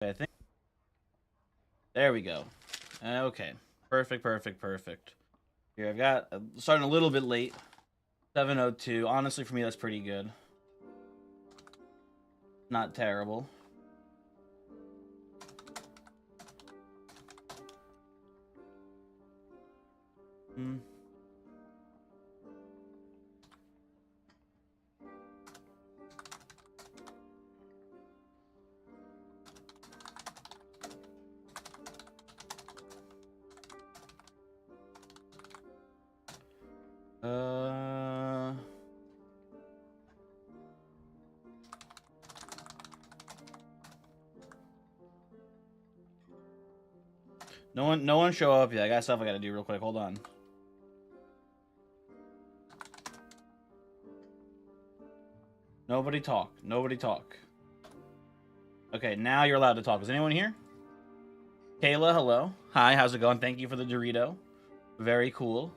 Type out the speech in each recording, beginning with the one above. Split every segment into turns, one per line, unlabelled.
I think. There we go. Okay. Perfect. Here, I've got starting a little bit late. 7:02. Honestly, for me, that's pretty good. Not terrible. Hmm. Uh. No one show up yet. I got stuff I gotta do real quick. Hold on. Nobody talk. Nobody talk. Okay, now you're allowed to talk. Is anyone here? Kayla, hello. Hi, how's it going? Thank you for the Dorito. Very cool.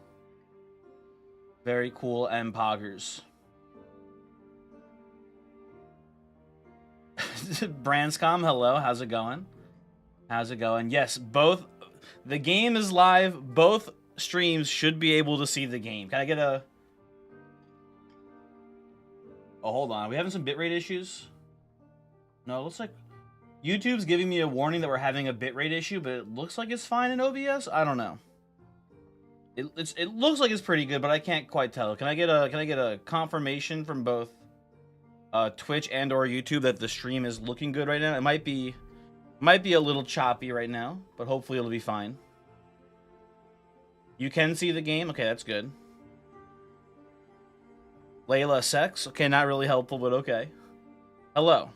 Very cool, and poggers. Branscom, hello. How's it going? How's it going? Yes, both. The game is live. Both streams should be able to see the game. Can I get a... Oh, hold on. Are we having some bitrate issues? No, it looks like... YouTube's giving me a warning that we're having a bitrate issue, but it looks like it's fine in OBS. I don't know. It looks like it's pretty good, but I can't quite tell. Can I get a confirmation from both Twitch and or YouTube that the stream is looking good right now? It might be a little choppy right now, but hopefully it'll be fine. You can see the game? Okay, that's good. Layla sex? Okay, not really helpful, but okay. Hello.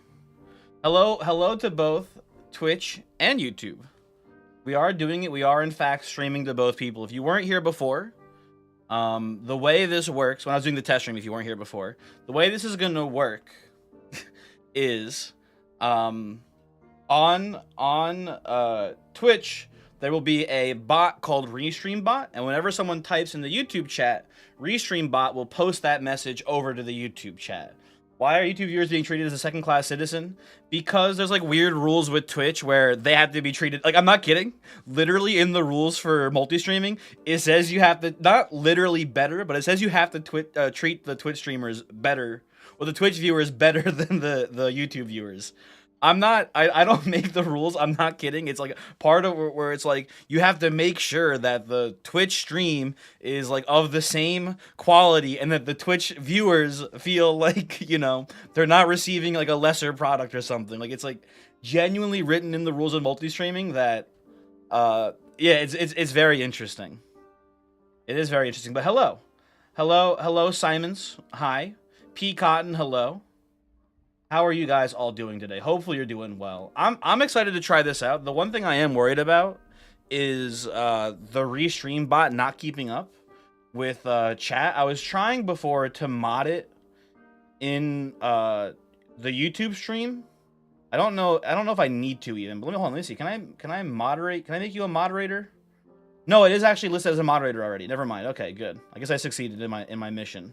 Hello to both Twitch and YouTube. We are doing it. We are, in fact, streaming to both people. If you weren't here before, the way this works, when I was doing the test stream, if you weren't here before, the way this is going to work is on Twitch, there will be a bot called Restream Bot, and whenever someone types in the YouTube chat, Restream Bot will post that message over to the YouTube chat. Why are YouTube viewers being treated as a second-class citizen? Because there's like weird rules with Twitch where they have to be treated like, I'm not kidding. Literally in the rules for multi-streaming, it says you have to, not literally better, but it says you have to treat the Twitch streamers better, or the Twitch viewers better than the YouTube viewers. I don't make the rules. I'm not kidding. It's like part of where it's like you have to make sure that the Twitch stream is like of the same quality and that the Twitch viewers feel like, you know, they're not receiving like a lesser product or something. Like it's like genuinely written in the rules of multi-streaming that yeah, it's very interesting. It is very interesting. But hello Simons. Hi. P Cotton, hello. How are you guys all doing today? Hopefully you're doing well. I'm excited to try this out. The one thing I am worried about is the Restream bot not keeping up with chat. I was trying before to mod it in the YouTube stream. I don't know if I need to even. But let me see. Can I moderate? Can I make you a moderator? No, it is actually listed as a moderator already. Never mind. Okay, good. I guess I succeeded in my mission.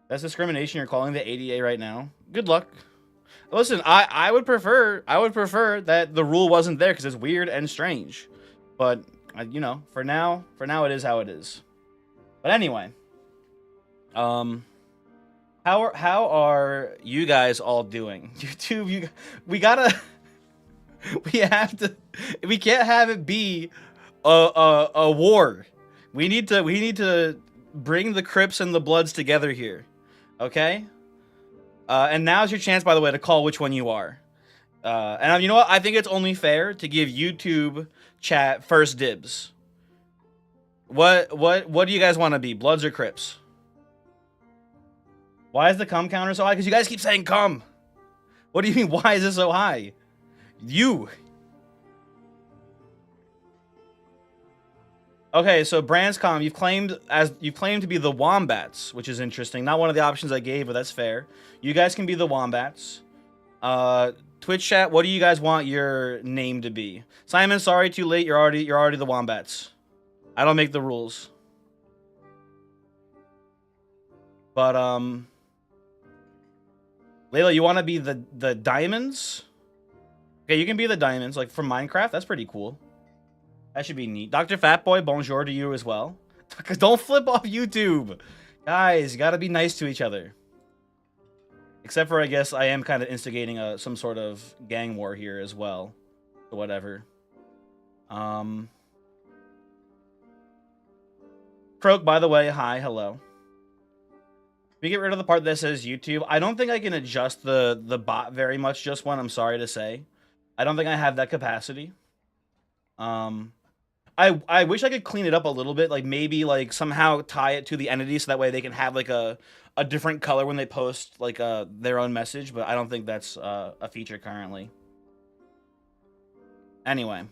That's discrimination. You're calling the ADA right now. Good luck. Listen, I would prefer that the rule wasn't there because it's weird and strange. But you know, for now it is how it is. But anyway, how are you guys all doing? YouTube, we can't have it be a war. We need to bring the Crips and the Bloods together here. Okay? And now's your chance, by the way, to call which one you are. And you know what? I think it's only fair to give YouTube chat first dibs. What do you guys want to be? Bloods or Crips? Why is the cum counter so high? Because you guys keep saying cum. What do you mean, why is it so high? You. Okay, so Branscom, you've claimed to be the Wombats, which is interesting. Not one of the options I gave, but that's fair. You guys can be the Wombats. Twitch chat, what do you guys want your name to be? Simon, sorry, too late. You're already the Wombats. I don't make the rules. But Layla, you want to be the diamonds? Okay, you can be the diamonds, like from Minecraft. That's pretty cool. That should be neat. Dr. Fatboy, bonjour to you as well. Don't flip off YouTube. Guys, you gotta be nice to each other. Except for, I guess, I am kind of instigating some sort of gang war here as well. So whatever. Croak, by the way, hi, hello. We get rid of the part that says YouTube. I don't think I can adjust the bot very much just one, I'm sorry to say. I don't think I have that capacity. I wish I could clean it up a little bit, like maybe like somehow tie it to the entity so that way they can have like a different color when they post like their own message, but I don't think that's a feature currently. Anyway.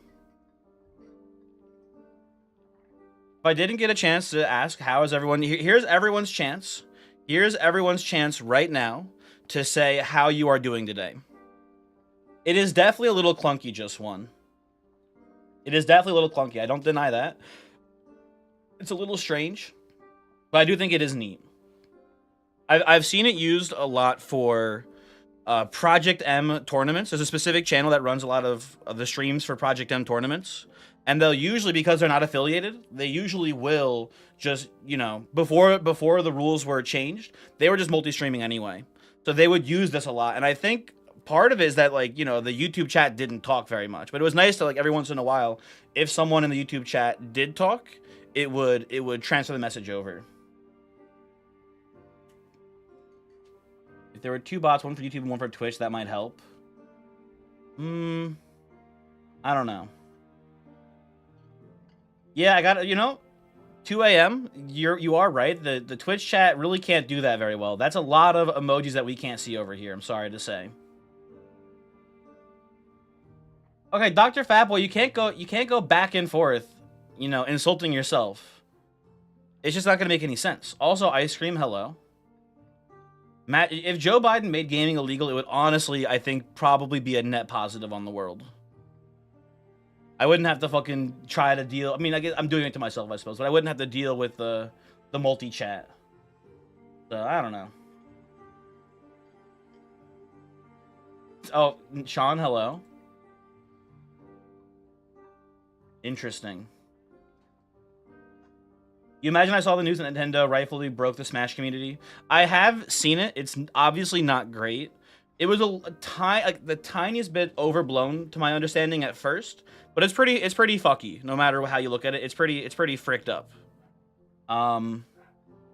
If I didn't get a chance to ask how is everyone, here's everyone's chance. Here's everyone's chance right now to say how you are doing today. It is definitely a little clunky, just one. It is definitely a little clunky. I don't deny that. It's a little strange, but I do think it is neat. I've seen it used a lot for Project M tournaments. There's a specific channel that runs a lot of the streams for Project M tournaments. And they'll usually, because they're not affiliated, they usually will just, you know, before the rules were changed, they were just multi-streaming anyway. So they would use this a lot. And I think part of it is that, like, you know, the YouTube chat didn't talk very much. But it was nice to, like, every once in a while, if someone in the YouTube chat did talk, it would transfer the message over. If there were two bots, one for YouTube and one for Twitch, that might help. I don't know. Yeah, I got, you know, 2 a.m. You are right. The Twitch chat really can't do that very well. That's a lot of emojis that we can't see over here, I'm sorry to say. Okay, Dr. Fatboy, you can't go back and forth, you know, insulting yourself. It's just not gonna make any sense. Also, Ice Cream, hello. Matt, if Joe Biden made gaming illegal, it would honestly, I think, probably be a net positive on the world. I wouldn't have to fucking try to deal. I mean, I guess I'm doing it to myself, I suppose, but I wouldn't have to deal with the multi-chat. So, I don't know. Oh, Sean, hello. Interesting. You imagine I saw the news that Nintendo rightfully broke the Smash community? I have seen it. It's obviously not great. It was the tiniest bit overblown to my understanding at first, but it's pretty fucky. No matter how you look at it, it's pretty fricked up.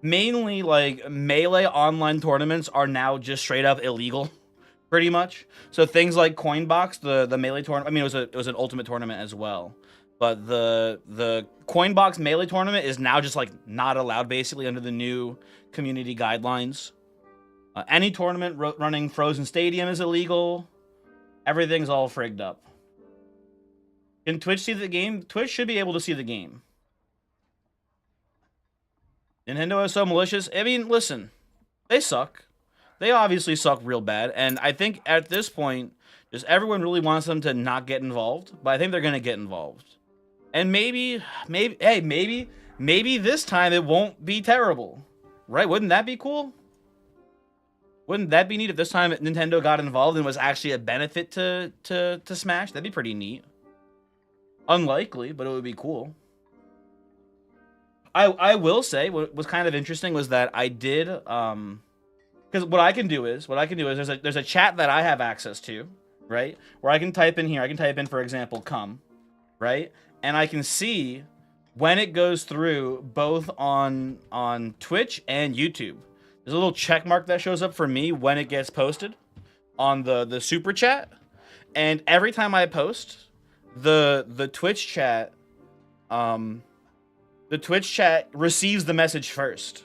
Mainly like Melee online tournaments are now just straight up illegal, pretty much. So things like Coinbox, the Melee tournament. I mean, it was an Ultimate tournament as well, but the Coinbox Melee tournament is now just like not allowed basically under the new community guidelines. Any tournament running Frozen Stadium is illegal. Everything's all frigged up. Can Twitch see the game? Twitch should be able to see the game. Nintendo is so malicious. I mean, listen, they suck. They obviously suck real bad. And I think at this point, just everyone really wants them to not get involved. But I think they're going to get involved. And maybe this time it won't be terrible. Right? Wouldn't that be cool? Wouldn't that be neat if this time Nintendo got involved and was actually a benefit to Smash? That'd be pretty neat. Unlikely, but it would be cool. I will say what was kind of interesting was that I did because what I can do is there's a chat that I have access to, right? Where I can type in here. I can type in, for example, come, right? And I can see when it goes through both on Twitch and YouTube. There's a little check mark that shows up for me when it gets posted on the super chat. And every time I post, the Twitch chat receives the message first.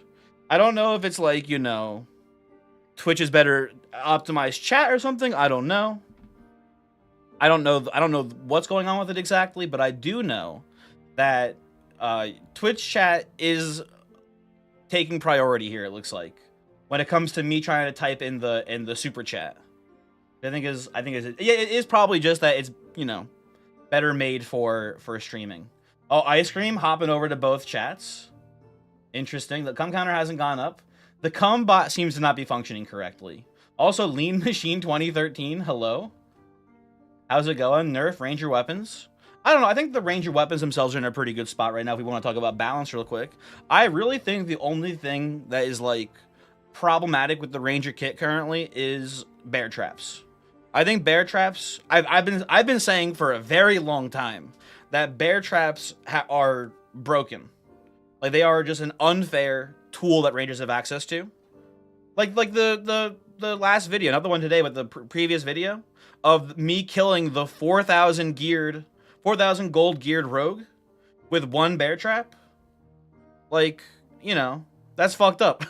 I don't know if it's like, you know, Twitch is better optimized chat or something. I don't know. I don't know what's going on with it exactly, but I do know that Twitch chat is taking priority here, it looks like, when it comes to me trying to type in the super chat. I think it is probably just that it's, you know, better made for streaming. Oh, Ice Cream hopping over to both chats. Interesting. The cum counter hasn't gone up. The cum bot seems to not be functioning correctly. Also, Lean Machine 2013. Hello. How's it going? Nerf Ranger weapons. I don't know. I think the Ranger weapons themselves are in a pretty good spot right now. If we want to talk about balance real quick, I really think the only thing that is like problematic with the Ranger kit currently is bear traps. I think bear traps. I've been saying for a very long time that bear traps are broken. Like they are just an unfair tool that Rangers have access to. Like the last video, not the one today, but the previous video of me killing the 4,000 gold geared rogue with one bear trap. Like, you know, that's fucked up.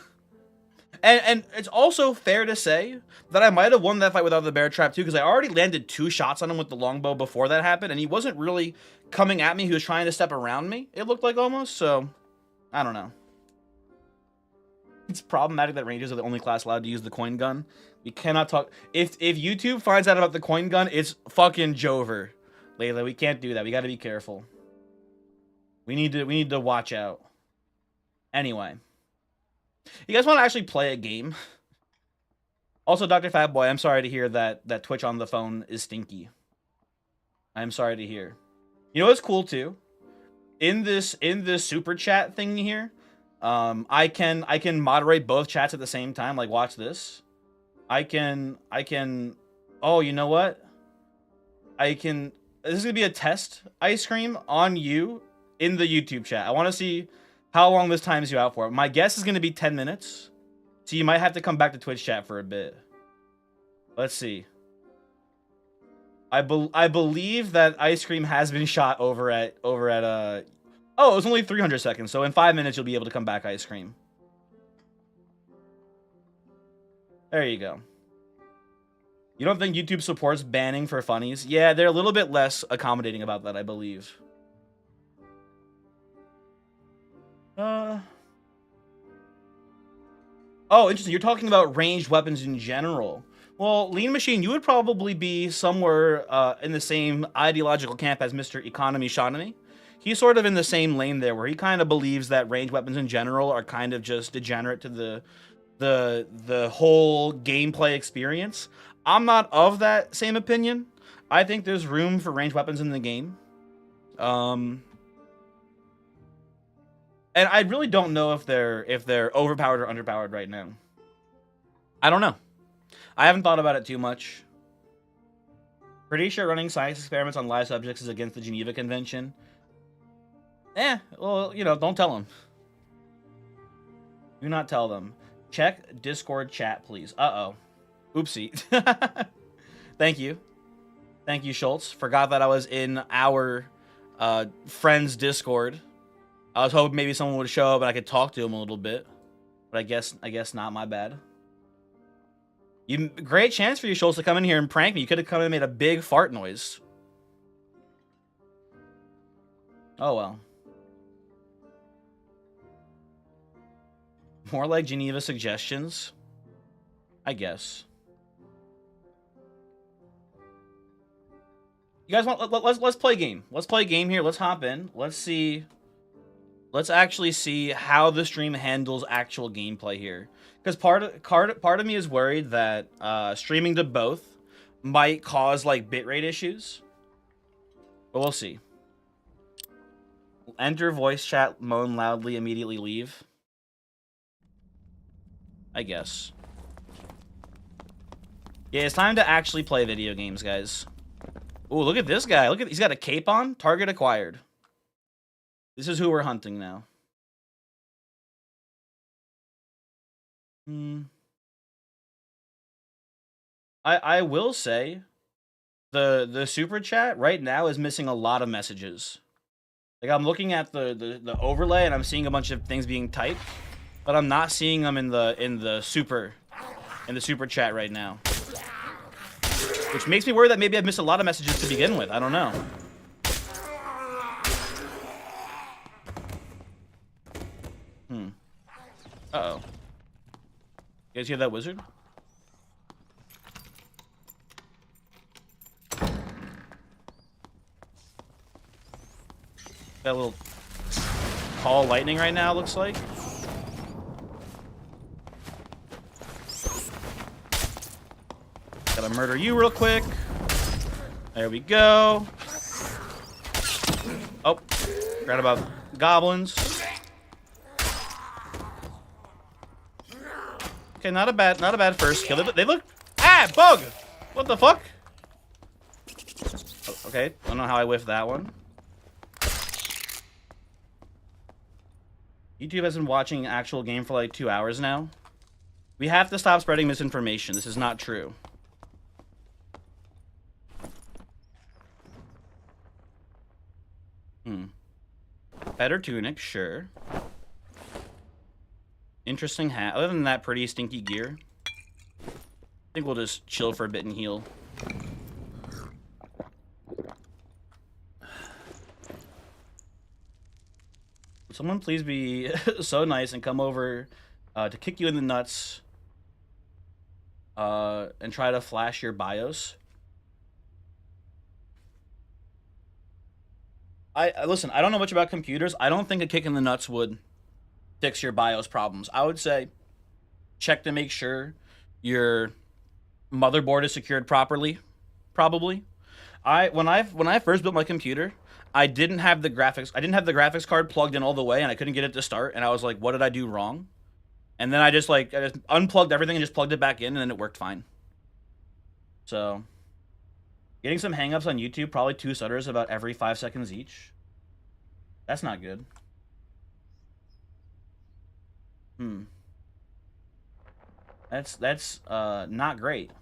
And it's also fair to say that I might have won that fight without the bear trap too, because I already landed 2 shots on him with the longbow before that happened, and he wasn't really coming at me. He was trying to step around me, it looked like almost, so I don't know. It's problematic that Rangers are the only class allowed to use the coin gun. We cannot talk. If YouTube finds out about the coin gun, it's fucking Jover. Layla, we can't do that. We got to be careful. We need to watch out. Anyway, you guys want to actually play a game? Also, Dr. Fatboy, I'm sorry to hear that Twitch on the phone is stinky. I'm sorry to hear. You know what's cool too? In this super chat thing here, I can moderate both chats at the same time. Like, watch this. I can. Oh, you know what? This is gonna be a test. Ice cream on you in the YouTube chat. I want to see how long this times you out for. My guess is gonna be 10 minutes, so you might have to come back to Twitch chat for a bit. Let's see. I believe that ice cream has been shot over at Oh, it was only 300 seconds. So in 5 minutes, you'll be able to come back, ice cream. There you go. You don't think YouTube supports banning for funnies? Yeah, they're a little bit less accommodating about that, I believe. Oh, interesting. You're talking about ranged weapons in general. Well, Lean Machine, you would probably be somewhere in the same ideological camp as Mr. Economy Shawnee. He's sort of in the same lane there, where he kind of believes that ranged weapons in general are kind of just degenerate to the whole gameplay experience. I'm not of that same opinion. I think there's room for ranged weapons in the game. And I really don't know if they're overpowered or underpowered right now. I don't know. I haven't thought about it too much. Pretty sure running science experiments on live subjects is against the Geneva Convention. Well, you know, don't tell them. Do not tell them. Check Discord chat, please. Uh-oh. Oopsie. Thank you. Thank you, Schultz. Forgot that I was in our friend's Discord. I was hoping maybe someone would show up and I could talk to him a little bit. But I guess not, my bad. Great chance for you, Schultz, to come in here and prank me. You could have come in and made a big fart noise. Oh, well. More like Geneva suggestions, I guess. You guys want? Let's play a game. Let's play a game here. Let's hop in. Let's see. Let's actually see how the stream handles actual gameplay here. Because part of me is worried that streaming to both might cause like bitrate issues. But we'll see. Enter voice chat, moan loudly, immediately leave. I guess. Yeah, it's time to actually play video games, guys. Ooh, look at this guy. Look at, he's got a cape on. Target acquired. This is who we're hunting now. I will say the super chat right now is missing a lot of messages. Like, I'm looking at the overlay and I'm seeing a bunch of things being typed, but I'm not seeing them in the super chat right now. Which makes me worry that maybe I've missed a lot of messages to begin with. I don't know. Uh-oh. You guys hear that wizard? Got a little call lightning right now, looks like. Gotta murder you real quick. There we go. Oh, forgot about goblins. Okay, not a bad first kill. They look bug. What the fuck? Oh, okay, I don't know how I whiffed that one. YouTube has been watching actual game for like 2 hours now. We have to stop spreading misinformation. This is not true. Better tunic, sure. Interesting hat. Other than that, pretty stinky gear. I think we'll just chill for a bit and heal. Would someone please be so nice and come over to kick you in the nuts and try to flash your BIOS? Listen, I don't know much about computers. I don't think a kick in the nuts would fix your BIOS problems. I would say check to make sure your motherboard is secured properly. Probably. When I first built my computer, I didn't have the graphics card plugged in all the way, and I couldn't get it to start, and I was like, what did I do wrong? And then I just unplugged everything and just plugged it back in, and then it worked fine. So getting some hangups on YouTube, probably 2 stutters about every 5 seconds each. That's not good. That's not great.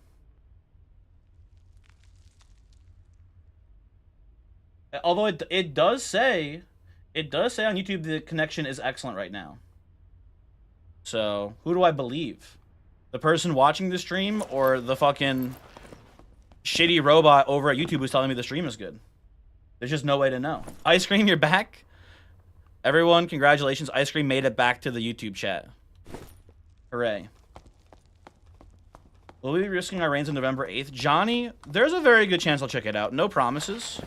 Although it does say on YouTube the connection is excellent right now. So who do I believe? The person watching the stream or the fucking shitty robot over at YouTube who's telling me the stream is good? There's just no way to know. Ice Cream, you're back. Everyone, congratulations. Ice Cream made it back to the YouTube chat. Hooray. Will we be risking our reigns on November 8th? Johnny, there's a very good chance I'll check it out. No promises.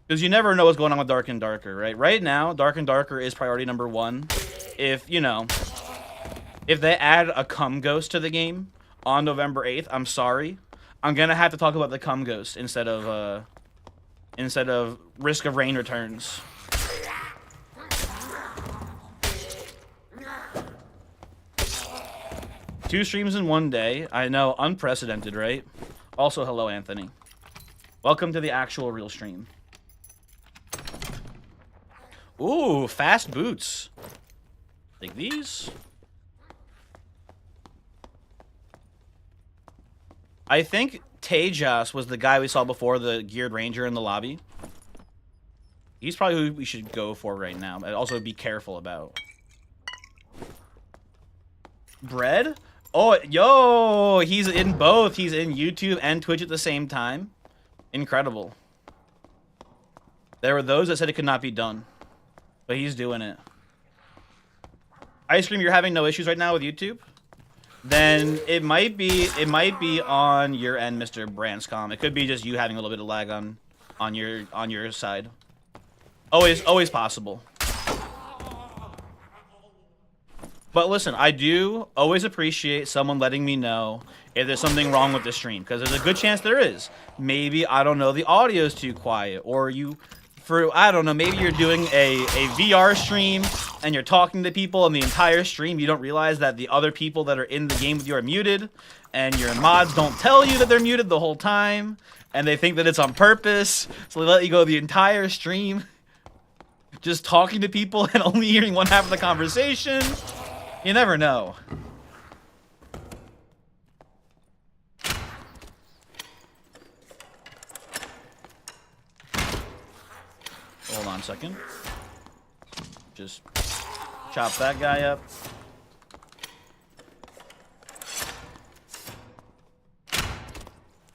Because you never know what's going on with Dark and Darker, right? Right now, Dark and Darker is priority number 1. If, you know, if they add a cum ghost to the game on November 8th, I'm sorry. I'm going to have to talk about the cum ghost instead of Risk of Rain Returns. Two streams in one day. I know, unprecedented, right? Also, hello, Anthony. Welcome to the actual real stream. Ooh, fast boots. Take these. I think Tejas was the guy we saw before, the geared ranger in the lobby. He's probably who we should go for right now. But also be careful about. Bread? Oh, yo, he's in both. He's in YouTube and Twitch at the same time. Incredible. There were those that said it could not be done. But he's doing it. Ice Cream, you're having no issues right now with YouTube? Then it might be on your end, Mr. Branscom. It could be just you having a little bit of lag on your side. Always possible. But listen, I do always appreciate someone letting me know if there's something wrong with the stream, because there's a good chance there is. Maybe, I don't know, the audio's too quiet, or I don't know, maybe you're doing a VR stream and you're talking to people and the entire stream you don't realize that the other people that are in the game with you are muted, and your mods don't tell you that they're muted the whole time, and they think that it's on purpose, so they let you go the entire stream just talking to people and only hearing one half of the conversation. You never know. Hold on a second. Just chop that guy up.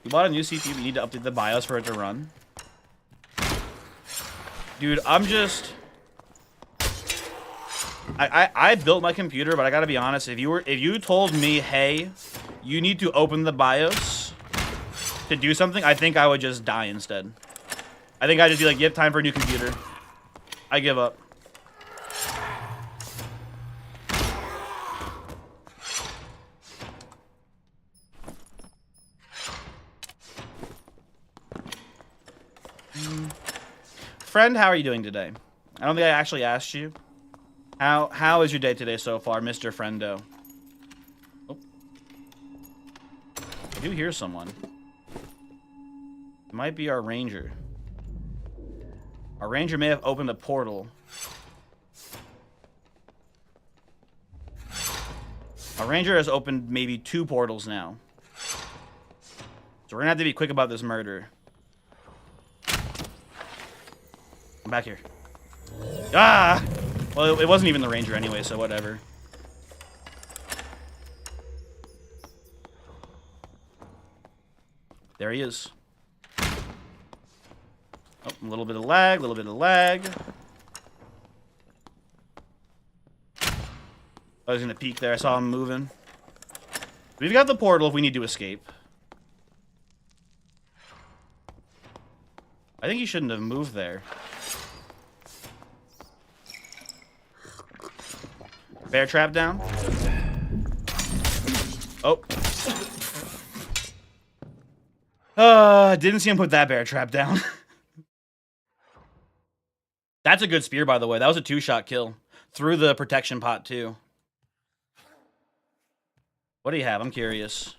You bought a new CPU, you need to update the BIOS for it to run. Dude, I'm just... I built my computer, but I gotta be honest, if you told me, hey, you need to open the BIOS to do something, I think I would just die instead. I think I'd just be like, yep, time for a new computer. I give up. Friend, how are you doing today? I don't think I actually asked you. How is your day today so far, Mr. Friendo? Oh. I do hear someone. It might be our ranger. Our ranger may have opened a portal. Our ranger has opened maybe 2 portals now. So we're gonna have to be quick about this murder. I'm back here. Ah! Well, it wasn't even the ranger anyway, so whatever. There he is. Oh, a little bit of lag, a little bit of lag. I was gonna peek there, I saw him moving. We've got the portal if we need to escape. I think he shouldn't have moved there. Bear trap down. Oh. Didn't see him put that bear trap down. That's a good spear, by the way. That was a 2-shot kill. Through the protection pot, too. What do you have? I'm curious.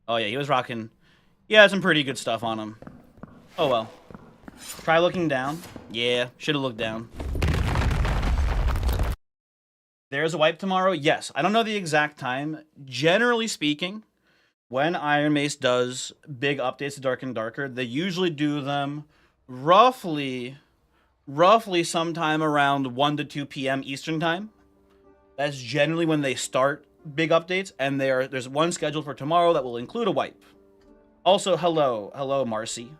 Oh, yeah, he was rocking... He had some pretty good stuff on him. Oh, well. Try looking down. Yeah, should have looked down. There's a wipe tomorrow? Yes. I don't know the exact time. Generally speaking, when Iron Mace does big updates to Dark and Darker, they usually do them roughly sometime around 1 to 2 p.m. Eastern time. That's generally when they start big updates, and there's one scheduled for tomorrow that will include a wipe. Also, hello, Marcy.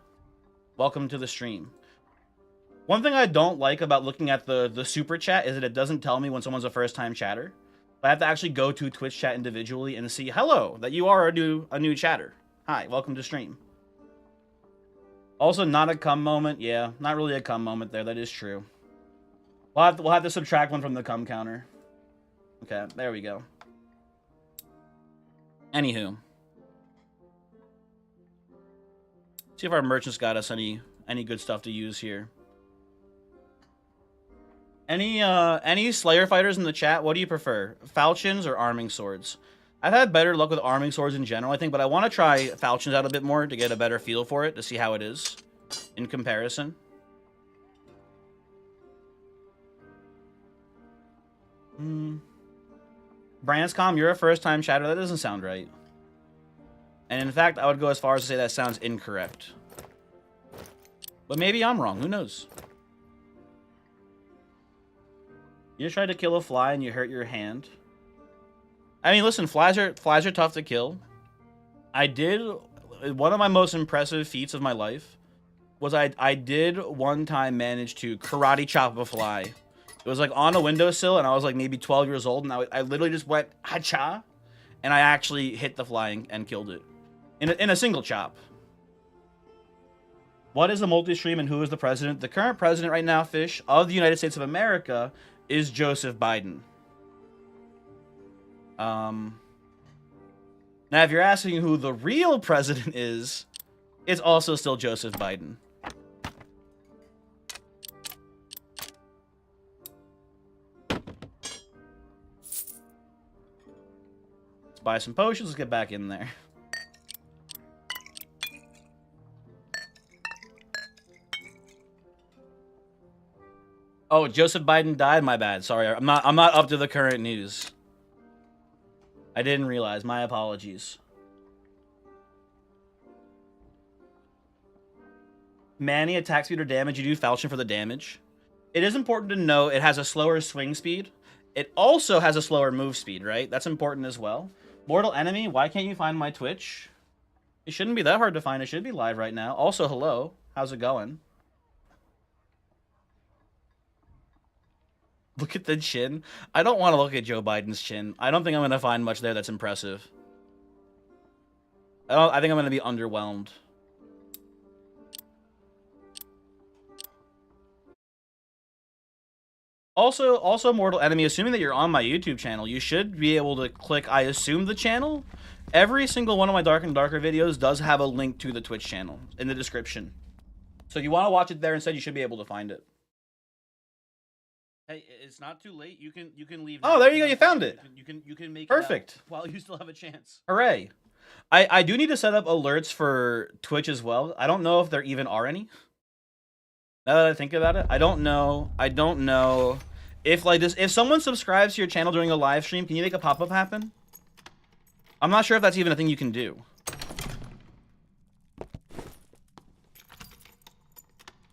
Welcome to the stream. One thing I don't like about looking at the super chat is that it doesn't tell me when someone's a first-time chatter. I have to actually go to Twitch chat individually and see, hello, that you are a new chatter. Hi, welcome to stream. Also, not a cum moment. Yeah, not really a cum moment there. That is true. We'll have to subtract one from the cum counter. Okay, there we go. Anywho. See if our merchants got us any good stuff to use here. Any Slayer fighters in the chat? What do you prefer, falchions or arming swords? I've had better luck with arming swords in general, I think, but I want to try falchions out a bit more to get a better feel for it, to see how it is in comparison. Branscom, you're a first-time chatter. That doesn't sound right. And in fact, I would go as far as to say that sounds incorrect. But maybe I'm wrong. Who knows? You just tried to kill a fly and you hurt your hand. I mean, listen, flies are tough to kill. I did... One of my most impressive feats of my life was I did one time manage to karate chop a fly. It was like on a windowsill, and I was like maybe 12 years old, and I literally just went ha-cha, and I actually hit the fly and killed it. In a single chop. What is a multi-stream and who is the president? The current president right now, Fish, of the United States of America is Joseph Biden. Now, if you're asking who the real president is, it's also still Joseph Biden. Let's buy some potions. Let's get back in there. Oh, Joseph Biden died? My bad. Sorry, I'm not up to the current news. I didn't realize. My apologies. Manny, attack speed or damage. You do falchion for the damage. It is important to know it has a slower swing speed. It also has a slower move speed, right? That's important as well. Mortal enemy, why can't you find my Twitch? It shouldn't be that hard to find. It should be live right now. Also, hello. How's it going? Look at the chin. I don't want to look at Joe Biden's chin. I don't think I'm going to find much there that's impressive. I think I'm going to be underwhelmed. Also, Mortal Enemy, assuming that you're on my YouTube channel, you should be able to click, I assume, the channel. Every single one of my Dark and Darker videos does have a link to the Twitch channel in the description. So if you want to watch it there instead, you should be able to find it. Hey, it's not too late. You can leave.
Oh, there you go. You found it.
You can make
Perfect.
it while you still have a chance.
Hooray! I do need to set up alerts for Twitch as well. I don't know if there even are any. Now that I think about it, I don't know. I don't know if like this. If someone subscribes to your channel during a live stream, can you make a pop-up happen? I'm not sure if that's even a thing you can do.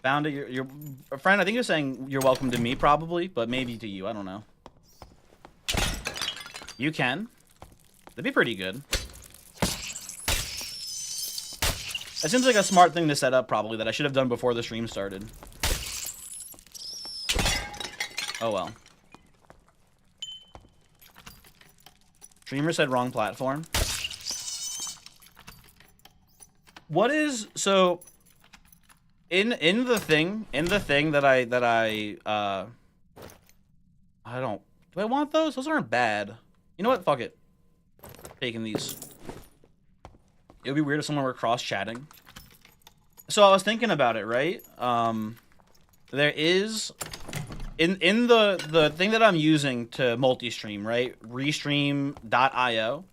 Found it. Your friend. I think you're saying you're welcome to me, probably, but maybe to you. I don't know. You can. That'd be pretty good. That seems like a smart thing to set up, probably, that I should have done before the stream started. Oh well. Streamer said wrong platform. What is so in the thing that I don't, do I want those? Those aren't bad. You know what? Fuck it. Taking these. It would be weird if someone were cross-chatting. So I was thinking about it, right? There is in the thing that I'm using to multi-stream, right? Restream.io.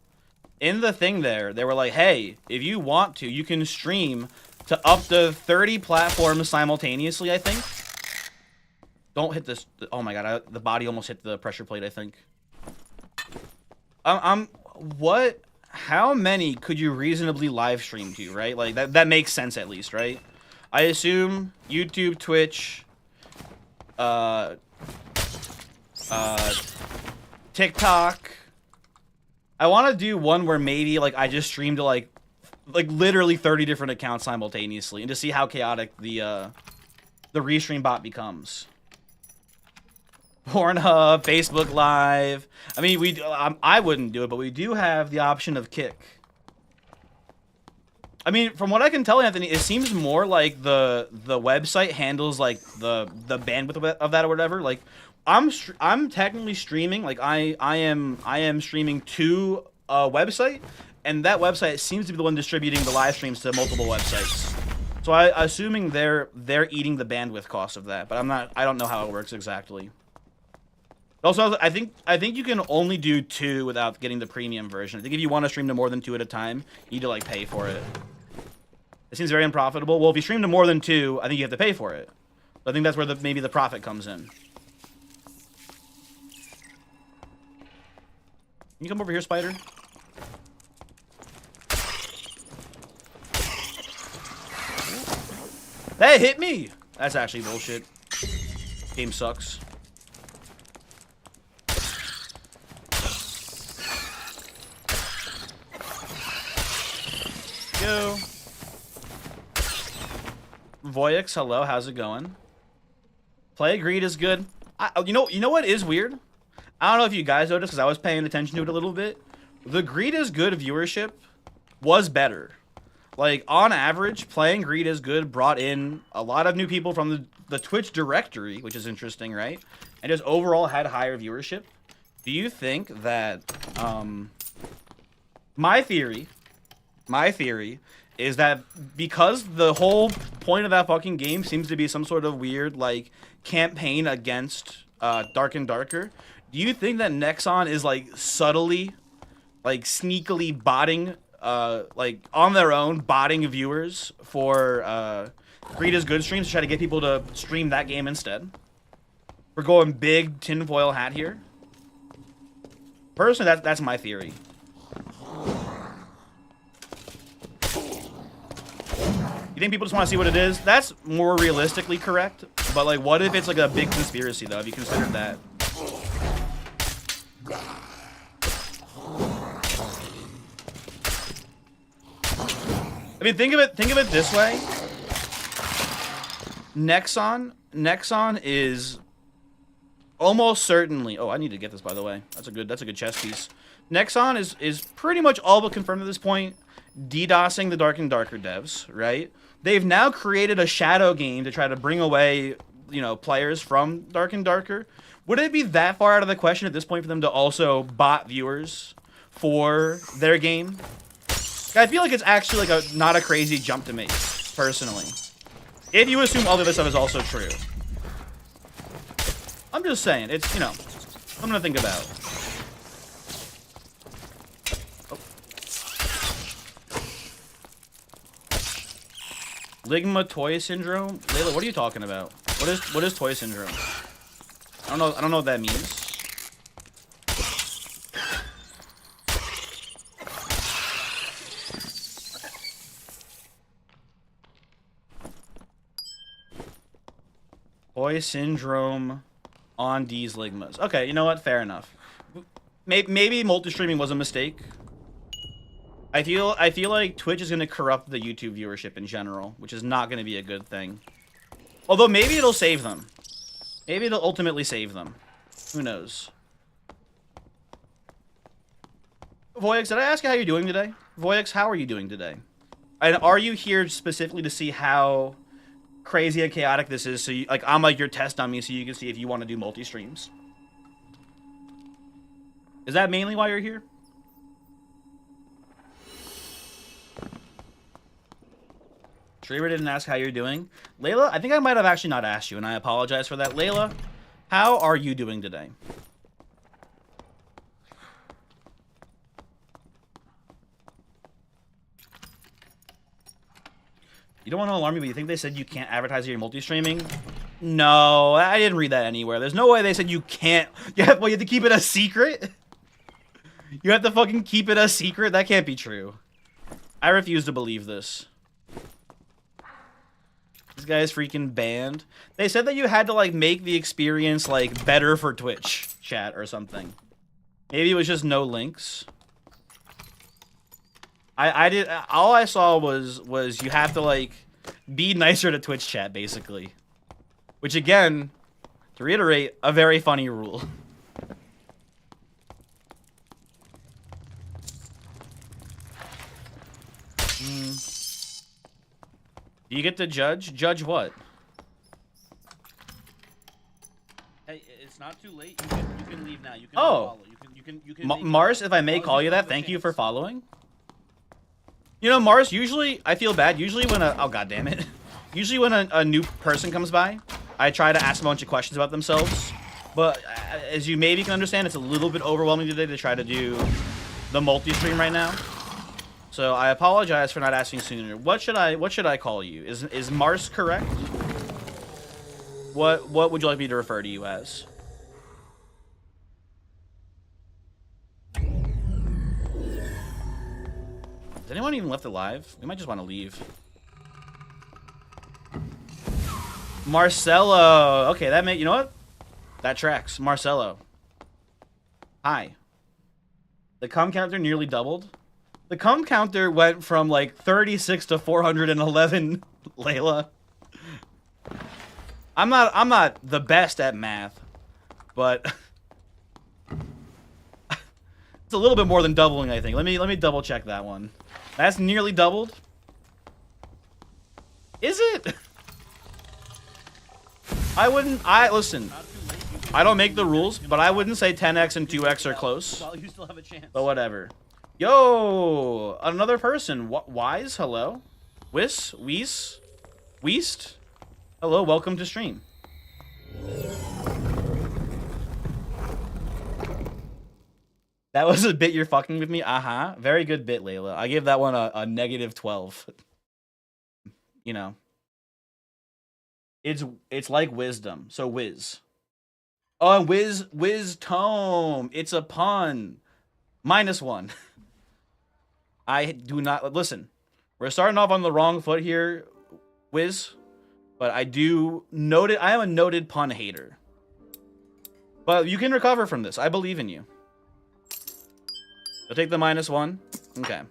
In the thing there, they were like, hey, if you want to, you can stream to up to 30 platforms simultaneously, I think. Don't hit this. Oh my god, the body almost hit the pressure plate, I think. What? How many could you reasonably live stream to, right? Like, that makes sense at least, right? I assume YouTube, Twitch, TikTok. I want to do one where maybe, like, I just stream to, like literally 30 different accounts simultaneously and to see how chaotic the restream bot becomes. Pornhub, Facebook Live. I mean, I wouldn't do it, but we do have the option of Kick. I mean, from what I can tell, Anthony, it seems more like the website handles like the bandwidth of that or whatever. Like, I'm technically streaming. Like, I am streaming to a website, and that website seems to be the one distributing the live streams to multiple websites. So assuming they're eating the bandwidth cost of that, but I don't know how it works exactly. Also, I think you can only do 2 without getting the premium version. I think if you want to stream to more than 2 at a time, you need to like pay for it. It seems very unprofitable. Well, if you stream to more than 2, I think you have to pay for it. I think that's where maybe the profit comes in. Can you come over here, Spider? That hit me! That's actually bullshit. Game sucks. Go. Voyix, hello, how's it going? Play Greed is good. You know what is weird? I don't know if you guys noticed because I was paying attention to it a little bit. The Greed is good viewership was better. Like, on average, playing Greed is good brought in a lot of new people from the Twitch directory, which is interesting, right? And just overall had higher viewership. Do you think that, my theory is that because the whole point of that fucking game seems to be some sort of weird, like, campaign against Dark and Darker, do you think that Nexon is, like, subtly, like, sneakily botting, like, on their own, botting viewers for Greed is Good streams to try to get people to stream that game instead? We're going big tinfoil hat here. Personally, that's my theory. You think people just want to see what it is? That's more realistically correct. But, like, what if it's, like, a big conspiracy, though? Have you considered that? I mean, think of it this way. Nexon is almost certainly... Oh, I need to get this, by the way. That's a good chess piece. Nexon is pretty much all but confirmed at this point DDoSing the Dark and Darker devs, right? They've now created a shadow game to try to bring away, you know, players from Dark and Darker. Would it be that far out of the question at this point for them to also bot viewers for their game? I feel like it's actually like not a crazy jump to make, personally. If you assume all the other stuff is also true. I'm just saying, it's, you know, something to think about. Oh. Ligma toy syndrome? Layla, what are you talking about? What is toy syndrome? I don't know what that means. Toy syndrome on these ligmas. Okay, you know what? Fair enough. Maybe multi-streaming was a mistake. I feel like Twitch is going to corrupt the YouTube viewership in general, which is not going to be a good thing. Although maybe it'll save them. Maybe it'll ultimately save them. Who knows? Voyix, did I ask you how you're doing today? Voyix, how are you doing today? And are you here specifically to see how crazy and chaotic this is? So you, like, I'm like your test dummy, so you can see if you want to do multi-streams. Is that mainly why you're here? Streamer didn't ask how you're doing. Layla, I think I might have actually not asked you, and I apologize for that. Layla, how are you doing today? You don't want to alarm me, but you think they said you can't advertise your multi-streaming? No, I didn't read that anywhere. There's no way they said you can't. You have to keep it a secret? You have to fucking keep it a secret? That can't be true. I refuse to believe this. This guy is freaking banned. They said that you had to, like, make the experience, like, better for Twitch chat or something. Maybe it was just no links. All I saw was you have to, like, be nicer to Twitch chat, basically. Which, again, to reiterate, a very funny rule. Do you get to judge? Judge what? Hey, it's not too late. You can leave now. You can follow. You can Mars, if I may call you that, thank you for following. You know, Mars, usually, I feel bad. Usually when oh, god damn it. Usually when a new person comes by, I try to ask them a bunch of questions about themselves. But as you maybe can understand, it's a little bit overwhelming today to try to do the multi-stream right now. So I apologize for not asking sooner. What should I call you? Is Mars correct? What would you like me to refer to you as? Has anyone even left alive? We might just want to leave. Marcelo. Okay, that you know what? That tracks. Marcelo. Hi. The cum counter nearly doubled. The cum counter went from like 36 to 411, Layla. I'm not the best at math, but it's a little bit more than doubling, I think. Let me double check that one. That's nearly doubled. Is it? Listen. I don't make the rules, but I wouldn't say 10x and 2x are close.
You still have a chance.
But whatever. Yo, another person. Wise, hello. Weast. Hello, welcome to stream. That was a bit you're fucking with me. Very good bit, Layla. I give that one a negative 12. You know. It's like wisdom. So whiz. Oh, whiz tome. It's a pun. -1. I do not listen. We're starting off on the wrong foot here, Wiz. But I do note it. I am a noted pun hater. But you can recover from this. I believe in you. You'll take the -1. Okay.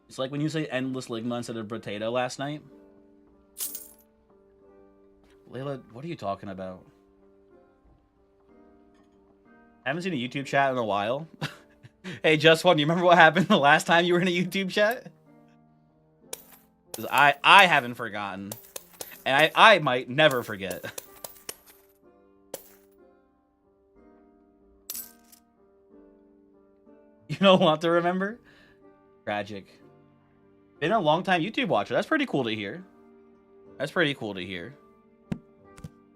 It's like when you say endless ligma instead of potato last night. Layla, what are you talking about? I haven't seen a YouTube chat in a while. Hey, Just One, you remember what happened the last time you were in a YouTube chat? 'Cause I haven't forgotten. And I might never forget. You don't want to remember? Tragic. Been a long time YouTube watcher. That's pretty cool to hear. That's pretty cool to hear.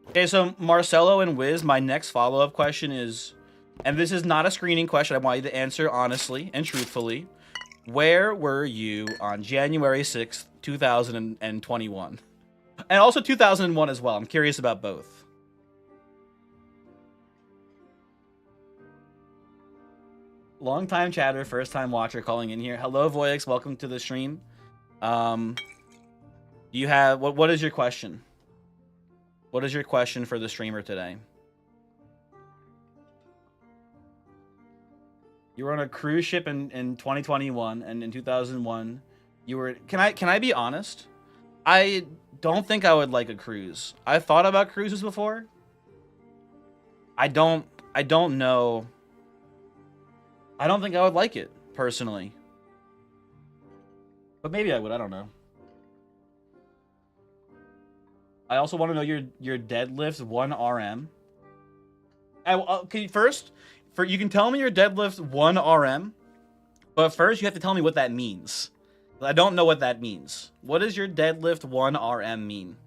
Okay, so Marcelo and Wiz, my next follow-up question is, and this is not a screening question, I want you to answer honestly and truthfully. Where were you on January 6th, 2021? And also 2001 as well. I'm curious about both. Long time chatter, first time watcher calling in here. Hello, Voyix. Welcome to the stream. You have what is your question? What is your question for the streamer today? You were on a cruise ship in 2021 and in 2001. You were can I be honest? I don't think I would like a cruise. I've thought about cruises before. I don't know. I don't think I would like it, personally. But maybe I would, I don't know. I also want to know your deadlift 1 RM. Okay, first, you can tell me your deadlift 1 RM, but first you have to tell me what that means. I don't know what that means. What does your deadlift 1 RM mean?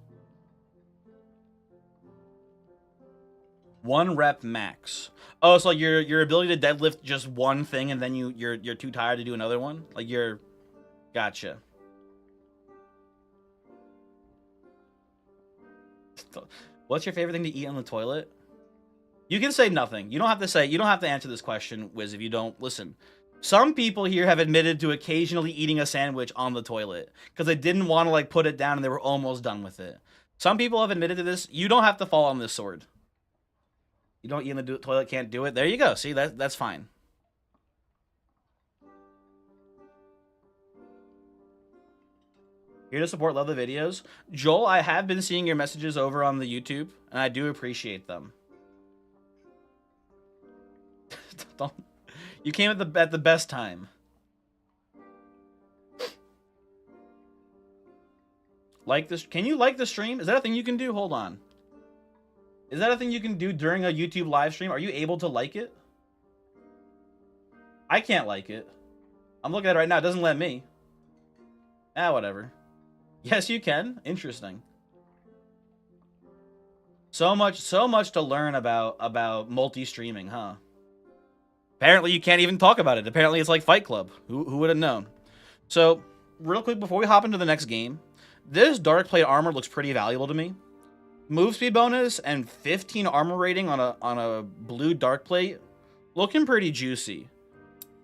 1 rep max. Oh, so your ability to deadlift just one thing and then you're too tired to do another one? Like you're gotcha. What's your favorite thing to eat on the toilet? You can say nothing. You don't have to answer this question, Wiz, if you don't listen. Some people here have admitted to occasionally eating a sandwich on the toilet because they didn't want to like put it down and they were almost done with it. Some people have admitted to this. You don't have to fall on this sword. You don't eat in the toilet, can't do it. There you go. See, that's fine. Here to support, love the videos. Joel, I have been seeing your messages over on the YouTube, and I do appreciate them. You came at the best time. Like this? Can you like the stream? Is that a thing you can do? Hold on. Is that a thing you can do during a YouTube live stream? Are you able to like it? I can't like it. I'm looking at it right now. It doesn't let me. Ah, whatever. Yes, you can. Interesting. So much to learn about multi-streaming, huh? Apparently you can't even talk about it. Apparently it's like Fight Club. Who would have known? So, real quick before we hop into the next game, this dark plate armor looks pretty valuable to me. Move speed bonus and 15 armor rating on a blue dark plate, looking pretty juicy.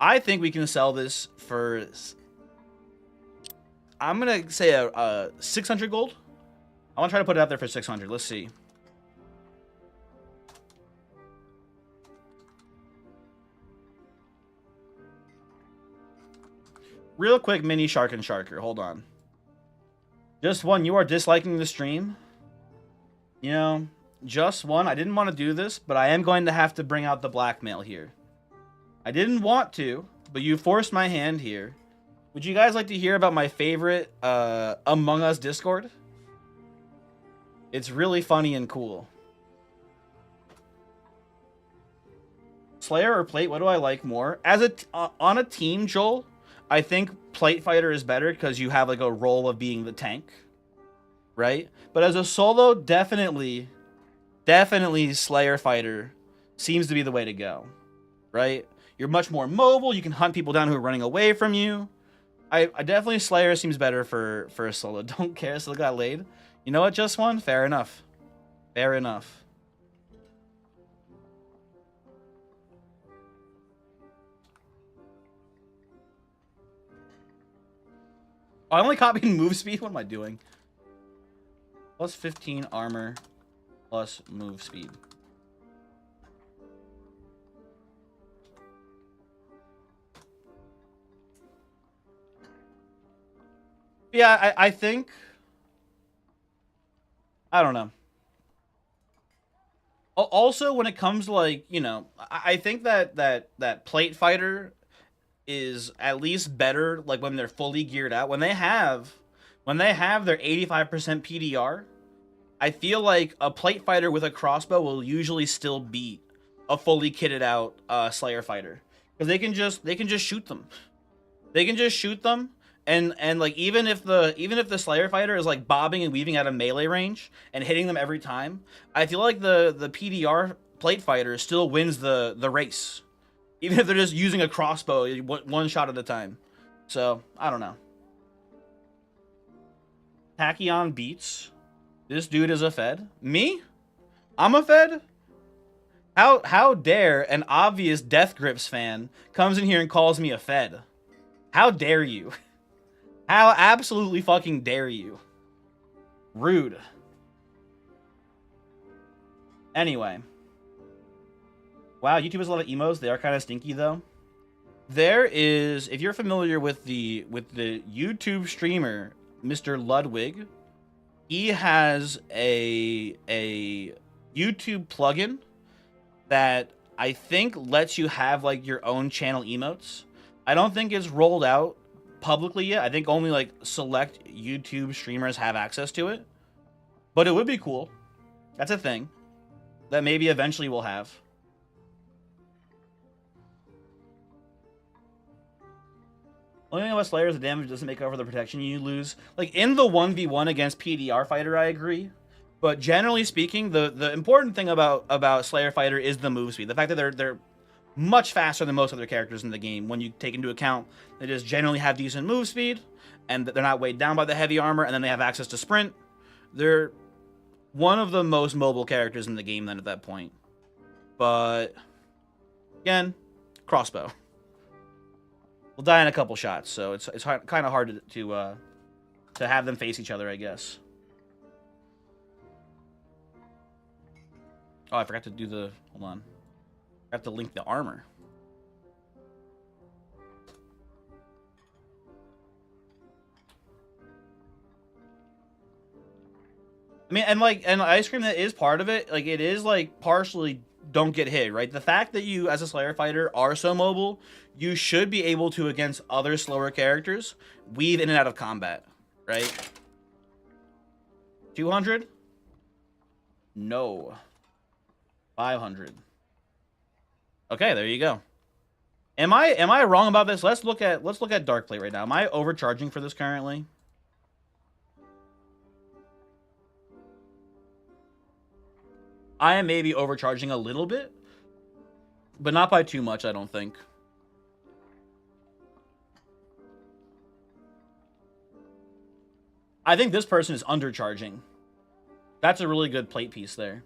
I think we can sell this for, I'm gonna say a 600 gold. I want to try to put it out there for 600. Let's see. Real quick, mini Shark and Sharker. Hold on. Just one. You are disliking the stream. You know, just one. I didn't want to do this, but I am going to have to bring out the blackmail here. I didn't want to, but you forced my hand here. Would you guys like to hear about my favorite Among Us Discord? It's really funny and cool. Slayer or Plate, what do I like more? On a team, Joel, I think Plate Fighter is better because you have like a role of being the tank, right? But as a solo, definitely Slayer Fighter seems to be the way to go, right? You're much more mobile. You can hunt people down who are running away from you. I definitely Slayer seems better for a solo. Don't care, still got laid. You know what, just one? Fair enough. Fair enough. Oh, I only copied move speed. What am I doing? Plus 15 armor, plus move speed. Yeah, I think... I don't know. Also, when it comes to, like, you know, I think that Plate Fighter is at least better, like, when they're fully geared out. When they have their 85% PDR, I feel like a Plate Fighter with a crossbow will usually still beat a fully kitted out Slayer Fighter. because they can just shoot them. They can just shoot them, and like even if the Slayer fighter is like bobbing and weaving out of melee range and hitting them every time, I feel like the PDR plate fighter still wins the race, even if they're just using a crossbow one shot at a time. So I don't know. Tachyon Beats. This dude is a Fed. Me? I'm a Fed? How dare an obvious Death Grips fan comes in here and calls me a Fed? How dare you? How absolutely fucking dare you? Rude. Anyway. Wow, YouTube has a lot of emos. They are kind of stinky though. There is, if you're familiar with the YouTube streamer Mr. Ludwig, he has a YouTube plugin that I think lets you have like your own channel emotes. I don't think it's rolled out publicly yet. I think only like select YouTube streamers have access to it. But it would be cool. That's a thing that maybe eventually we'll have. Only thing about Slayer is the damage doesn't make up for the protection you lose. Like, in the 1v1 against PDR fighter, I agree. But generally speaking, the important thing about Slayer fighter is the move speed. The fact that they're much faster than most other characters in the game when you take into account they just generally have decent move speed, and they're not weighed down by the heavy armor, and then they have access to sprint. They're one of the most mobile characters in the game then at that point. But, again, crossbow. We'll die in a couple shots, so it's kind of hard to have them face each other, I guess. Oh, I forgot to do the... Hold on. I have to link the armor. I mean, and ice cream, that is part of it. Like, it is like partially don't get hit, right? The fact that you, as a Slayer fighter, are so mobile, you should be able to, against other slower characters, weave in and out of combat, right? 200? No. 500. Okay, there you go. Am I wrong about this? Let's look at Darkplate right now. Am I overcharging for this currently? I am maybe overcharging a little bit, but not by too much, I don't think. I think this person is undercharging. That's a really good plate piece there.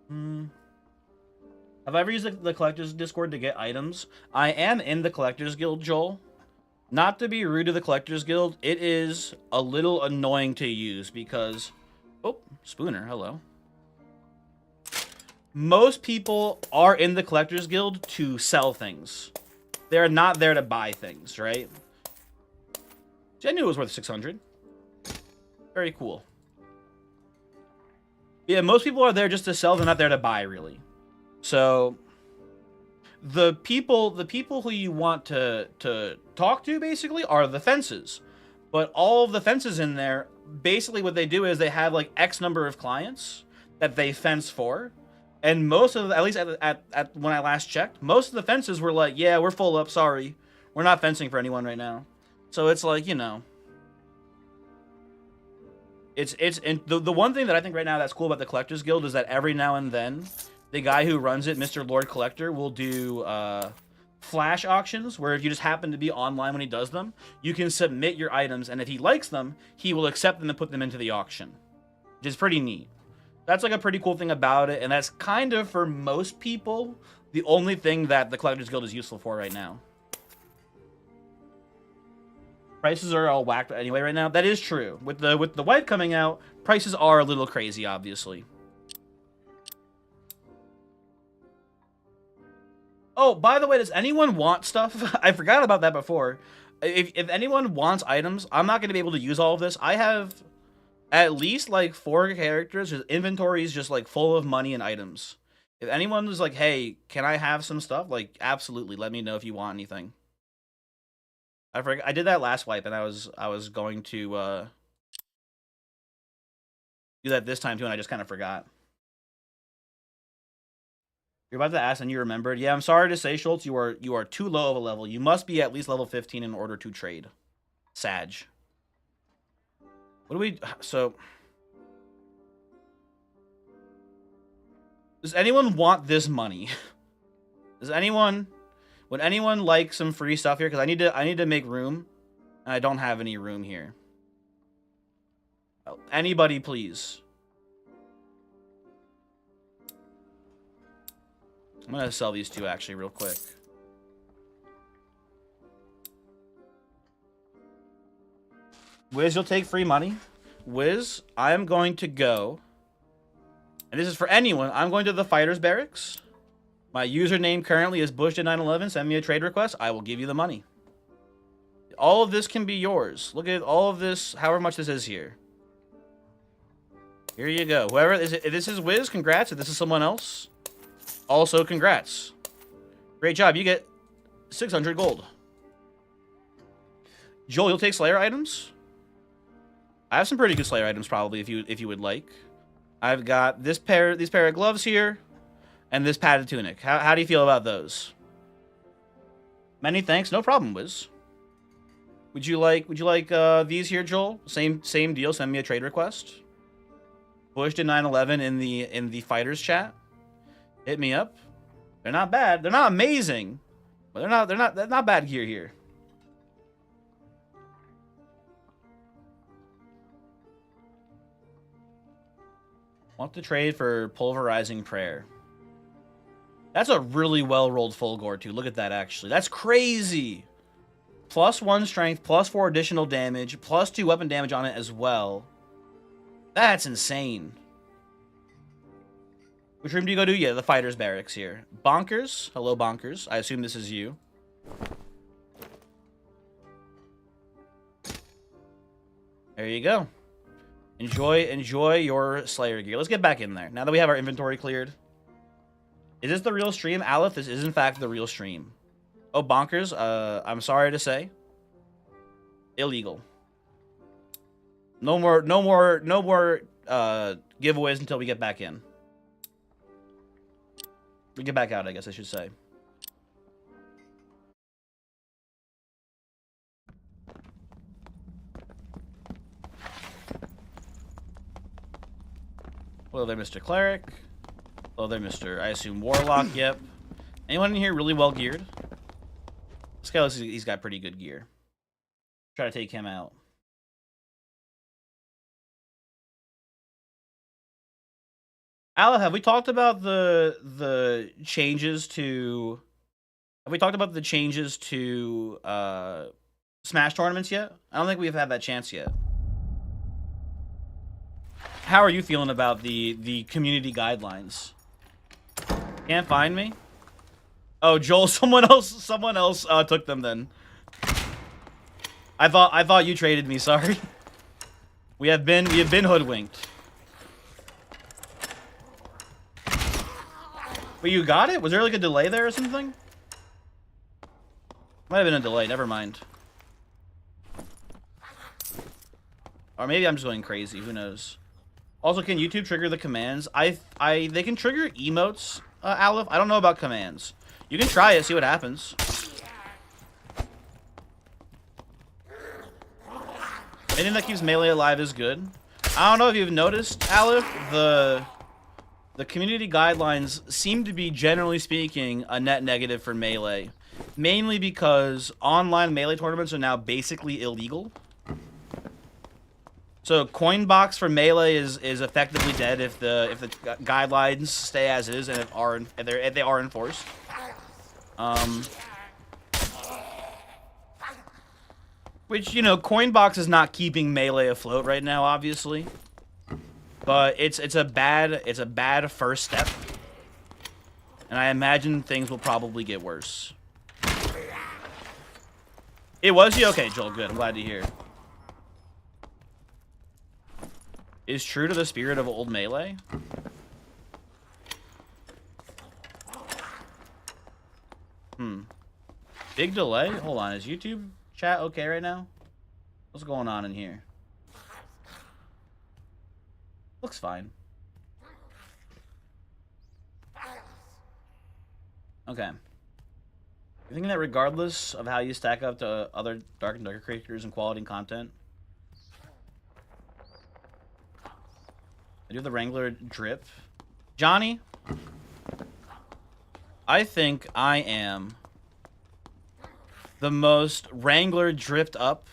Have I ever used the Collectors Discord to get items? I am in the Collectors Guild, Joel. Not to be rude to the Collectors Guild, it is a little annoying to use because... Oh, Spooner, hello. Most people are in the Collectors Guild to sell things. They're not there to buy things, right? I knew it was worth 600. Very cool. Yeah, most people are there just to sell. They're not there to buy, really. So, the people who you want to talk to, basically, are the fences. But all of the fences in there, basically what they do is they have, like, X number of clients that they fence for. And most of the, at least at when I last checked, most of the fences were like, yeah, we're full up, sorry. We're not fencing for anyone right now. So it's like, you know. And the one thing that I think right now that's cool about the Collectors Guild is that every now and then, the guy who runs it, Mr. Lord Collector, will do flash auctions, where if you just happen to be online when he does them, you can submit your items, and if he likes them, he will accept them and put them into the auction. Which is pretty neat. That's like a pretty cool thing about it, and that's kind of, for most people, the only thing that the Collectors Guild is useful for right now. Prices are all whacked anyway right now. That is true. With the wipe coming out, prices are a little crazy, obviously. Oh, by the way, does anyone want stuff? I forgot about that before. If anyone wants items, I'm not going to be able to use all of this. I have at least like 4 characters. His inventory is just like full of money and items. If anyone was like, hey, can I have some stuff? Like, absolutely. Let me know if you want anything. I forgot. I did that last wipe, and I was going to do that this time too, and I just kind of forgot. You're about to ask and you remembered. Yeah, I'm sorry to say, Schultz, you are too low of a level. You must be at least level 15 in order to trade. Sag. What do we... So... Does anyone want this money? Does anyone... Would anyone like some free stuff here? Because I need to make room. And I don't have any room here. Anybody, please. I'm going to sell these two, actually, real quick. Wiz, you'll take free money. Wiz, I am going to go. And this is for anyone. I'm going to the Fighters Barracks. My username currently is Bush911. Send me a trade request. I will give you the money. All of this can be yours. Look at all of this, however much this is here. Here you go. Whoever is it, if this is Wiz, congrats. If this is someone else, also congrats. Great job. You get 600 gold. Joel, you'll take Slayer items? I have some pretty good Slayer items probably if you would like. I've got these pair of gloves here and this padded tunic. How do you feel about those? Many thanks. No problem, Wiz. Would you like these here, Joel? Same deal. Send me a trade request. Bush did 911 in the fighters chat. Hit me up. They're not bad. They're not amazing, but they're not bad gear here. Want to trade for pulverizing prayer. That's a really well rolled full gore too. Look at that actually. That's crazy. +1 strength, +4 additional damage, +2 weapon damage on it as well. That's insane. Which room do you go to? Yeah, the Fighters Barracks here. Bonkers. Hello, Bonkers. I assume this is you. There you go. Enjoy your Slayer gear. Let's get back in there. Now that we have our inventory cleared. Is this the real stream? Aleph, this is in fact the real stream. Oh, Bonkers. I'm sorry to say. Illegal. No more giveaways until we get back in. We get back out, I guess I should say. Hello there, Mr. Cleric. Hello there, Mr. I assume Warlock. Yep. Anyone in here really well geared? This guy looks like he's got pretty good gear. Try to take him out. Aleph, have we talked about the changes to? Have we talked about the changes to Smash tournaments yet? I don't think we've had that chance yet. How are you feeling about the community guidelines? Can't find me? Oh, Joel, someone else took them then. I thought you traded me, sorry. We have been hoodwinked. Wait, you got it? Was there like a delay there or something? Might have been a delay, never mind. Or maybe I'm just going crazy, who knows. Also, can YouTube trigger the commands? They can trigger emotes, Aleph. I don't know about commands. You can try it, see what happens. Anything that keeps melee alive is good. I don't know if you've noticed, Aleph, the community guidelines seem to be, generally speaking, a net negative for melee. Mainly because online melee tournaments are now basically illegal. So coin box for melee is effectively dead if the guidelines stay as is and if they are enforced. Which, you know, coin box is not keeping melee afloat right now, obviously. But it's a bad first step. And I imagine things will probably get worse. It was you? Okay, Joel, good. I'm glad to hear. Is true to the spirit of old melee? Big delay? Hold on, is YouTube chat okay right now? What's going on in here? Looks fine. Okay. You're thinking that regardless of how you stack up to other Dark and Darker creators and quality and content, I do the Wrangler drip. Johnny, I think I am the most Wrangler dripped up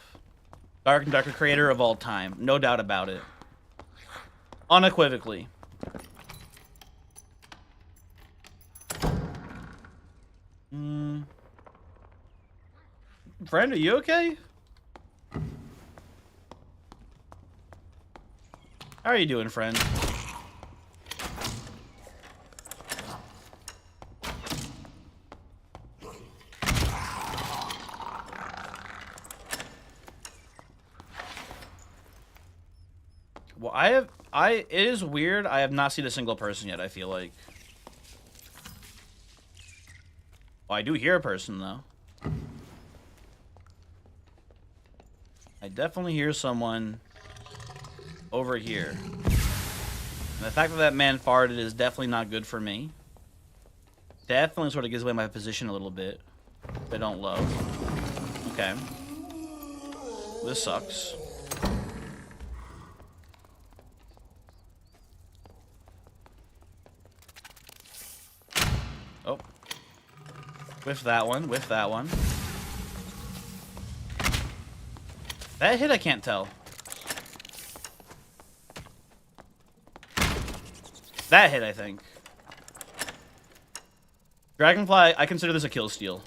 Dark and Darker creator of all time. No doubt about it. Unequivocally. Friend, are you okay? How are you doing, friend? Well, it is weird. I have not seen a single person yet, I feel like. Well, I do hear a person, though. I definitely hear someone over here. And the fact that that man farted is definitely not good for me. Definitely sort of gives away my position a little bit. Which I don't love. Okay. This sucks. Oh. Whiff that one. Whiff that one. That hit, I can't tell. That hit, I think. Dragonfly, I consider this a kill steal.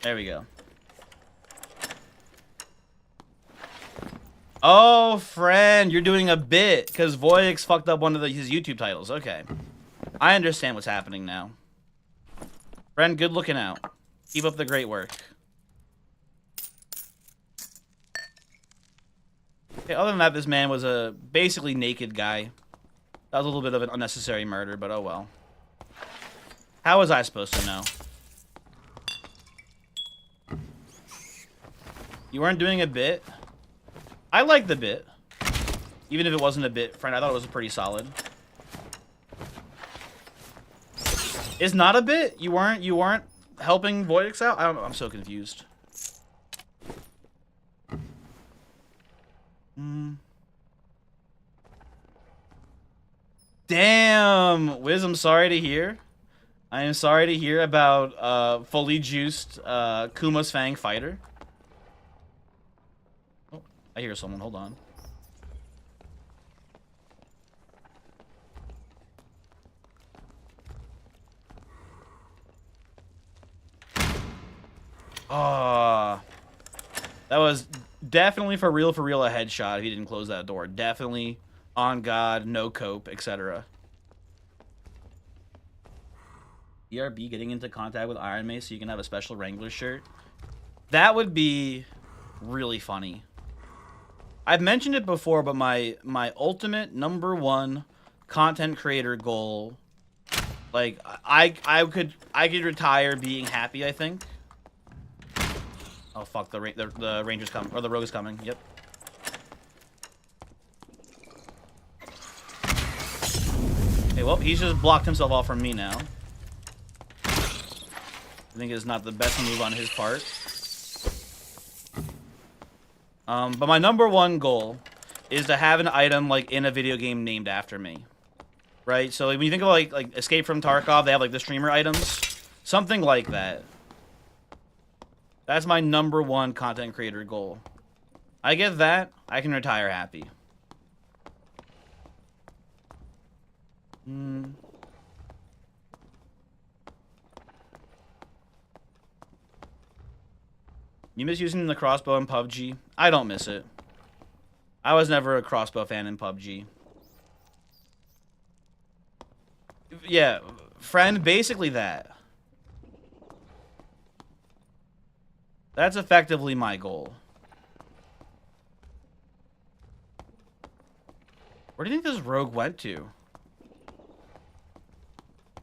There we go. Oh, friend, you're doing a bit because Voyix fucked up one of his YouTube titles. Okay. I understand what's happening now. Friend, good looking out. Keep up the great work. Okay, other than that, this man was a basically naked guy. That was a little bit of an unnecessary murder, but oh well. How was I supposed to know? You weren't doing a bit? I like the bit. Even if it wasn't a bit, friend, I thought it was pretty solid. It's not a bit? You weren't helping Voyix out? I don't know, I'm so confused. Damn, Wiz, I'm sorry to hear. I am sorry to hear about fully juiced Kuma's Fang fighter. Oh, I hear someone. Hold on. That was definitely for real a headshot if he didn't close that door. Definitely on God, no cope, etc. ERB getting into contact with Iron Mace so you can have a special Wrangler shirt. That would be really funny. I've mentioned it before, but my ultimate #1 content creator goal, like I could retire being happy, I think. Oh fuck, the Ranger's coming, or the Rogue is coming. Yep. Okay, well, he's just blocked himself off from me now. I think it's not the best move on his part. But my #1 goal is to have an item like in a video game named after me, right? So like, when you think of like Escape from Tarkov, they have like the streamer items, something like that. That's my #1 content creator goal. I get that, I can retire happy. You miss using the crossbow in PUBG? I don't miss it. I was never a crossbow fan in PUBG. Yeah, friend, basically that. That's effectively my goal. Where do you think this rogue went to?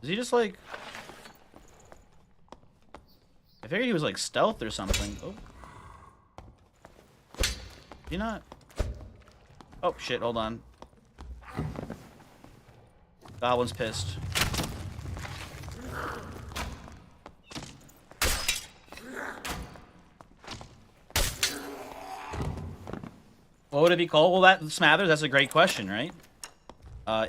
Is he just like... I figured he was like stealth or something. Oh. Did he not? Oh shit, hold on. Goblin's pissed. What would it be called? Well, that Smathers, that's a great question, right?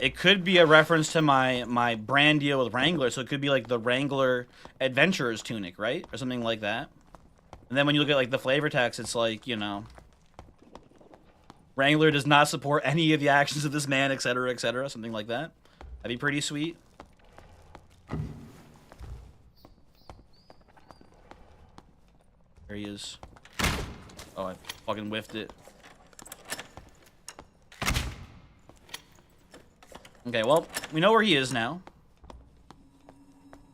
It could be a reference to my brand deal with Wrangler, so it could be like the Wrangler Adventurer's Tunic, right? Or something like that. And then when you look at like the flavor text, it's like, you know, Wrangler does not support any of the actions of this man, etc., etc., something like that. That'd be pretty sweet. There he is. Oh, I fucking whiffed it. Okay, well, we know where he is now.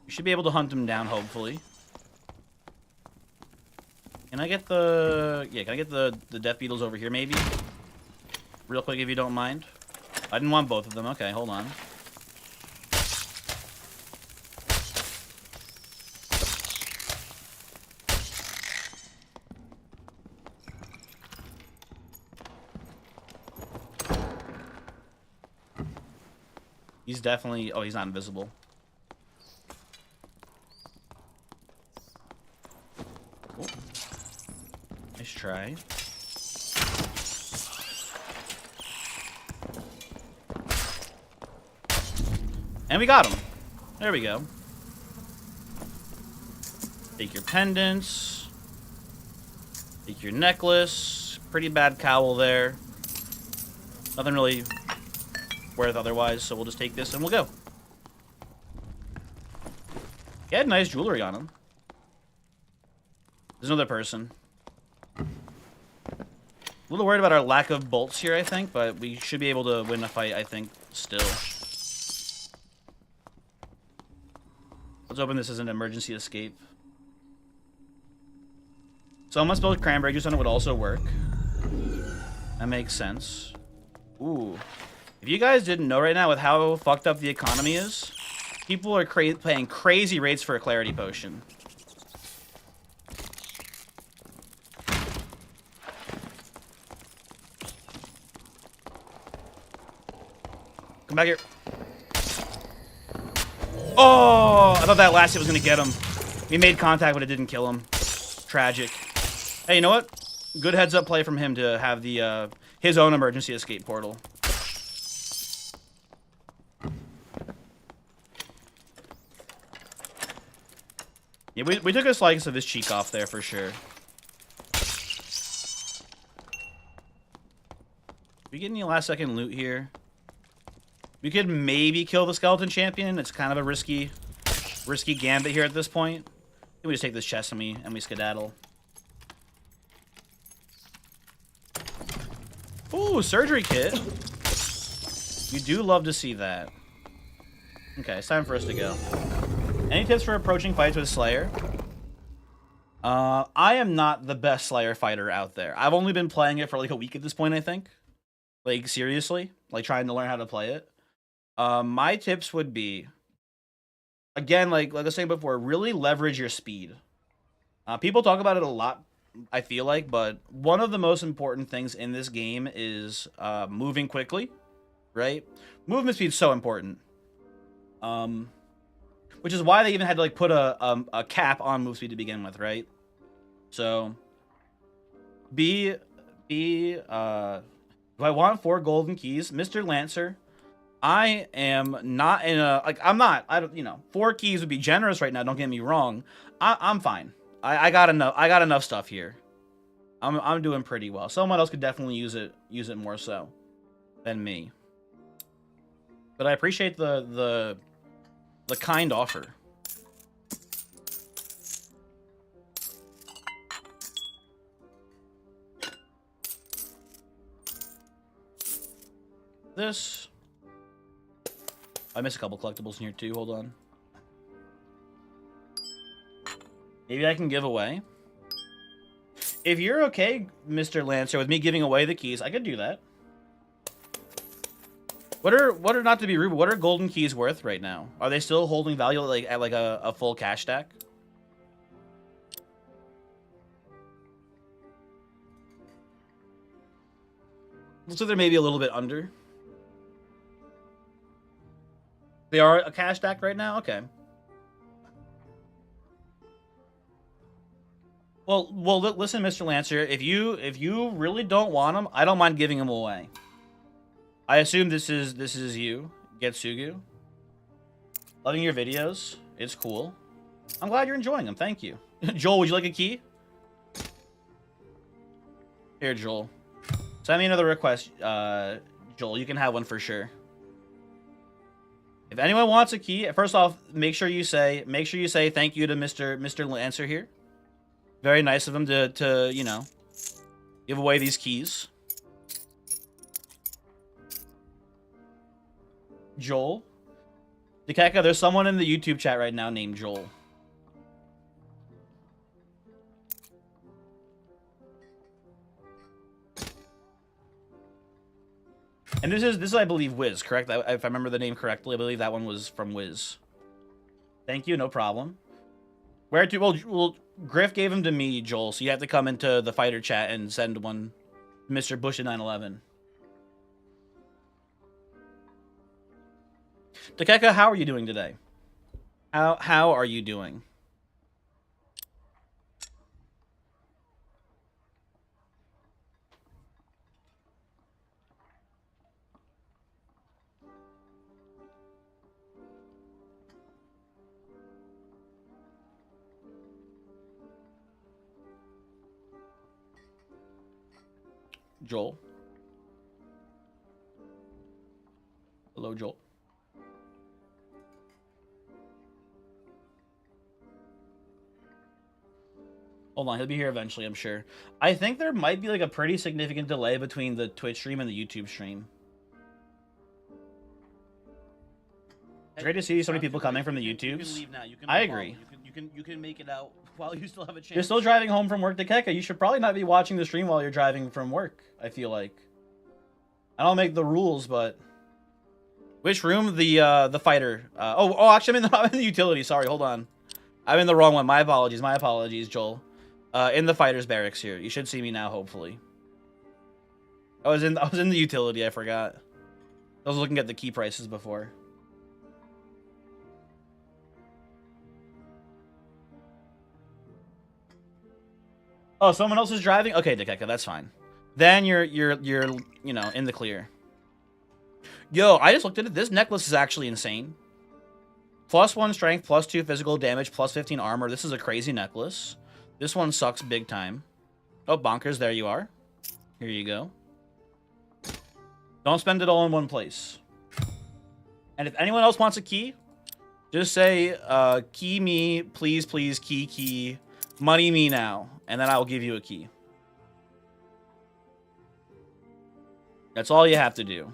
We should be able to hunt him down, hopefully. Can I get the... Yeah, can I get the Death Beetles over here, maybe? Real quick, if you don't mind. I didn't want both of them. Okay, hold on. He's definitely... Oh, he's not invisible. Cool. Nice try. And we got him. There we go. Take your pendants. Take your necklace. Pretty bad cowl there. Nothing really worth otherwise, so we'll just take this and we'll go. He had nice jewelry on him. There's another person. A little worried about our lack of bolts here, I think, but we should be able to win a fight, I think, still. Let's open this as an emergency escape. So unless build cranberry juice on it would also work. That makes sense. Ooh. If you guys didn't know right now with how fucked up the economy is, people are paying crazy rates for a clarity potion. Come back here. Oh, I thought that last hit was going to get him. We made contact, but it didn't kill him. Tragic. Hey, you know what? Good heads-up play from him to have the his own emergency escape portal. Yeah, we took a slice of his cheek off there for sure. We get any last-second loot here? We could maybe kill the skeleton champion. It's kind of a risky gambit here at this point. I think we just take this chest and we skedaddle. Ooh, surgery kit. You do love to see that. Okay, it's time for us to go. Any tips for approaching fights with Slayer? I am not the best Slayer fighter out there. I've only been playing it for like a week at this point, I think. Like, seriously. Like, trying to learn how to play it. My tips would be, again, like I was saying before, really leverage your speed. People talk about it a lot, I feel like, but one of the most important things in this game is moving quickly, right? Movement speed is so important. Which is why they even had to like put a cap on move speed to begin with, right? So, do I want 4 golden keys? Mr. Lancer, I am not in a, like, I don't, you know, 4 keys would be generous right now, don't get me wrong. I'm fine. I got enough stuff here. I'm doing pretty well. Someone else could definitely use it more so than me. But I appreciate the kind offer. This. I missed a couple collectibles in here too. Hold on. Maybe I can give away. If you're okay, Mr. Lancer, with me giving away the keys, I could do that. What are not to be rude, but what are golden keys worth right now? Are they still holding value like at like a full cash stack? Looks like they're maybe a little bit under. They are a cash stack right now? Okay. Listen, Mr. Lancer. If you really don't want them, I don't mind giving them away. I assume this is you, Getsugu. Loving your videos. It's cool. I'm glad you're enjoying them. Thank you. Joel, would you like a key? Here, Joel. Send me another request, Joel. You can have one for sure. If anyone wants a key, first off, make sure you say thank you to Mr. Lancer here. Very nice of him to you know, give away these keys. Joel. Dekeka, there's someone in the YouTube chat right now named Joel. And this is I believe Wiz, correct? If I remember the name correctly, I believe that one was from Wiz. Thank you, no problem. Where to? Well, Griff gave him to me, Joel. So you have to come into the fighter chat and send one, Mr. Bush at 911. Dekeka, how are you doing today? How are you doing? Joel. Hello, Joel. Hold on, he'll be here eventually, I'm sure. I think there might be like a pretty significant delay between the Twitch stream and the YouTube stream. It's great to see so many people coming from the YouTubes. You can leave now. I agree. You can make it out while you still have a chance. You're still driving home from work, Dekeka. You should probably not be watching the stream while you're driving from work, I feel like. I don't make the rules, but... Which room? The fighter. Actually, I'm in the utility. Sorry, hold on. I'm in the wrong one. My apologies, Joel. In the fighter's barracks here. You should see me now, hopefully. I was in the utility, I forgot. I was looking at the key prices before. Oh, someone else is driving? Okay, Dekeka, that's fine. Then you're you know, in the clear. Yo, I just looked at it. This necklace is actually insane. +1 strength, +2 physical damage, +15 armor. This is a crazy necklace. This one sucks big time. Oh, bonkers, there you are. Here you go. Don't spend it all in one place. And if anyone else wants a key, just say, key me, please, key, money me now. And then I'll give you a key. That's all you have to do.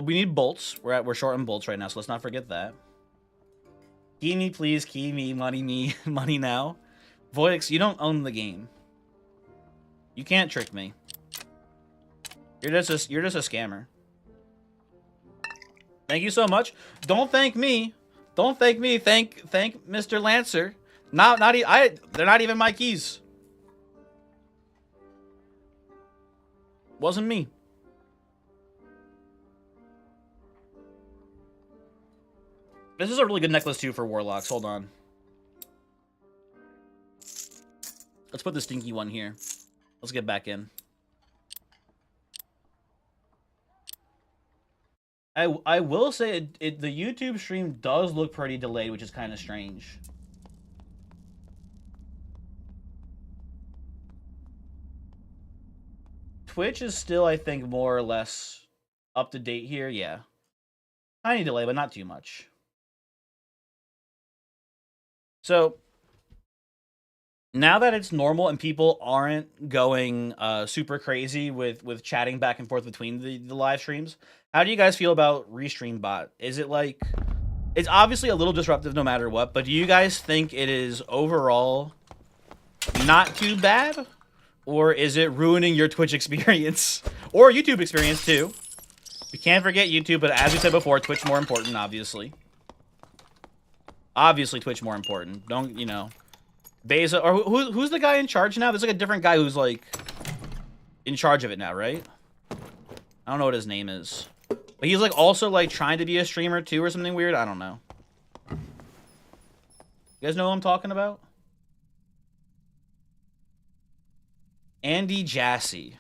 We need bolts. We're short on bolts right now, so let's not forget that. Key me, please. Key me. Money now. Voidix, you don't own the game. You can't trick me. You're just a scammer. Thank you so much. Don't thank me. Don't thank me. Thank Mr. Lancer. They're not even my keys. Wasn't me. This is a really good necklace too for warlocks. Hold on. Let's put the stinky one here. Let's get back in. I will say the YouTube stream does look pretty delayed, which is kind of strange. Twitch is still, I think, more or less up to date here. Yeah. Tiny delay, but not too much. So, now that it's normal and people aren't going super crazy with chatting back and forth between the live streams, how do you guys feel about Restream Bot? Is it like... It's obviously a little disruptive no matter what, but do you guys think it is overall not too bad? Or is it ruining your Twitch experience? Or YouTube experience, too. We can't forget YouTube, but as we said before, Twitch more important, obviously. Obviously, Twitch more important. Don't, you know... Beza, or who's the guy in charge now? There's like a different guy who's like in charge of it now, right? I don't know what his name is. But he's like also like trying to be a streamer too or something weird. I don't know. You guys know who I'm talking about? Andy Jassy.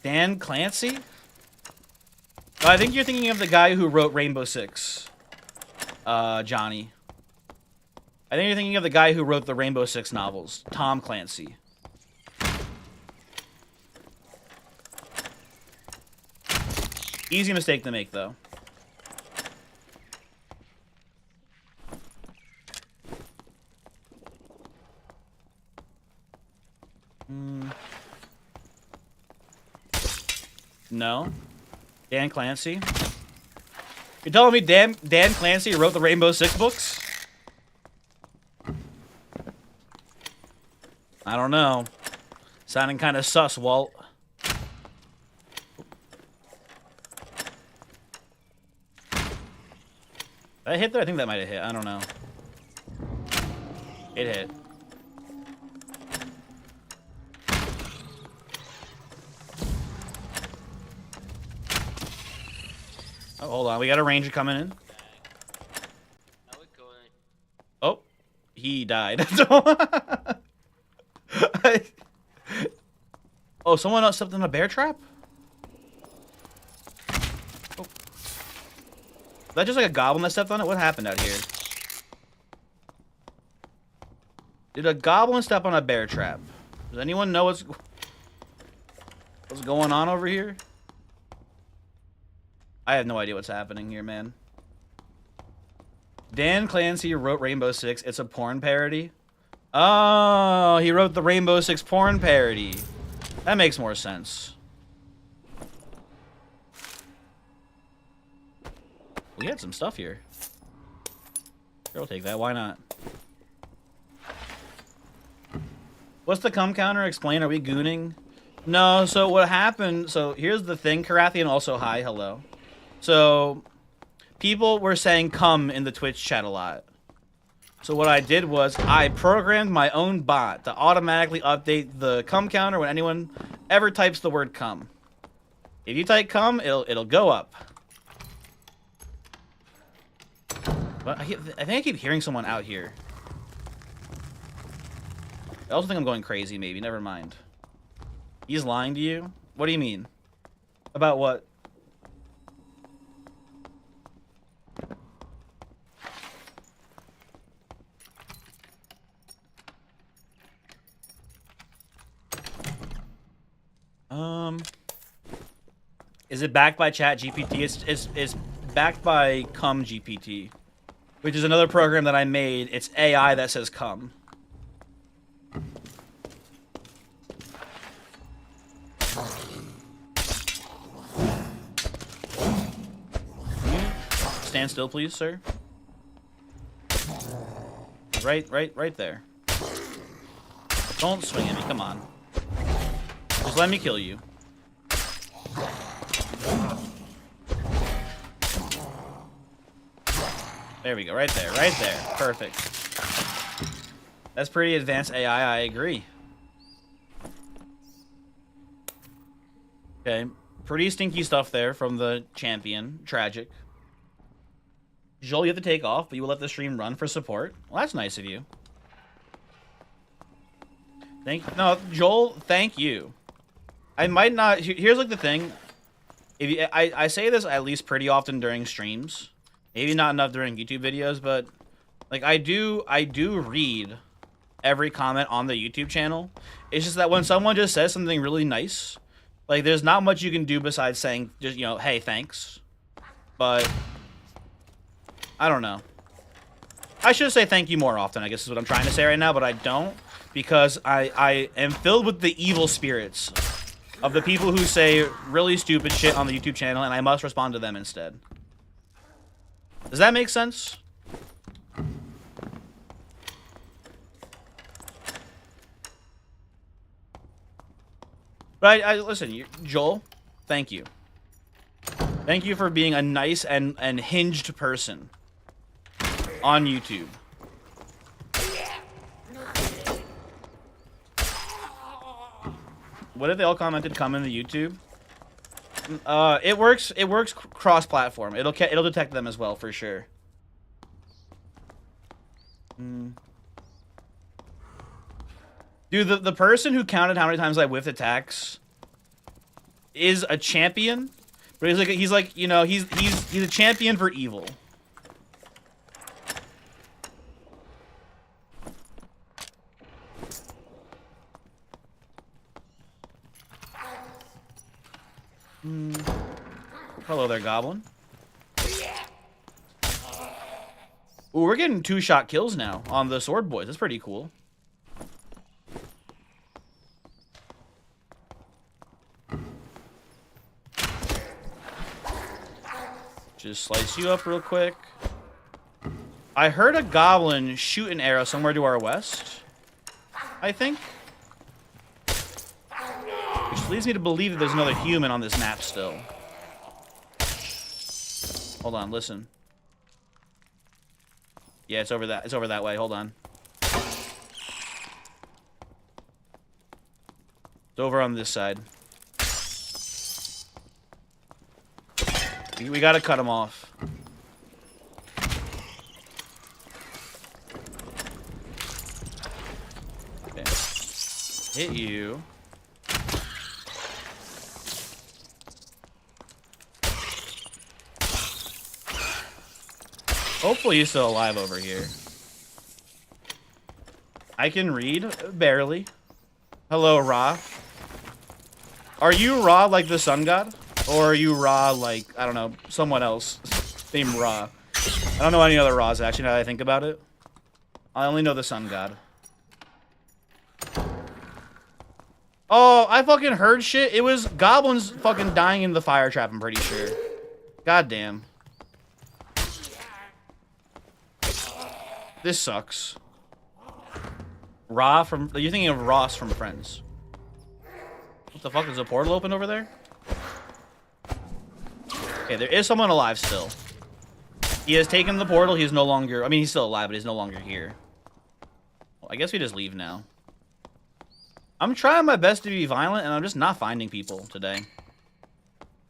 Dan Clancy? Oh, I think you're thinking of the guy who wrote Rainbow Six. Johnny. I think you're thinking of the guy who wrote the Rainbow Six novels. Tom Clancy. Easy mistake to make, though. No. Dan Clancy? You're telling me Dan Clancy wrote the Rainbow Six books? I don't know. Sounding kind of sus, Walt. Did I hit there? I think that might have hit. I don't know. It hit. Oh, hold on. We got a ranger coming in. Oh, he died. Oh, someone else stepped in a bear trap? Oh. Is that just like a goblin that stepped on it? What happened out here? Did a goblin step on a bear trap? Does anyone know what's going on over here? I have no idea what's happening here, man. Dan Clancy wrote Rainbow Six. It's a porn parody. Oh, he wrote the Rainbow Six porn parody. That makes more sense. We had some stuff here. Sure, we'll take that. Why not? What's the cum counter? Explain. Are we gooning? No, so what happened... So here's the thing. Karathian also, hi, hello. So people were saying cum in the Twitch chat a lot. So what I did was I programmed my own bot to automatically update the cum counter when anyone ever types the word cum. If you type cum, it'll go up. But I think I keep hearing someone out here. I also think I'm going crazy, maybe. Never mind. He's lying to you? What do you mean? About what? Is it backed by ChatGPT? It's backed by Cum GPT, which is another program that I made. It's AI that says cum. Stand still, please, sir. Right there. Don't swing at me, come on. Just let me kill you. There we go, right there, perfect. That's pretty advanced AI, I agree. Okay, pretty stinky stuff there from the champion, tragic. Joel, you have to take off, but you will let the stream run for support. Well, that's nice of you. No, Joel, thank you. I might not. Here's like the thing. If you, I say this at least pretty often during streams. Maybe not enough during YouTube videos, but like I do read every comment on the YouTube channel. It's just that when someone just says something really nice, like there's not much you can do besides saying just, you know, hey, thanks. But I don't know. I should say thank you more often, I guess is what I'm trying to say right now, but I don't, because I am filled with the evil spirits of the people who say really stupid shit on the YouTube channel, and I must respond to them instead. Does that make sense? But listen, Joel, thank you. Thank you for being a nice and hinged person on YouTube. What if they all commented come into YouTube? It works cross-platform. It'll detect them as well for sure. Dude, the person who counted how many times I whiffed attacks is a champion, but he's like you know he's a champion for evil. Hello there, Goblin. Ooh, we're getting 2-shot kills now on the sword boys. That's pretty cool. Just slice you up real quick. I heard a goblin shoot an arrow somewhere to our west, I think. Which leads me to believe that there's another human on this map still. Hold on, listen. Yeah, it's over that way. Hold on. It's over on this side. We gotta cut him off. Okay. Hit you. Hopefully he's still alive over here. I can read, barely. Hello, Ra. Are you Ra like the sun god? Or are you Ra like, I don't know, someone else named Ra? I don't know any other Ra's actually now that I think about it. I only know the sun god. Oh, I fucking heard shit. It was goblins fucking dying in the fire trap, I'm pretty sure. God damn. This sucks. Ra from... You're thinking of Ross from Friends. What the fuck? Is a portal open over there? Okay, there is someone alive still. He has taken the portal. He's no longer... I mean, he's still alive, but he's no longer here. Well, I guess we just leave now. I'm trying my best to be violent, and I'm just not finding people today.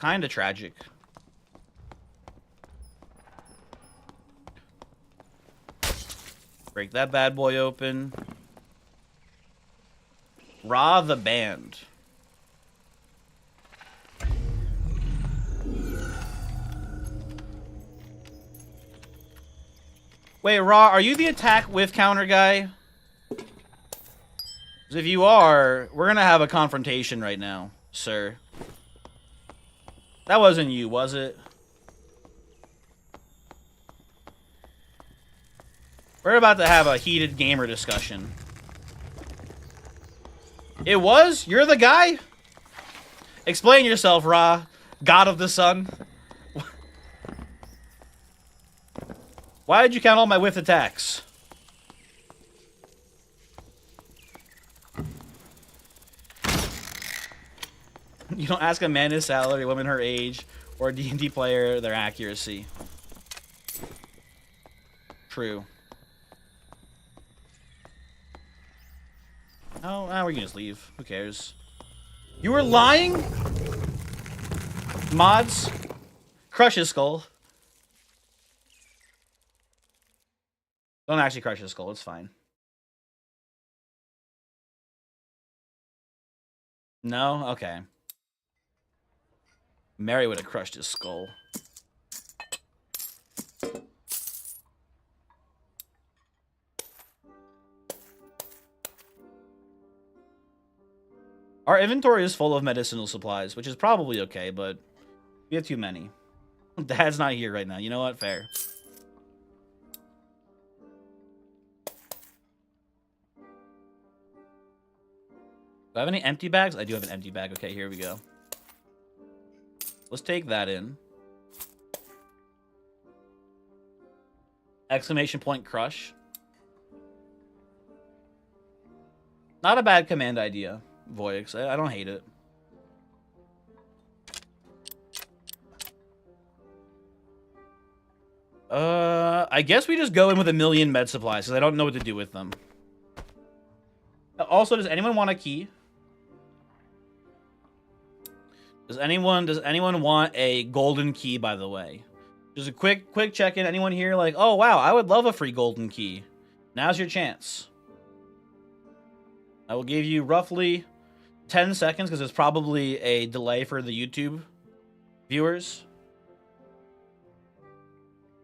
Kinda tragic. Break that bad boy open. Ra the band. Wait, Ra, are you the attack with counter guy? 'Cause if you are, we're gonna have a confrontation right now, sir. That wasn't you, was it? We're about to have a heated gamer discussion. It was? You're the guy? Explain yourself, Ra, God of the Sun. Why did you count all my whiff attacks? You don't ask a man his salary, a woman her age, or a D&D player their accuracy. True. Oh, we can just leave. Who cares? You were lying? Mods? Crush his skull. Don't actually crush his skull. It's fine. No? Okay. Mary would have crushed his skull. Our inventory is full of medicinal supplies, which is probably okay, but we have too many. Dad's not here right now. You know what? Fair. Do I have any empty bags? I do have an empty bag. Okay, here we go. Let's take that in. Exclamation point crush. Not a bad command idea, Voyix. I don't hate it. I guess we just go in with 1,000,000 med supplies, because I don't know what to do with them. Also, does anyone want a key? Does anyone want a golden key, by the way? Just a quick check-in. Anyone here like, oh, wow, I would love a free golden key. Now's your chance. I will give you roughly 10 seconds because there's probably a delay for the YouTube viewers.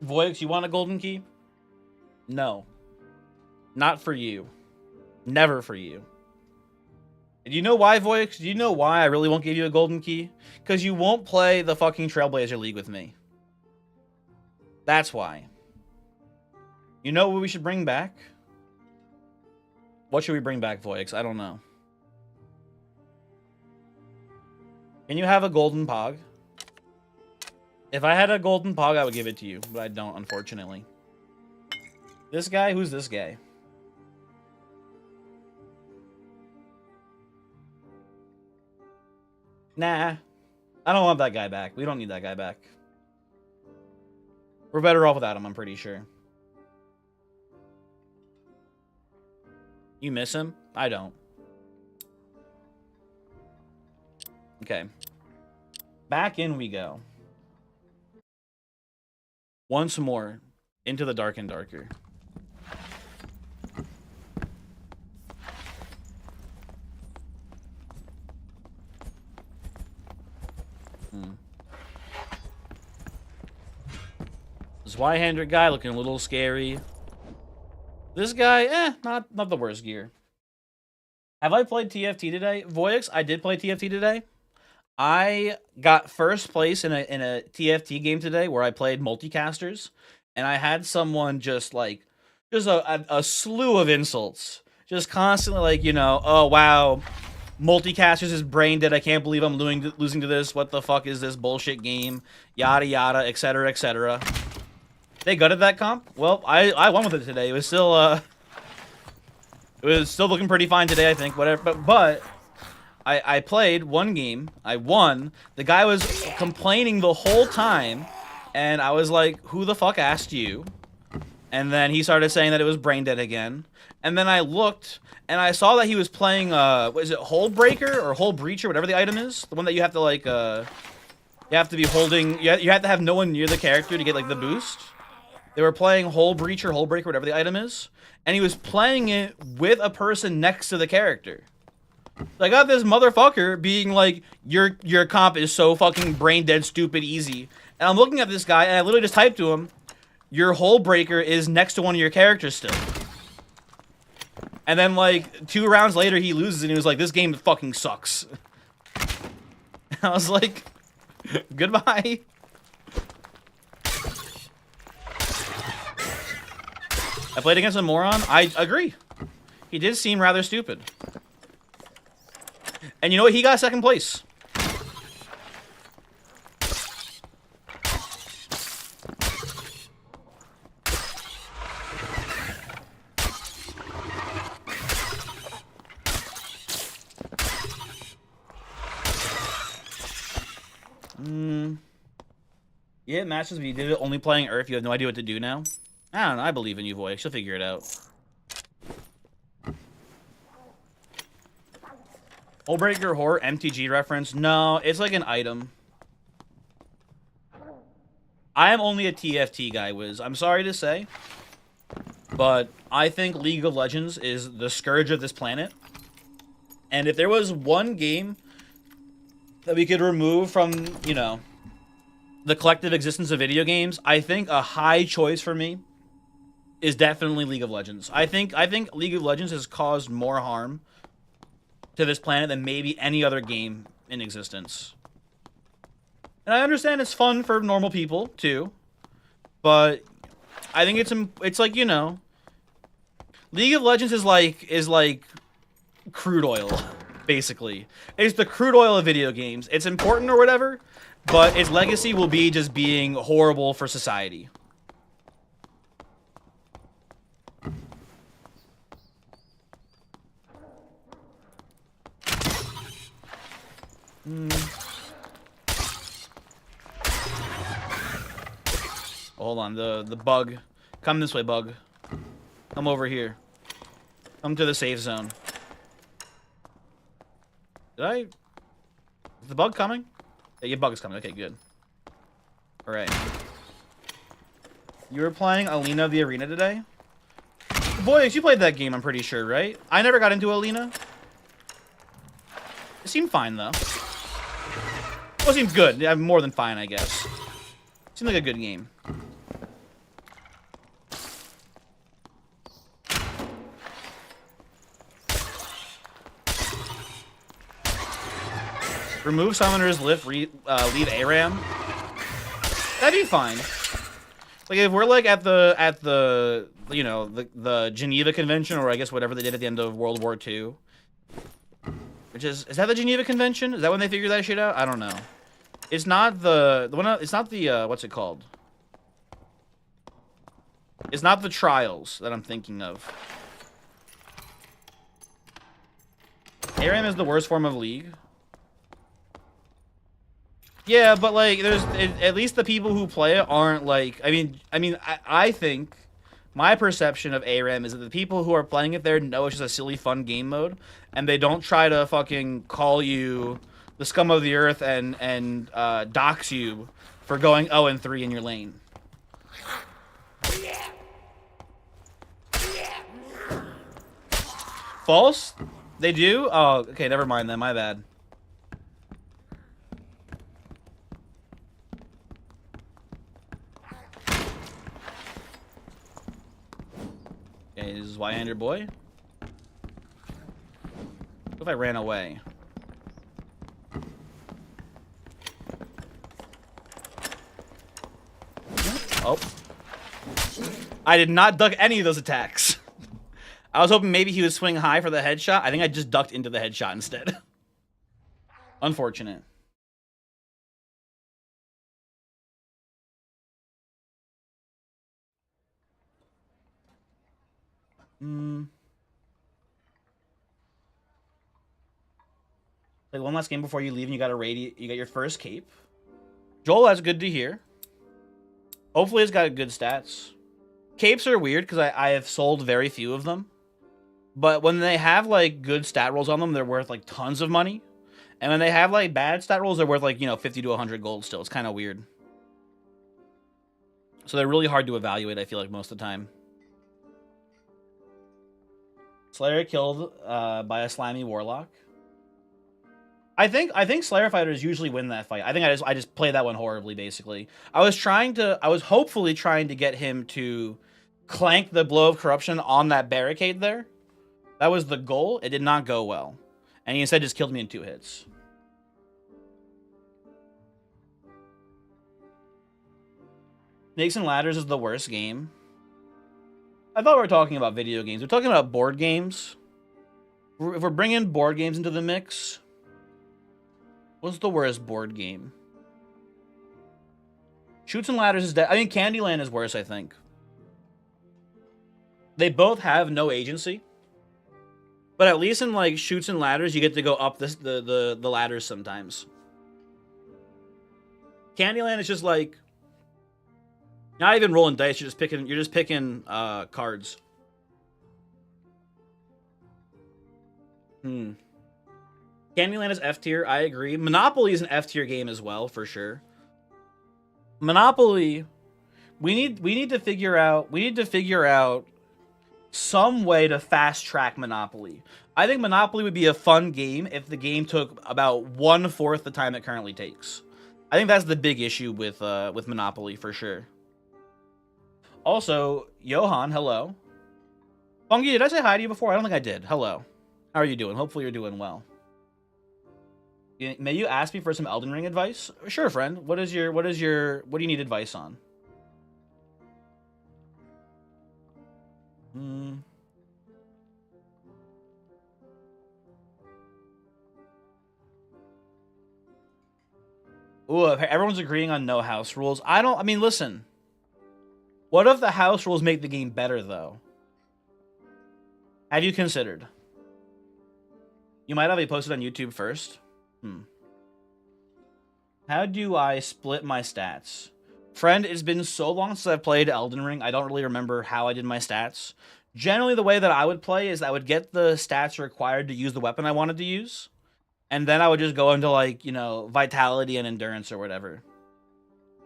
Voix, you want a golden key? No. Not for you. Never for you. Do you know why, Voix? Do you know why I really won't give you a golden key? Because you won't play the fucking Trailblazer League with me. That's why. You know what we should bring back? What should we bring back, Voix? I don't know. Can you have a golden pog? If I had a golden pog, I would give it to you, but I don't, unfortunately. This guy? Who's this guy? Nah. I don't want that guy back. We don't need that guy back. We're better off without him, I'm pretty sure. You miss him? I don't. Okay. Back in we go. Once more. Into the dark and darker. This Y-hander guy looking a little scary. This guy, not the worst gear. Have I played TFT today? Voix, I did play TFT today. I got first place in a TFT game today where I played multicasters, and I had someone just a slew of insults. Just constantly like, you know, oh wow, multicasters is brain dead. I can't believe I'm losing to this. What the fuck is this bullshit game? Yada yada, etc. etc. They gutted that comp? Well, I won with it today. It was still looking pretty fine today, I think. Whatever, but I played one game. I won. The guy was complaining the whole time, and I was like, "Who the fuck asked you?" And then he started saying that it was brain dead again. And then I looked, and I saw that he was playing what is it, Hole Breaker or Hole Breacher, whatever the item is, the one that you have to like you have to be holding. You have to have no one near the character to get like the boost. They were playing Hole Breacher, Hole Breaker, whatever the item is, and he was playing it with a person next to the character. So I got this motherfucker being like, your comp is so fucking brain dead, stupid, easy. And I'm looking at this guy, and I literally just typed to him, your Hole Breaker is next to one of your characters still. And then like 2 rounds later, he loses, and he was like, this game fucking sucks. And I was like, goodbye. I played against a moron. I agree. He did seem rather stupid. And you know what? He got second place. Yeah, it matches, but you did it only playing Earth. You have no idea what to do now. I don't know. I believe in you, Voix. You'll figure it out. Hullbreaker Horror MTG reference? No, it's like an item. I am only a TFT guy, Wiz. I'm sorry to say, but I think League of Legends is the scourge of this planet. And if there was one game that we could remove from, you know, the collective existence of video games, I think a high choice for me is definitely League of Legends. I think League of Legends has caused more harm to this planet than maybe any other game in existence. And I understand it's fun for normal people too, but I think it's like, you know, League of Legends is like crude oil, basically. It's the crude oil of video games. It's important or whatever, but its legacy will be just being horrible for society. Hold on, the bug. Come this way, bug. Come over here. Come to the safe zone. Is the bug coming? Yeah, your bug is coming. Okay, good. All right. You were playing Alina of the Arena today? Boys, you played that game, I'm pretty sure, right? I never got into Alina. It seemed fine, though. Well, it seemed good. Yeah, more than fine, I guess. Seemed like a good game. Remove Summoner's Lift, leave ARAM. That'd be fine. Like, if we're, like, at the you know, the Geneva Convention, or I guess whatever they did at the end of World War II. Which is that the Geneva Convention? Is that when they figured that shit out? I don't know. It's not the one, it's not the, what's it called? It's not the Trials that I'm thinking of. ARAM is the worst form of League. Yeah, but like, at least the people who play it aren't like. I think my perception of ARAM is that the people who are playing it there know it's just a silly, fun game mode, and they don't try to fucking call you the scum of the earth and dox you for going 0-3 in your lane. False? They do? Oh, okay, never mind then. My bad. Okay, this is why I'm your boy. What if I ran away? Oh. I did not duck any of those attacks. I was hoping maybe he would swing high for the headshot. I think I just ducked into the headshot instead. Unfortunate. Like one last game before you leave, and you got you got your first cape. Joel, that's good to hear. Hopefully, it's got good stats. Capes are weird because I have sold very few of them, but when they have like good stat rolls on them, they're worth like tons of money. And when they have like bad stat rolls, they're worth like 50 to 100 gold. Still, it's kind of weird. So they're really hard to evaluate. I feel like most of the time. Slayer killed by a slimy warlock. I think Slayer fighters usually win that fight. I think I just played that one horribly. Basically, I was hopefully trying to get him to clank the blow of corruption on that barricade there. That was the goal. It did not go well, and he instead just killed me in 2 hits. Snakes and Ladders is the worst game. I thought we were talking about video games. We're talking about board games. If we're bringing board games into the mix, what's the worst board game? Shoots and Ladders is dead. I mean, Candyland is worse, I think. They both have no agency. But at least in, like, Shoots and Ladders, you get to go up the ladders sometimes. Candyland is just, like, not even rolling dice, you're just picking cards. Candyland is F tier, I agree. Monopoly is an F tier game as well, for sure. Monopoly, we need to figure out some way to fast track Monopoly. I think Monopoly would be a fun game if the game took about 1/4 the time it currently takes. I think that's the big issue with Monopoly for sure. Also, Johan, hello. Fungi, did I say hi to you before? I don't think I did. Hello. How are you doing? Hopefully you're doing well. May you ask me for some Elden Ring advice? Sure, friend. What do you need advice on? Ooh, everyone's agreeing on no house rules. I mean, listen. What if the house rules make the game better, though? Have you considered? You might have it posted on YouTube first. How do I split my stats? Friend, it's been so long since I've played Elden Ring, I don't really remember how I did my stats. Generally, the way that I would play is I would get the stats required to use the weapon I wanted to use. And then I would just go into, like, you know, vitality and endurance or whatever.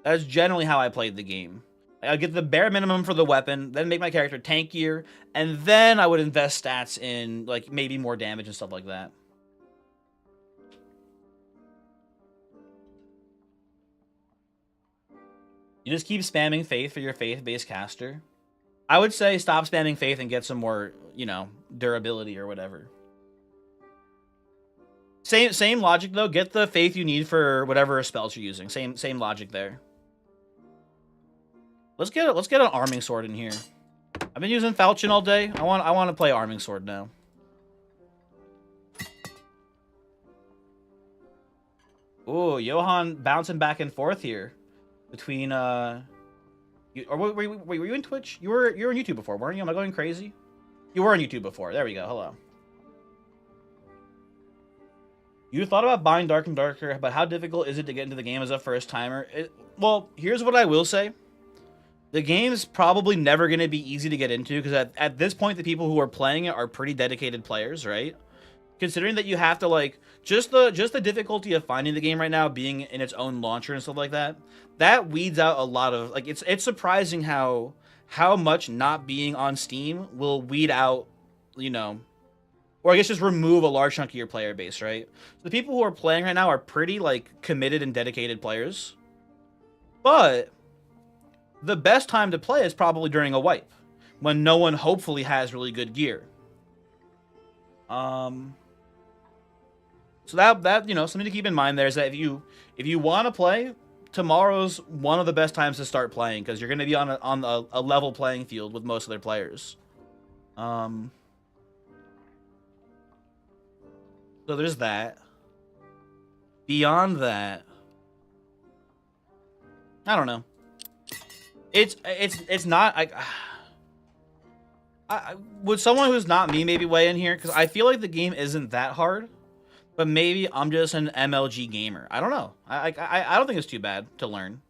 That's generally how I played the game. I'd get the bare minimum for the weapon, then make my character tankier, and then I would invest stats in, like, maybe more damage and stuff like that. You just keep spamming Faith for your Faith-based caster. I would say stop spamming Faith and get some more, you know, durability or whatever. Same logic, though. Get the Faith you need for whatever spells you're using. Same logic there. Let's get an arming sword in here. I've been using Falchion all day. I want to play arming sword now. Ooh, Johan bouncing back and forth here between were you in Twitch? You were on YouTube before, weren't you? Am I going crazy? You were on YouTube before. There we go. Hello. You thought about buying Dark and Darker, but how difficult is it to get into the game as a first timer? Well, here's what I will say. The game's probably never going to be easy to get into because at this point, the people who are playing it are pretty dedicated players, right? Considering that you have to, like, just the difficulty of finding the game right now being in its own launcher and stuff like that, that weeds out a lot of, like, it's surprising how much not being on Steam will weed out, you know, or I guess just remove a large chunk of your player base, right? So the people who are playing right now are pretty, like, committed and dedicated players. But the best time to play is probably during a wipe, when no one hopefully has really good gear. So that you know, something to keep in mind there is that if you want to play, tomorrow's one of the best times to start playing because you're going to be on a level playing field with most other players. So there's that. Beyond that, I don't know. It's not. Would someone who's not me maybe weigh in here? Because I feel like the game isn't that hard, but maybe I'm just an MLG gamer. I don't know. I don't think it's too bad to learn.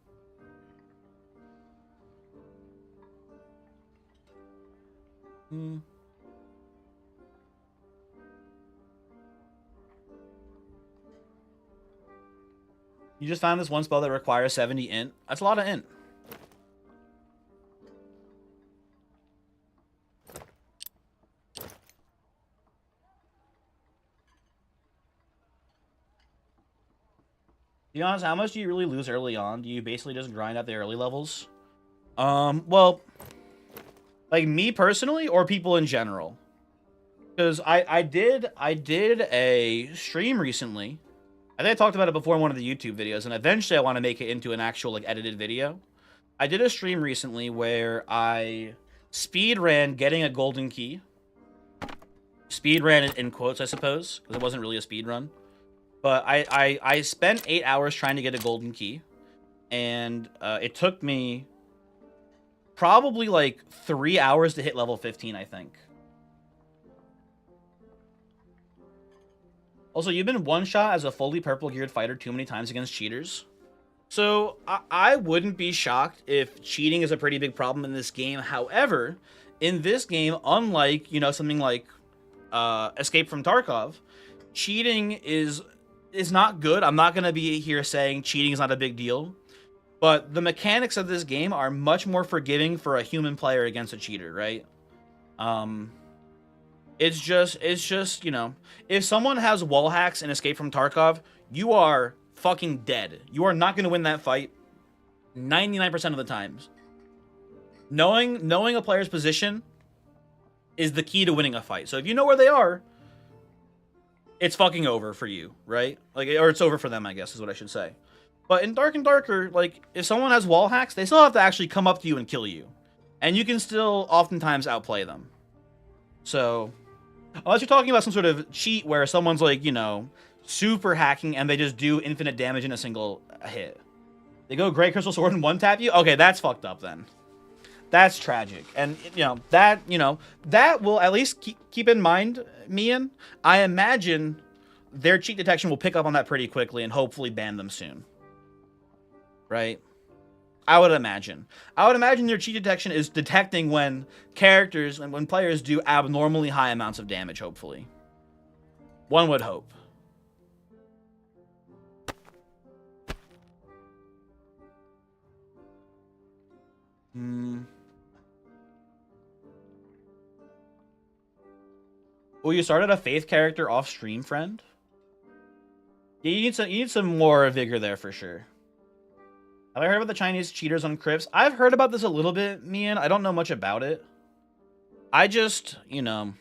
You just found this one spell that requires 70 int. That's a lot of int. To be honest, how much do you really lose early on? Do you basically just grind out the early levels? Well, like me personally or people in general? Because I did a stream recently. I think I talked about it before in one of the YouTube videos, and eventually I want to make it into an actual, like, edited video. I did a stream recently where I speed ran getting a golden key. Speed ran it in quotes, I suppose, because it wasn't really a speed run. But I spent 8 hours trying to get a golden key, and it took me probably like 3 hours to hit level 15, I think. Also, you've been one-shot as a fully purple-geared fighter too many times against cheaters. So, I wouldn't be shocked if cheating is a pretty big problem in this game. However, in this game, unlike, you know, something like Escape from Tarkov, cheating is not good. I'm not going to be here saying cheating is not a big deal. But the mechanics of this game are much more forgiving for a human player against a cheater, right? It's just, you know, if someone has wall hacks in Escape from Tarkov, you are fucking dead. You are not going to win that fight 99% of the times. Knowing a player's position is the key to winning a fight. So if you know where they are, it's fucking over for you, right? Like, or it's over for them, I guess is what I should say. But in Dark and Darker, like, if someone has wall hacks, they still have to actually come up to you and kill you. And you can still oftentimes outplay them. So, unless you're talking about some sort of cheat where someone's, like, you know, super hacking and they just do infinite damage in a single hit. They go Great Crystal Sword and one-tap you? Okay, that's fucked up then. That's tragic. And, you know, that will at least keep in mind, Mian. I imagine their cheat detection will pick up on that pretty quickly and hopefully ban them soon. Right? I would imagine. Their cheat detection is detecting when characters and when players do abnormally high amounts of damage, hopefully. One would hope. Hmm. Oh, you started a faith character off stream, friend? Yeah, you need some more vigor there for sure. Have I heard about the Chinese cheaters on crypts? I've heard about this a little bit, Mian. I don't know much about it. I just, you know,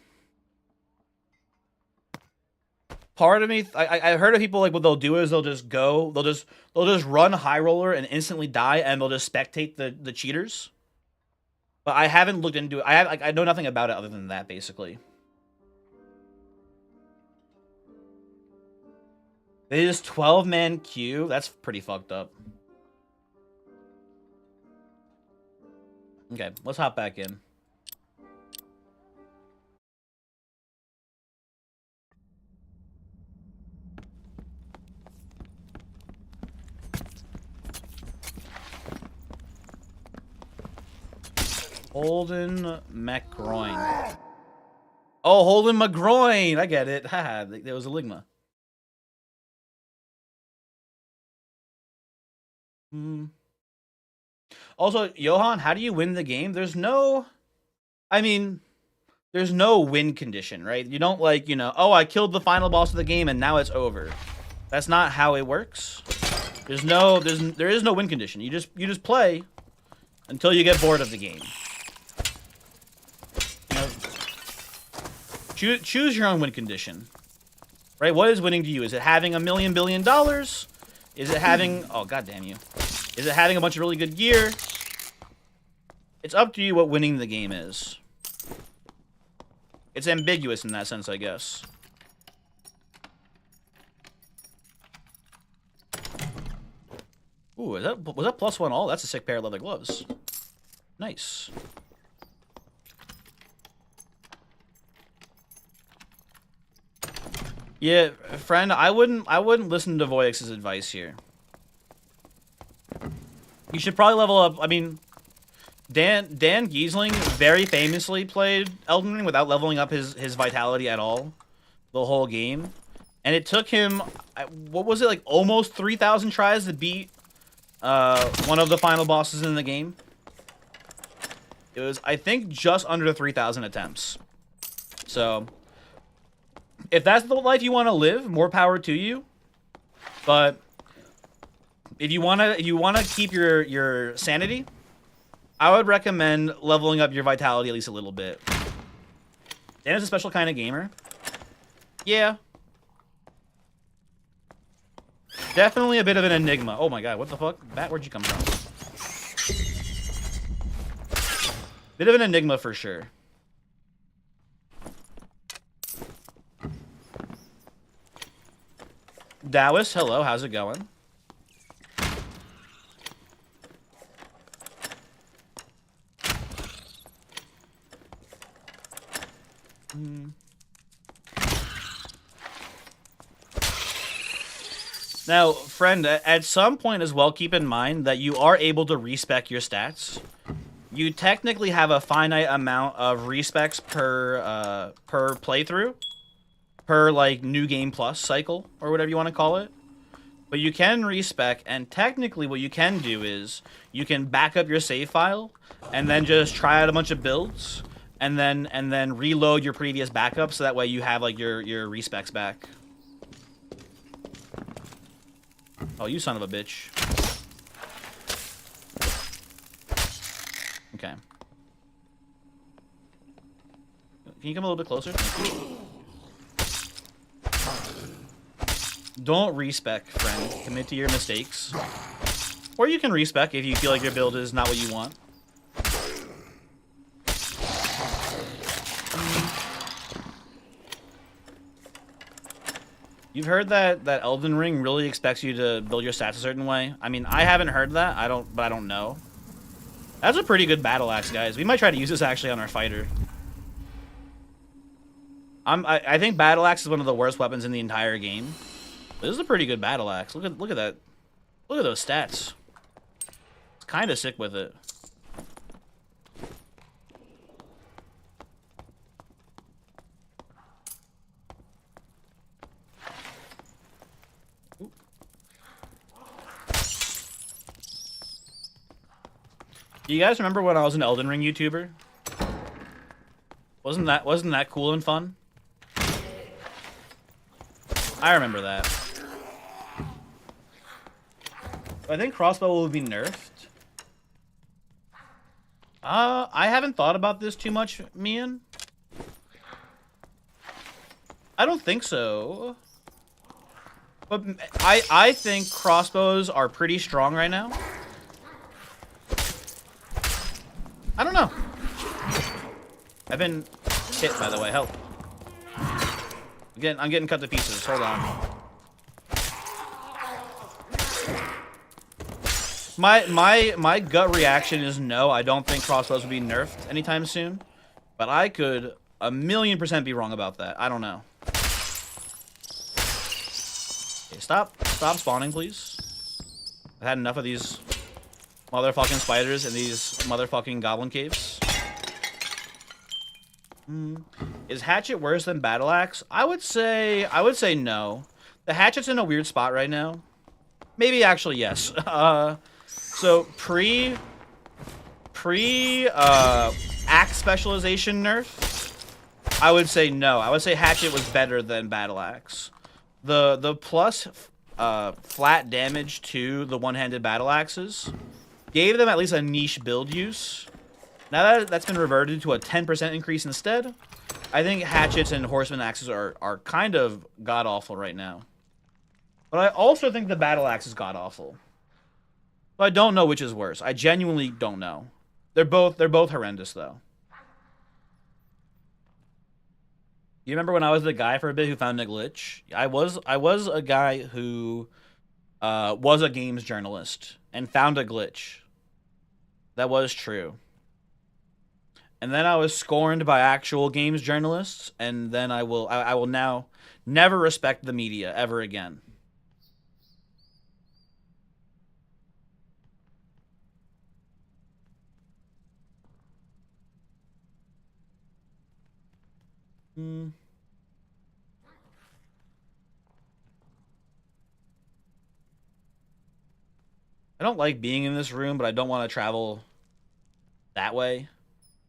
part of me, I heard of people like what they'll do is they'll just run high roller and instantly die, and they'll just spectate the cheaters. But I haven't looked into it. I know nothing about it other than that, basically. They just 12-man queue. That's pretty fucked up. Okay, let's hop back in. Holden McGroin. Oh, Holden McGroin. I get it. Haha, there was a ligma. Also, Johan, how do you win the game? There's no... I mean, there's no win condition, right? You don't like, you know, oh, I killed the final boss of the game and now it's over. That's not how it works. There is no win condition. You just play until you get bored of the game. You know, choose your own win condition. Right? What is winning to you? Is it having $1 million billion? Is it having... Oh, goddamn you. Is it having a bunch of really good gear? It's up to you what winning the game is. It's ambiguous in that sense, I guess. Ooh, was that +1 all? That's a sick pair of leather gloves. Nice. Yeah, friend, I wouldn't listen to Voyix's advice here. You should probably level up. I mean, Dan Giesling very famously played Elden Ring without leveling up his vitality at all the whole game. And it took him, what was it, like almost 3,000 tries to beat one of the final bosses in the game. It was, I think, just under 3,000 attempts. So, if that's the life you want to live, more power to you. But if you wanna keep your sanity, I would recommend leveling up your vitality at least a little bit. Dan is a special kind of gamer. Yeah. Definitely a bit of an enigma. Oh my god, what the fuck? Bat, where'd you come from? Bit of an enigma for sure. Dawis, hello, how's it going? Now, friend, at some point as well, keep in mind that you are able to respec your stats. You technically have a finite amount of respecs per playthrough, per like new game plus cycle or whatever you want to call it. But you can respec, and technically what you can do is you can back up your save file and then just try out a bunch of builds and then reload your previous backup so that way you have like your respecs back. Oh, you son of a bitch. Okay. Can you come a little bit closer? Don't respec, friend. Commit to your mistakes. Or you can respec if you feel like your build is not what you want. You've heard that Elden Ring really expects you to build your stats a certain way. I mean, I haven't heard that. I don't know. That's a pretty good battle axe, guys. We might try to use this actually on our fighter. I think battle axe is one of the worst weapons in the entire game. But this is a pretty good battle axe. Look at that. Look at those stats. It's kind of sick with it. You guys remember when I was an Elden Ring YouTuber? Wasn't that cool and fun? I remember that. I think crossbow will be nerfed. I haven't thought about this too much, Mian. I don't think so. But I think crossbows are pretty strong right now. I don't know. I've been hit, by the way. Help. Again, I'm getting cut to pieces. Hold on. My gut reaction is no. I don't think crossbows will be nerfed anytime soon. But I could 1,000,000% be wrong about that. I don't know. Okay, stop spawning, please. I've had enough of these motherfucking spiders in these motherfucking goblin caves. Is hatchet worse than battle axe? I would say no. The hatchet's in a weird spot right now. Maybe actually yes. So pre axe specialization nerf, I would say no. I would say hatchet was better than battle axe. The plus flat damage to the one-handed battle axes gave them at least a niche build use. Now that that's been reverted to a 10% increase instead, I think hatchets and horseman axes are kind of god-awful right now. But I also think the battle axe is god-awful. But I don't know which is worse. I genuinely don't know. They're both horrendous, though. You remember when I was the guy for a bit who found a glitch? I was a guy who was a games journalist and found a glitch. That was true. And then I was scorned by actual games journalists, and then I will now never respect the media ever again. I don't like being in this room, but I don't want to travel that way.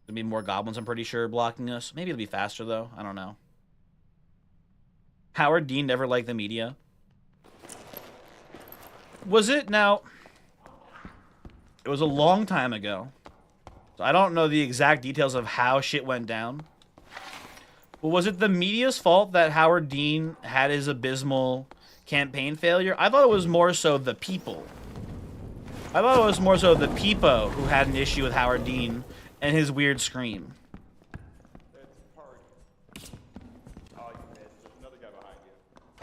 There'll be more goblins, I'm pretty sure, blocking us. Maybe it'll be faster, though. I don't know. Howard Dean never liked the media. Was it? Now, it was a long time ago. So I don't know the exact details of how shit went down. But was it the media's fault that Howard Dean had his abysmal campaign failure? I thought it was more so the people. I thought it was more so the peepo who had an issue with Howard Dean and his weird scream.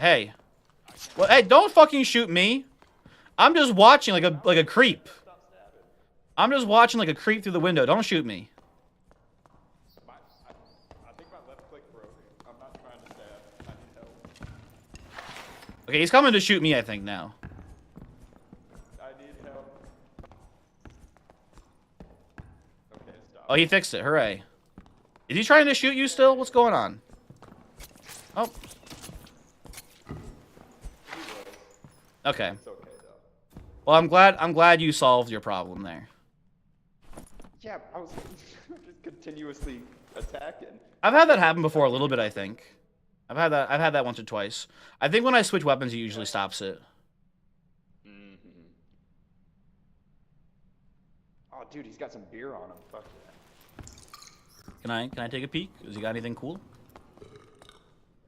Hey. Well, hey, don't fucking shoot me. I'm just watching like a creep. I'm just watching like a creep through the window. Don't shoot me.
I think my left click broke. I'm not trying to stab. I need help.
Okay, he's coming to shoot me, I think, now.
I need help. Okay, stop.
Oh, he fixed it. Hooray. Is he trying to shoot you still? What's going on? Oh. Okay.
It's okay though.
Well, I'm glad you solved your problem there.
Yeah, I was just continuously attacking.
I've had that happen before a little bit, I think. I've had that once or twice. I think when I switch weapons, it usually stops it.
Mm-hmm. Oh, dude, he's got some beer on him. Fuck yeah.
Can I take a peek? Has he got anything cool?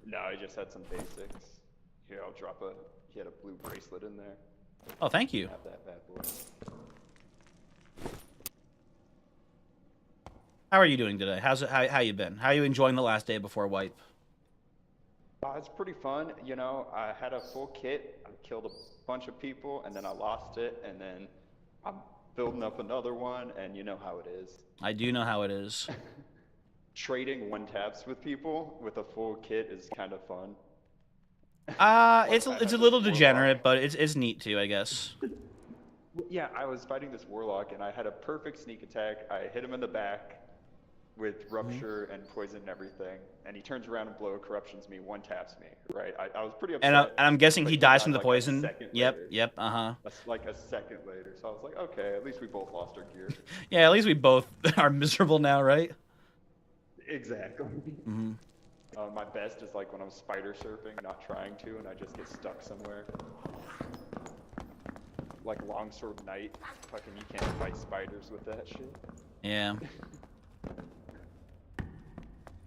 No, he just had some basics. Here, I'll drop a. He had a blue bracelet in there.
Oh, thank you.
Have that bad boy.
How are you doing today? How you been? How are you enjoying the last day before wipe?
It's pretty fun. You know, I had a full kit. I killed a bunch of people, and then I lost it, and then I'm building up another one, and you know how it is.
I do know how it is.
Trading one taps with people with a full kit is kind of fun.
It's a little degenerate, but it's neat too, I guess.
Yeah, I was fighting this warlock, and I had a perfect sneak attack. I hit him in the back, with rupture and poison and everything, and he turns around and blow corruptions me, one taps me, right? I was pretty upset.
And I'm guessing
but
he dies from
died
the
like
poison.
A second
Yep,
later.
yep, uh-huh.
Like a second later. So I was like, okay, at least we both lost our gear.
Yeah, at least we both are miserable now, right?
Exactly.
Mm-hmm.
My best is like when I'm spider surfing, not trying to, and I just get stuck somewhere. Like longsword knight, fucking you can't fight spiders with that shit.
Yeah.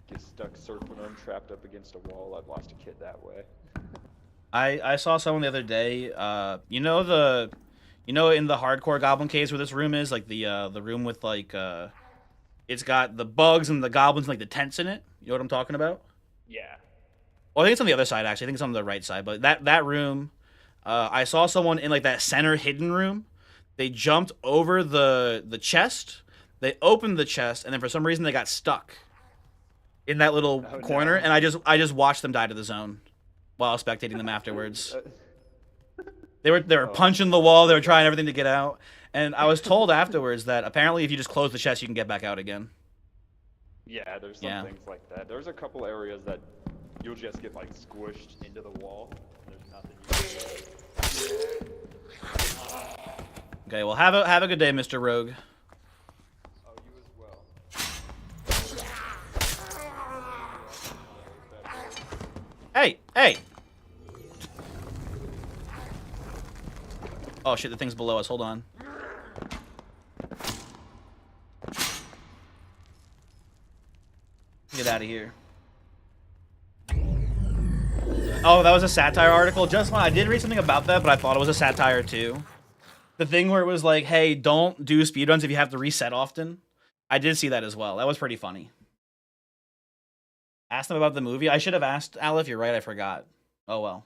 Get stuck surfing them, trapped up against a wall. I've lost a kid that way.
I saw someone the other day, you know in the hardcore goblin caves where this room is, like the room with like it's got the bugs and the goblins and like the tents in it. You know what I'm talking about?
Yeah.
Well, I think it's on the other side actually. I think it's on the right side, but that room, I saw someone in like that center hidden room. They jumped over the chest, they opened the chest, and then for some reason they got stuck in that little corner,
no.
and I just watched them die to the zone while spectating them afterwards. They were punching the wall. They were trying everything to get out. And I was told afterwards that apparently if you just close the chest, you can get back out again.
Yeah, there's some things like that. There's a couple areas that you'll just get like squished into the wall. There's nothing you can do.
Okay, well have a good day, Mr. Rogue.
Oh, you as well.
Hey! Oh shit, the thing's below us. Hold on. Get out of here. Oh, that was a satire article? Just one. I did read something about that, but I thought it was a satire too. The thing where it was like, hey, don't do speedruns if you have to reset often. I did see that as well. That was pretty funny. Asked them about the movie. I should have asked Al if you're right. I forgot. Oh well.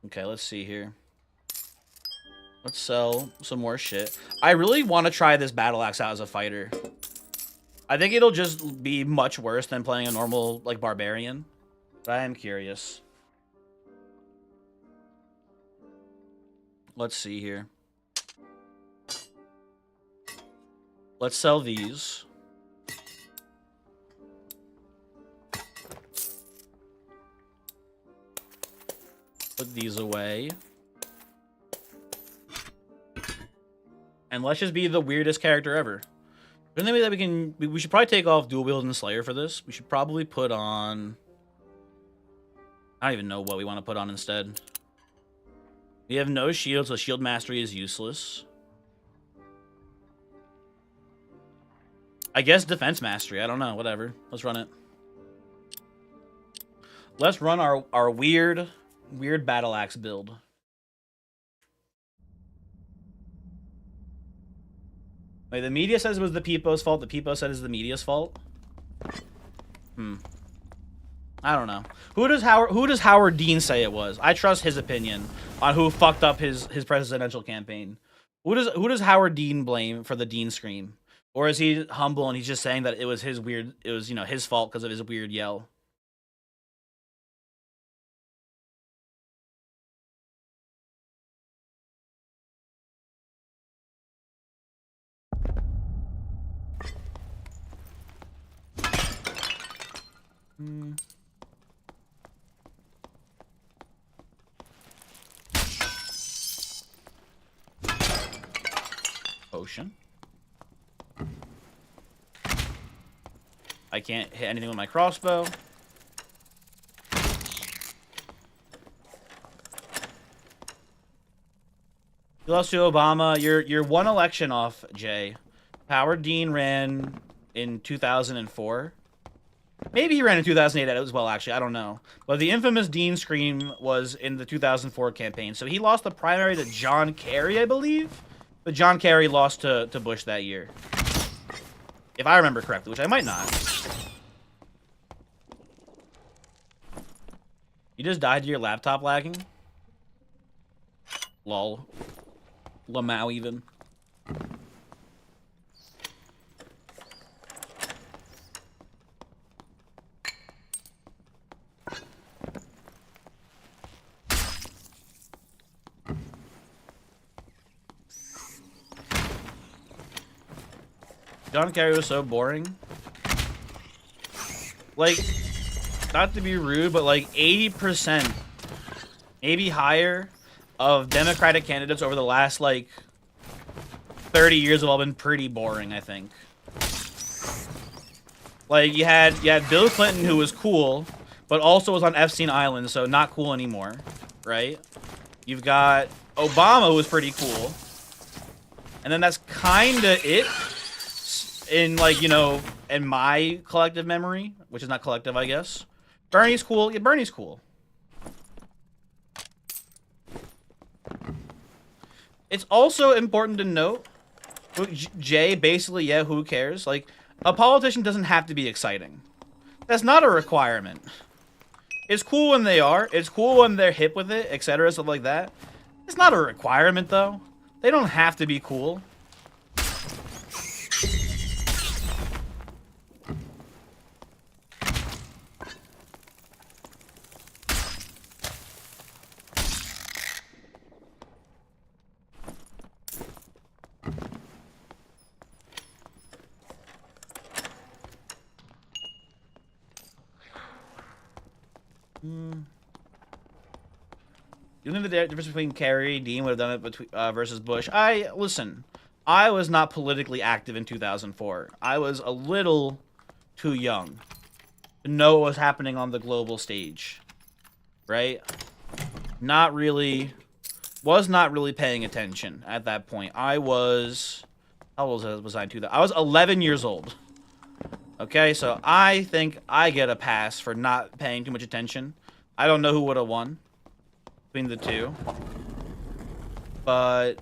Okay, let's see here. Let's sell some more shit. I really want to try this battle axe out as a fighter. I think it'll just be much worse than playing a normal, like, barbarian. But I am curious. Let's see here. Let's sell these. Put these away. And let's just be the weirdest character ever. Isn't there a way that we should probably take off dual wield and Slayer for this. We should probably put on, I don't even know what we want to put on instead. We have no shield, so shield mastery is useless. I guess defense mastery. I don't know. Whatever. Let's run it. Let's run our weird battle axe build. Wait, the media says it was the Peepo's fault. The Peepo said it's the media's fault. I don't know. Who does Howard Dean say it was? I trust his opinion on who fucked up his presidential campaign. Who does Howard Dean blame for the Dean scream? Or is he humble and he's just saying that it was his his fault because of his weird yell? Potion. I can't hit anything with my crossbow. You lost to Obama. You're one election off, Jay. Howard Dean ran in 2004. Maybe he ran in 2008 as well, actually. I don't know. But the infamous Dean scream was in the 2004 campaign. So he lost the primary to John Kerry, I believe. But John Kerry lost to Bush that year. If I remember correctly, which I might not. You just died to your laptop lagging? Lol. Lmao even. John Kerry was so boring. Like, not to be rude, but like 80%, maybe higher, of Democratic candidates over the last like 30 years have all been pretty boring, I think. Like, you had Bill Clinton, who was cool, but also was on Epstein Island, so not cool anymore, right? You've got Obama, who was pretty cool. And then that's kind of it in, like, you know, in my collective memory, which is not collective, I guess. Bernie's cool. Yeah, Bernie's cool. It's also important to note, Jay, basically, yeah, who cares? Like, a politician doesn't have to be exciting. That's not a requirement. It's cool when they are. It's cool when they're hip with it, etc., stuff like that. It's not a requirement, though. They don't have to be cool. You think the difference between Kerry, Dean would have done it between, versus Bush? Listen, I was not politically active in 2004. I was a little too young to know what was happening on the global stage, right? Was not really paying attention at that point. I was, how old was I in 2000? I was 11 years old. Okay, so I think I get a pass for not paying too much attention. I don't know who would have won between the two, but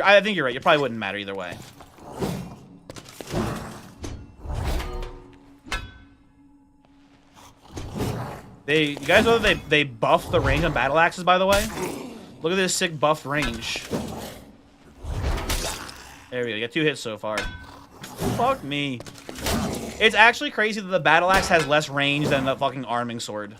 I think you're right. It probably wouldn't matter either way. You guys know that they buffed the range on battle axes, by the way? Look at this sick buffed range. There we go. You got 2 hits so far. Fuck me. It's actually crazy that the battle axe has less range than the fucking arming sword.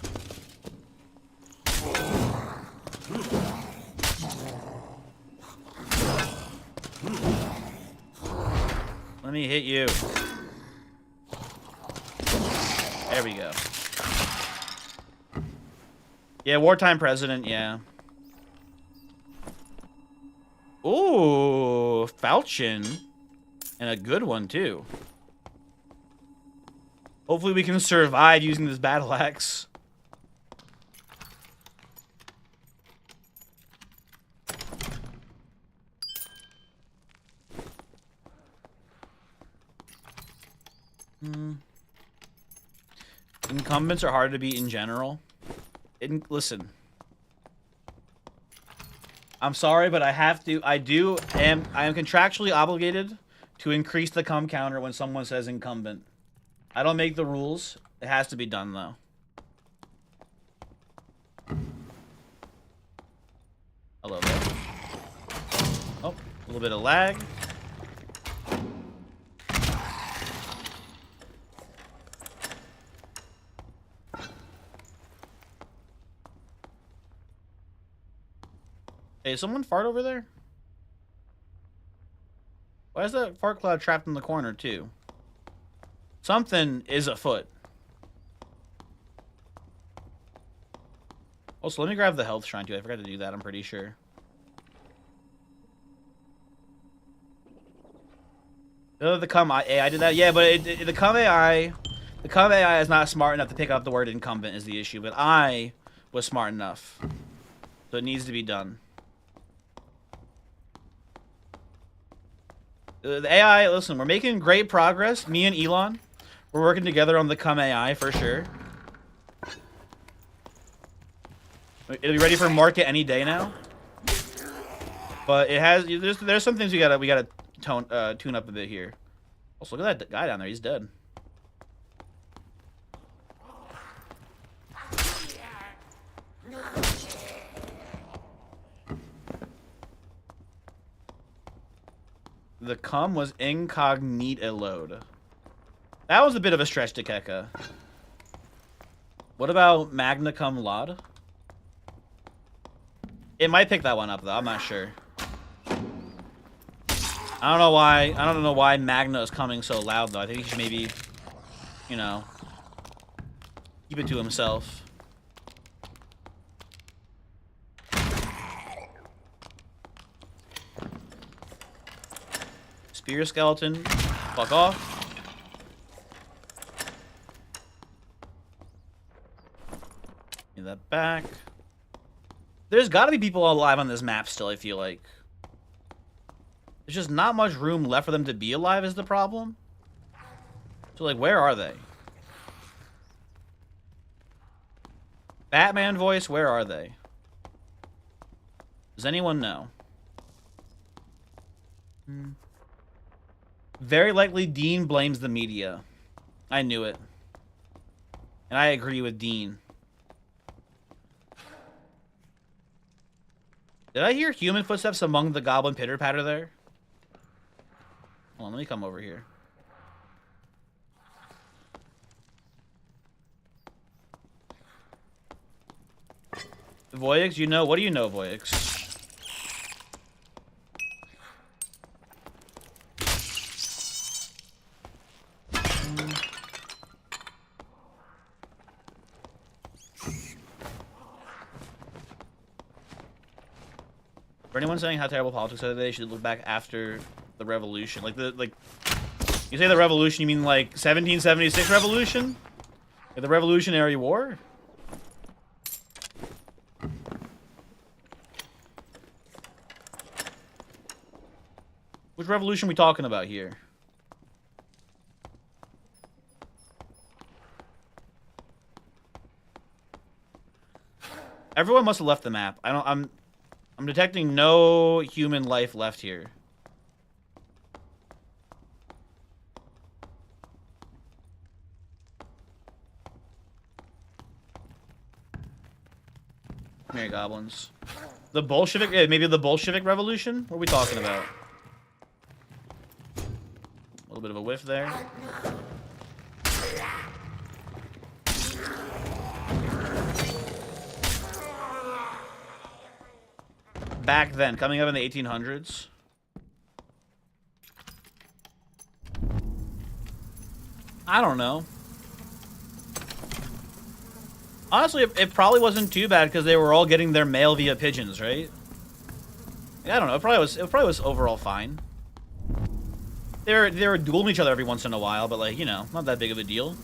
Let me hit you. There we go. Yeah, wartime president, yeah. Ooh, falchion. And a good one, too. Hopefully we can survive using this battle axe. Incumbents are hard to beat in general. Listen. I'm sorry, but I have to. I am contractually obligated to increase the cum counter when someone says incumbent. I don't make the rules. It has to be done, though. Hello there. Oh, a little bit of lag. Hey, is someone fart over there? Why is that fart cloud trapped in the corner, too? Something is afoot. Also, let me grab the health shrine, too. I forgot to do that, I'm pretty sure. The cum AI did that? Yeah, but the cum AI... The cum AI is not smart enough to pick up the word incumbent is the issue, but I was smart enough. So it needs to be done. The AI, listen, we're making great progress. Me and Elon, we're working together on the cum AI for sure. It'll be ready for market any day now. But it has there's some things we gotta tune up a bit here. Also, look at that guy down there. He's dead. The cum was incognito load. That was a bit of a stretch to Keka. What about magna cum laude? It might pick that one up, though. I'm not sure. I don't know why Magna is coming so loud though. I think he should maybe, you know, keep it to himself. Spear skeleton, fuck off. Give that back. There's got to be people alive on this map still, I feel like. There's just not much room left for them to be alive is the problem. So, like, where are they? Batman voice, where are they? Does anyone know? Very likely Dean blames the media. I knew it. And I agree with Dean. Did I hear human footsteps among the goblin pitter-patter there? Hold on, let me come over here. Voyix, you know? What do you know, Voyix? For anyone saying how terrible politics are, they should look back after the revolution. Like you say the revolution, you mean like 1776 revolution? Like the Revolutionary War? Which revolution are we talking about here? Everyone must have left the map. I'm detecting no human life left here. Come here, goblins. The Bolshevik, yeah, maybe the Bolshevik Revolution? What are we talking about? A little bit of a whiff there. Back then, coming up in the 1800s. I don't know. Honestly, it probably wasn't too bad because they were all getting their mail via pigeons, right? Yeah, I don't know. It probably was overall fine. They were dueling each other every once in a while, but like, you know, not that big of a deal.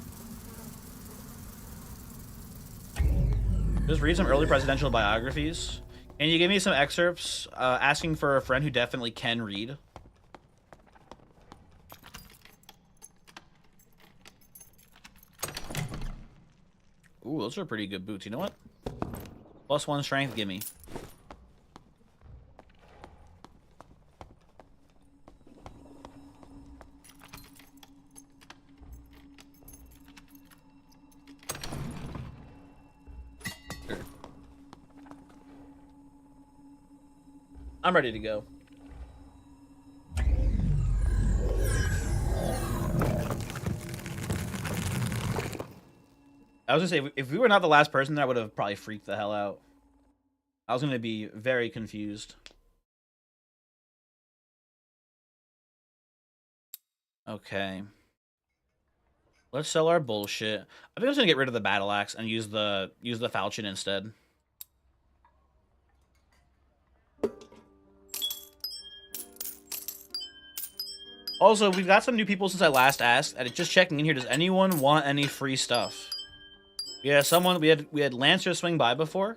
Just read some early presidential biographies. Can you give me some excerpts? Asking for a friend who definitely can read. Ooh, those are pretty good boots. You know what? +1 strength, gimme. Sure. I'm ready to go. I was gonna say, if we were not the last person there, I would have probably freaked the hell out. I was gonna be very confused. Okay. Let's sell our bullshit. I think I'm just gonna get rid of the battle axe and use the falchion instead. Also, we've got some new people since I last asked. And just checking in here, does anyone want any free stuff? Yeah, someone we had Lancer swing by before,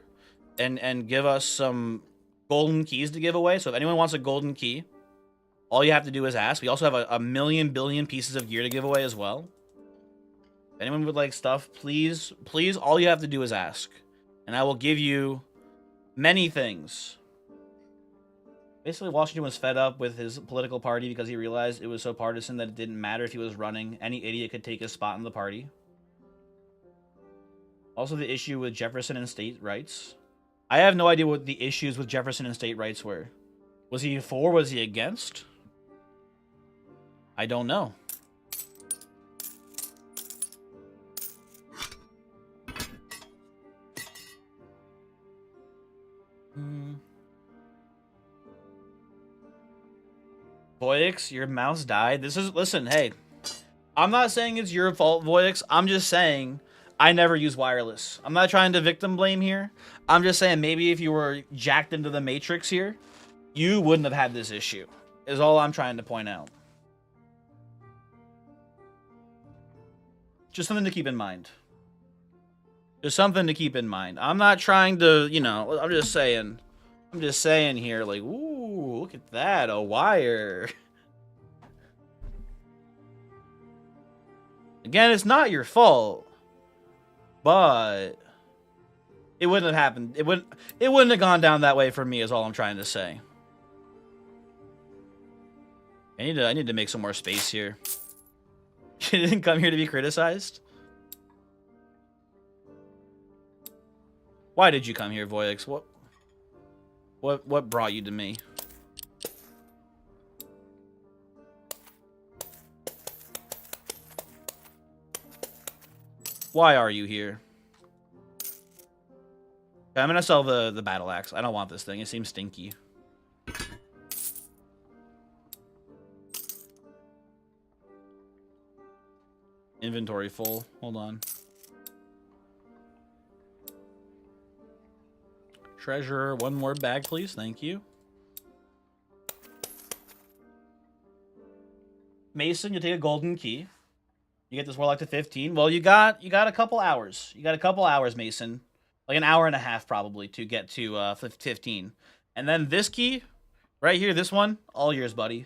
and give us some golden keys to give away. So if anyone wants a golden key, all you have to do is ask. We also have a million billion pieces of gear to give away as well. If anyone would like stuff, please, all you have to do is ask, and I will give you many things. Basically, Washington was fed up with his political party because he realized it was so partisan that it didn't matter if he was running. Any idiot could take his spot in the party. Also, the issue with Jefferson and state rights. I have no idea what the issues with Jefferson and state rights were. Was he for? Was he against? I don't know. Voyix, your mouse died. Listen, hey. I'm not saying it's your fault, Voyix. I'm just saying I never use wireless. I'm not trying to victim blame here. I'm just saying maybe if you were jacked into the Matrix here, you wouldn't have had this issue. Is all I'm trying to point out. Just something to keep in mind. Just something to keep in mind. I'm not trying to, you know, I'm just saying here, like, ooh, look at that, a wire. Again, it's not your fault, but it wouldn't have happened. It wouldn't have gone down that way for me, is all I'm trying to say. I need to make some more space here. You didn't come here to be criticized? Why did you come here, Voyix? What brought you to me? Why are you here? Okay, I'm gonna sell the battle axe. I don't want this thing. It seems stinky. Inventory full. Hold on. Treasure, one more bag, please. Thank you. Mason, you take a golden key. You get this warlock to 15. Well, you got a couple hours. You got a couple hours, Mason. Like an hour and a half, probably, to get to 15. And then this key, right here, this one, all yours, buddy.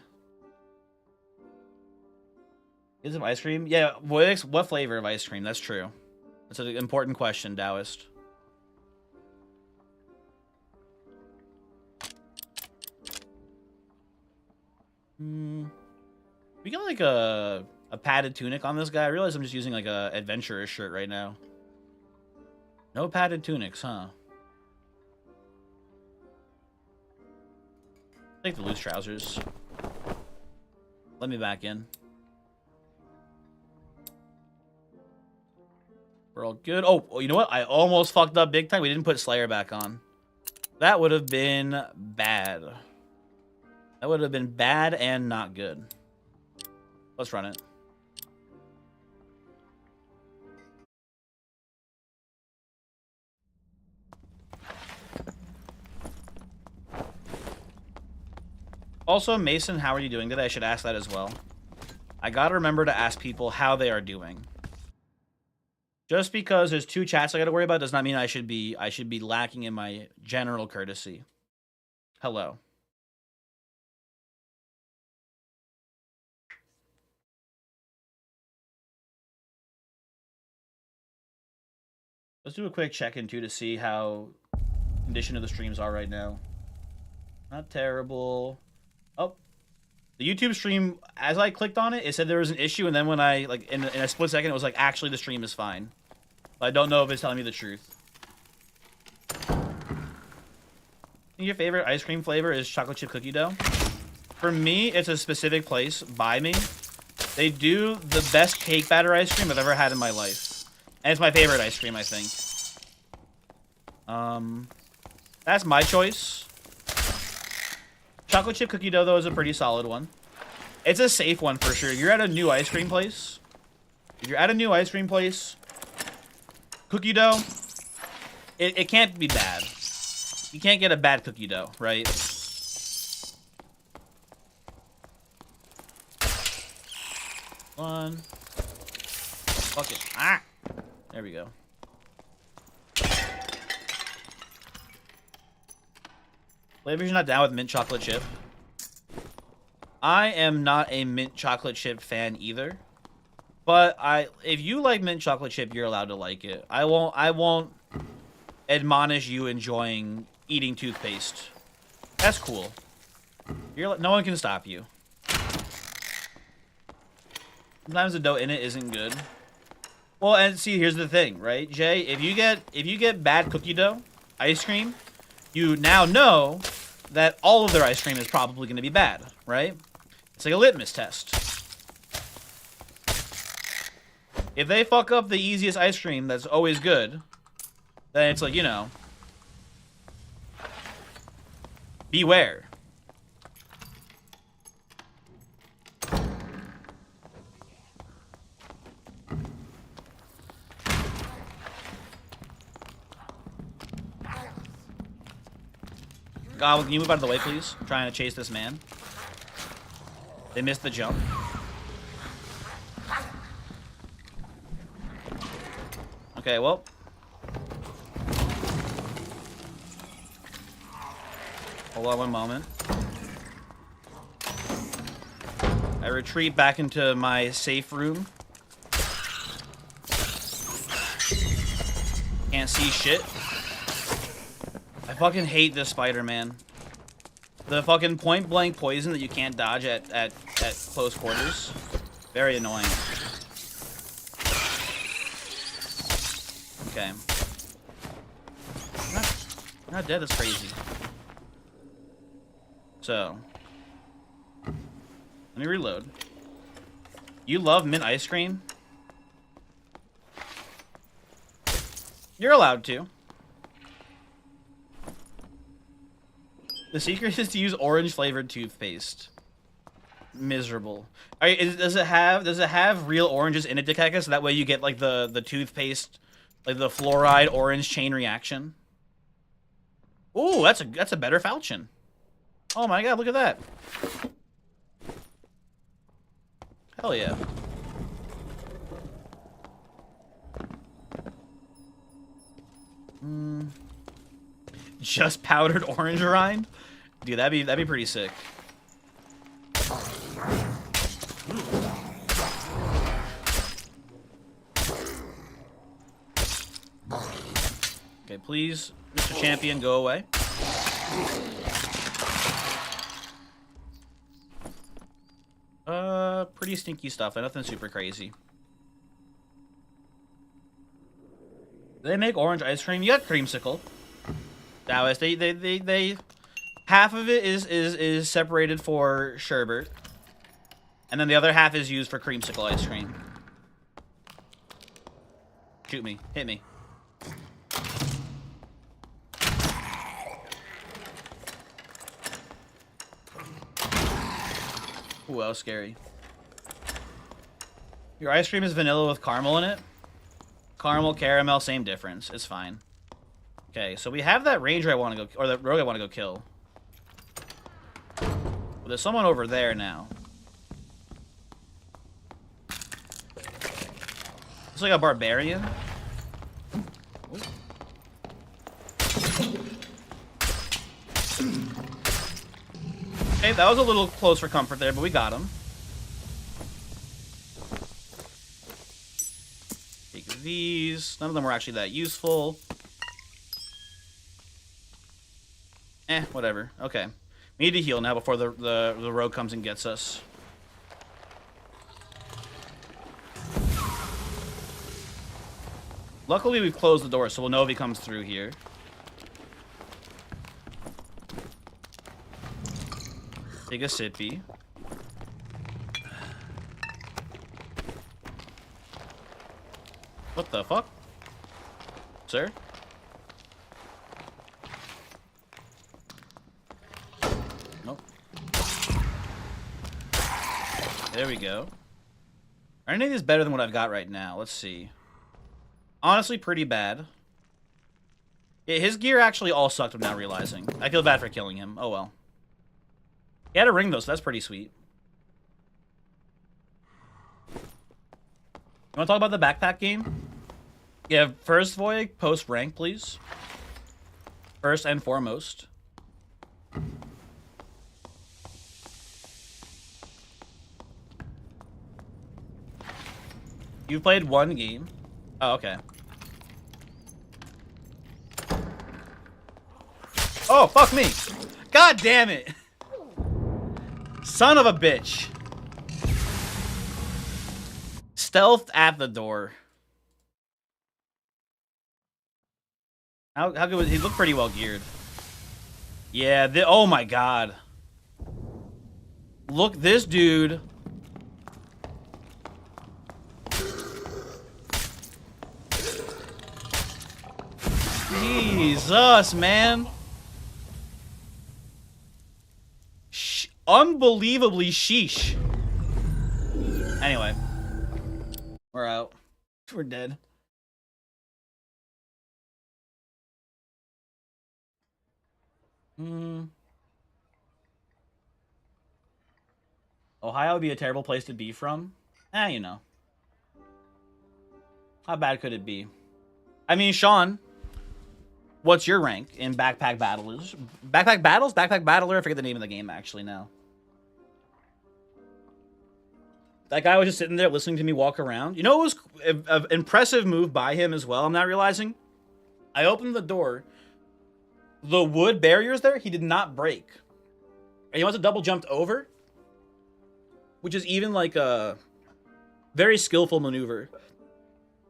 Is it ice cream? Yeah, what flavor of ice cream? That's true. That's an important question, Taoist. We got like a padded tunic on this guy. I realize I'm just using like a adventurer's shirt right now. No padded tunics, huh? Take the loose trousers. Let me back in. We're all good. Oh, you know what? I almost fucked up big time. We didn't put Slayer back on. That would have been bad. That would have been bad and not good. Let's run it. Also, Mason, how are you doing today? I should ask that as well. I gotta remember to ask people how they are doing. Just because there's 2 chats I gotta worry about does not mean I should be lacking in my general courtesy. Hello. Let's do a quick check-in too to see how condition of the streams are right now. Not terrible. Oh, the YouTube stream, as I clicked on it, it said there was an issue, and then when I, like, in a split second, it was like, actually, the stream is fine. But I don't know if it's telling me the truth. Your favorite ice cream flavor is chocolate chip cookie dough? For me, it's a specific place by me. They do the best cake batter ice cream I've ever had in my life. And it's my favorite ice cream, I think. That's my choice. Chocolate chip cookie dough, though, is a pretty solid one. It's a safe one for sure. You're at a new ice cream place. If you're at a new ice cream place, cookie dough, it can't be bad. You can't get a bad cookie dough, right? One. Fuck it. Ah! There we go. Flavors you're not down with mint chocolate chip. I am not a mint chocolate chip fan either. But if you like mint chocolate chip, you're allowed to like it. I won't admonish you enjoying eating toothpaste. That's cool. No one can stop you. Sometimes the dough in it isn't good. Well, and see, here's the thing, right, Jay? If you get bad cookie dough ice cream, you now know that all of their ice cream is probably going to be bad, right? It's like a litmus test. If they fuck up the easiest ice cream that's always good, then it's like, you know, beware. Goblin, can you move out of the way, please? I'm trying to chase this man. They missed the jump. Okay, well. Hold on one moment. I retreat back into my safe room. Can't see shit. I fucking hate this spider, man. The fucking point-blank poison that you can't dodge at close quarters. Very annoying. Okay. Not dead, that's crazy. So. Let me reload. You love mint ice cream? You're allowed to. The secret is to use orange-flavored toothpaste. Miserable. Does it have real oranges in it, Dikeka, so that way you get like the toothpaste, like the fluoride orange chain reaction? Ooh, that's a better falchion. Oh my god, look at that. Hell yeah. Just powdered orange rind? Dude, that'd be pretty sick. Okay, please, Mr. Champion, go away. Pretty stinky stuff. Nothing super crazy. Do they make orange ice cream? You got creamsicle. Taoist, they half of it is separated for sherbet, and then the other half is used for creamsicle ice cream. Shoot me, hit me. Ooh, that was scary. Your ice cream is vanilla with caramel in it. Caramel, caramel, same difference. It's fine. Okay, so we have that ranger I want to go, or that rogue I want to go kill. Well, there's someone over there now. It's like a barbarian. Okay, that was a little close for comfort there, but we got him. Take these. None of them were actually that useful. Whatever. Okay. We need to heal now before the rogue comes and gets us. Luckily, we've closed the door, so we'll know if he comes through here. Take a sippy. What the fuck? Sir? Nope. There we go. Are any of these better than what I've got right now? Let's see. Honestly, pretty bad. Yeah, his gear actually all sucked, I'm now realizing. I feel bad for killing him. Oh well. He had a ring though, so that's pretty sweet. You want to talk about the backpack game? Yeah, first void, post rank, please. First and foremost. You played one game. Oh, okay. Oh, fuck me. God damn it. Son of a bitch. Stealthed at the door. How good was he? Looked pretty well geared. Yeah, oh my god. Look, this dude. Jesus, man. Unbelievably sheesh. Anyway. We're out. We're dead. Ohio would be a terrible place to be from. You know. How bad could it be? I mean, Sean, what's your rank in Backpack Battlers? Backpack Battles? Backpack Battler? I forget the name of the game actually now. That guy was just sitting there listening to me walk around. You know, it was an impressive move by him as well. I'm not realizing. I opened the door. The wood barriers there, he did not break. And he must have double jumped over, which is even like a very skillful maneuver.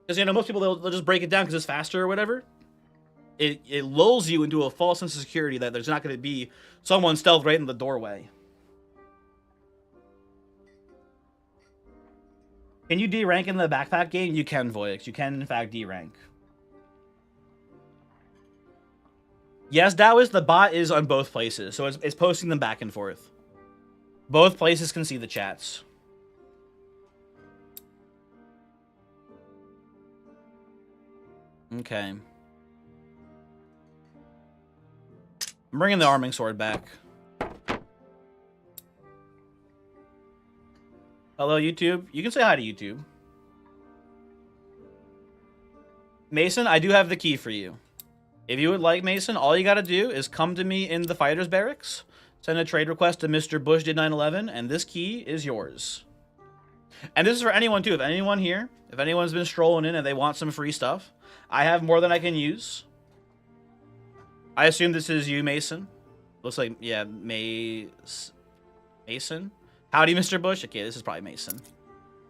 Because, you know, most people, they'll just break it down because it's faster or whatever. It lulls you into a false sense of security that there's not going to be someone stealth right in the doorway. Can you D-rank in the backpack game? You can, Voyix. You can, in fact, D-rank. Yes, Daoist, the bot is on both places, so it's posting them back and forth. Both places can see the chats. Okay. I'm bringing the arming sword back. Hello, YouTube. You can say hi to YouTube. Mason, I do have the key for you. If you would like, Mason, all you gotta do is come to me in the fighter's barracks, send a trade request to Mr. Bush did 9/11, and this key is yours. And this is for anyone, too. If anyone here, if anyone's been strolling in and they want some free stuff, I have more than I can use. I assume this is you, Mason. Looks like, yeah, Mason. Howdy, Mr. Bush. Okay, this is probably Mason.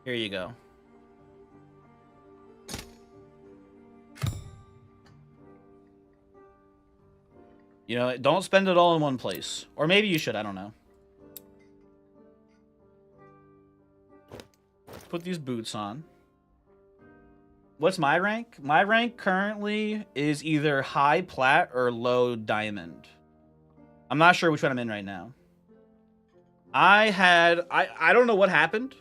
Here you go. You know, don't spend it all in one place. Or maybe you should, I don't know. Put these boots on. What's my rank? My rank currently is either high plat or low diamond. I'm not sure which one I'm in right now. I don't know what happened.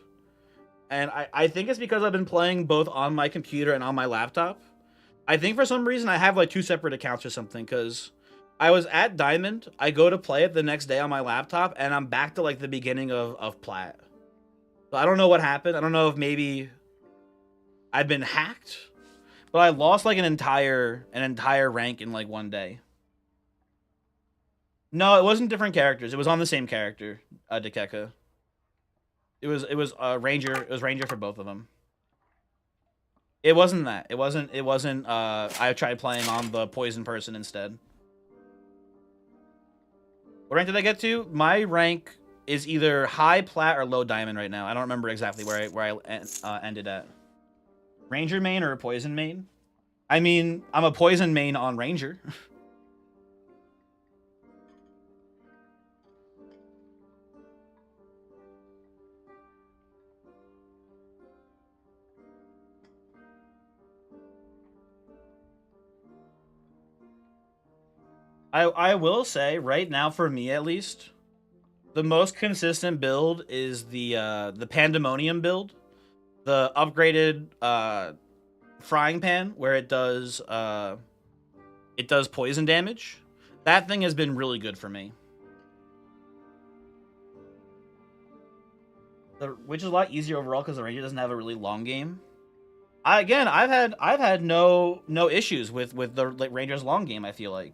And I think it's because I've been playing both on my computer and on my laptop. I think for some reason I have like 2 separate accounts or something, because I was at diamond, I go to play it the next day on my laptop, and I'm back to like the beginning of plat. So I don't know what happened. I don't know if maybe I've been hacked, but I lost like an entire rank in like one day. No, it wasn't different characters. It was on the same character, Dekeka. It was Ranger. It was Ranger for both of them. It wasn't that. It wasn't. I tried playing on the poison person instead. What rank did I get to? My rank is either high plat or low diamond right now. I don't remember exactly where I ended at. Ranger main or a poison main? I mean, I'm a poison main on Ranger. I will say, right now, for me at least, the most consistent build is the Pandemonium build. The upgraded frying pan, where it does poison damage. That thing has been really good for me. Which is a lot easier overall because the Ranger doesn't have a really long game. I've had no issues with the Ranger's long game, I feel like.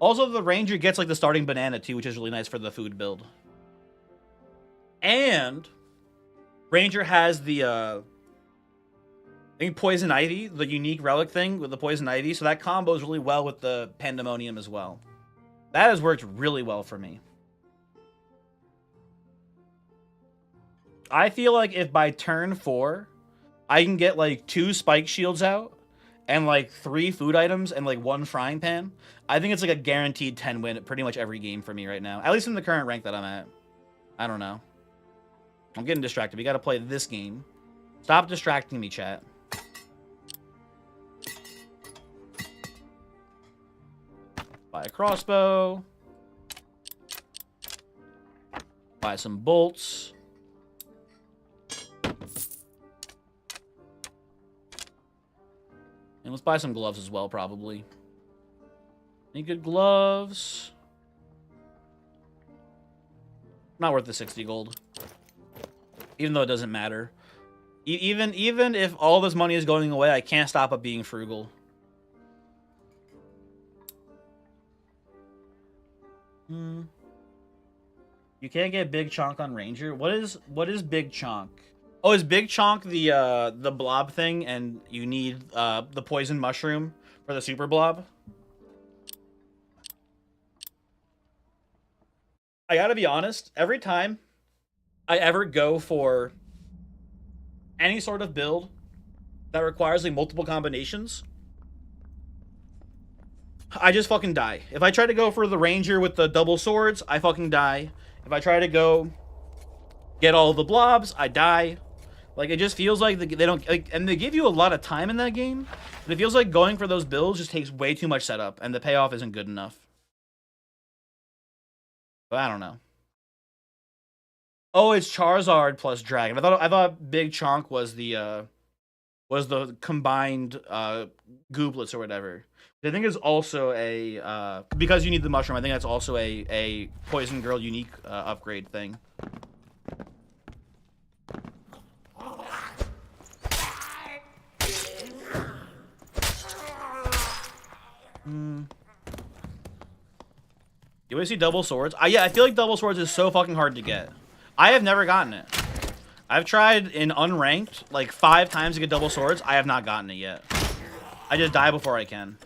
Also, the Ranger gets like the starting banana too, which is really nice for the food build. And Ranger has the I think Poison Ivy, the unique relic thing with the Poison Ivy, so that combos really well with the Pandemonium as well. That has worked really well for me. I feel like if by turn 4, I can get like 2 spike shields out and like 3 food items and like 1 frying pan, I think it's like a guaranteed 10 win at pretty much every game for me right now. At least in the current rank that I'm at. I don't know. I'm getting distracted. We gotta play this game. Stop distracting me, chat. Buy a crossbow. Buy some bolts. And let's buy some gloves as well, probably. Any good gloves? Not worth the 60 gold. Even though it doesn't matter. Even if all this money is going away, I can't stop at being frugal. You can't get Big Chonk on Ranger. What is Big Chonk? Oh, is Big Chonk the blob thing, and you need the poison mushroom for the super blob? I gotta be honest, every time I ever go for any sort of build that requires like multiple combinations, I just fucking die. If I try to go for the Ranger with the double swords, I fucking die. If I try to go get all the blobs, I die. Like, it just feels like they don't, like, and they give you a lot of time in that game, but it feels like going for those builds just takes way too much setup, and the payoff isn't good enough. But I don't know. Oh, it's Charizard plus Dragon. I thought Big Chonk was the combined gooblets or whatever. I think it's also a because you need the mushroom. I think that's also a Poison Girl unique upgrade thing. You want to see double swords? Yeah, I feel like double swords is so fucking hard to get. I have never gotten it. I've tried in unranked like 5 times to get double swords. I have not gotten it yet. I just die before I can.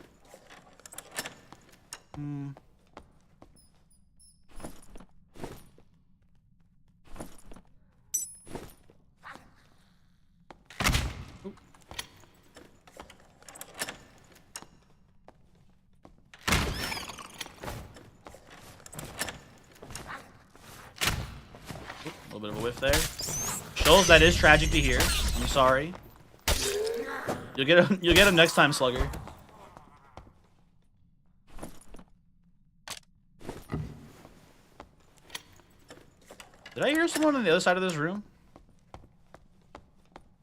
A little bit of a whiff there. Shoals, that is tragic to hear. I'm sorry. You'll get him next time, Slugger. Did I hear someone on the other side of this room?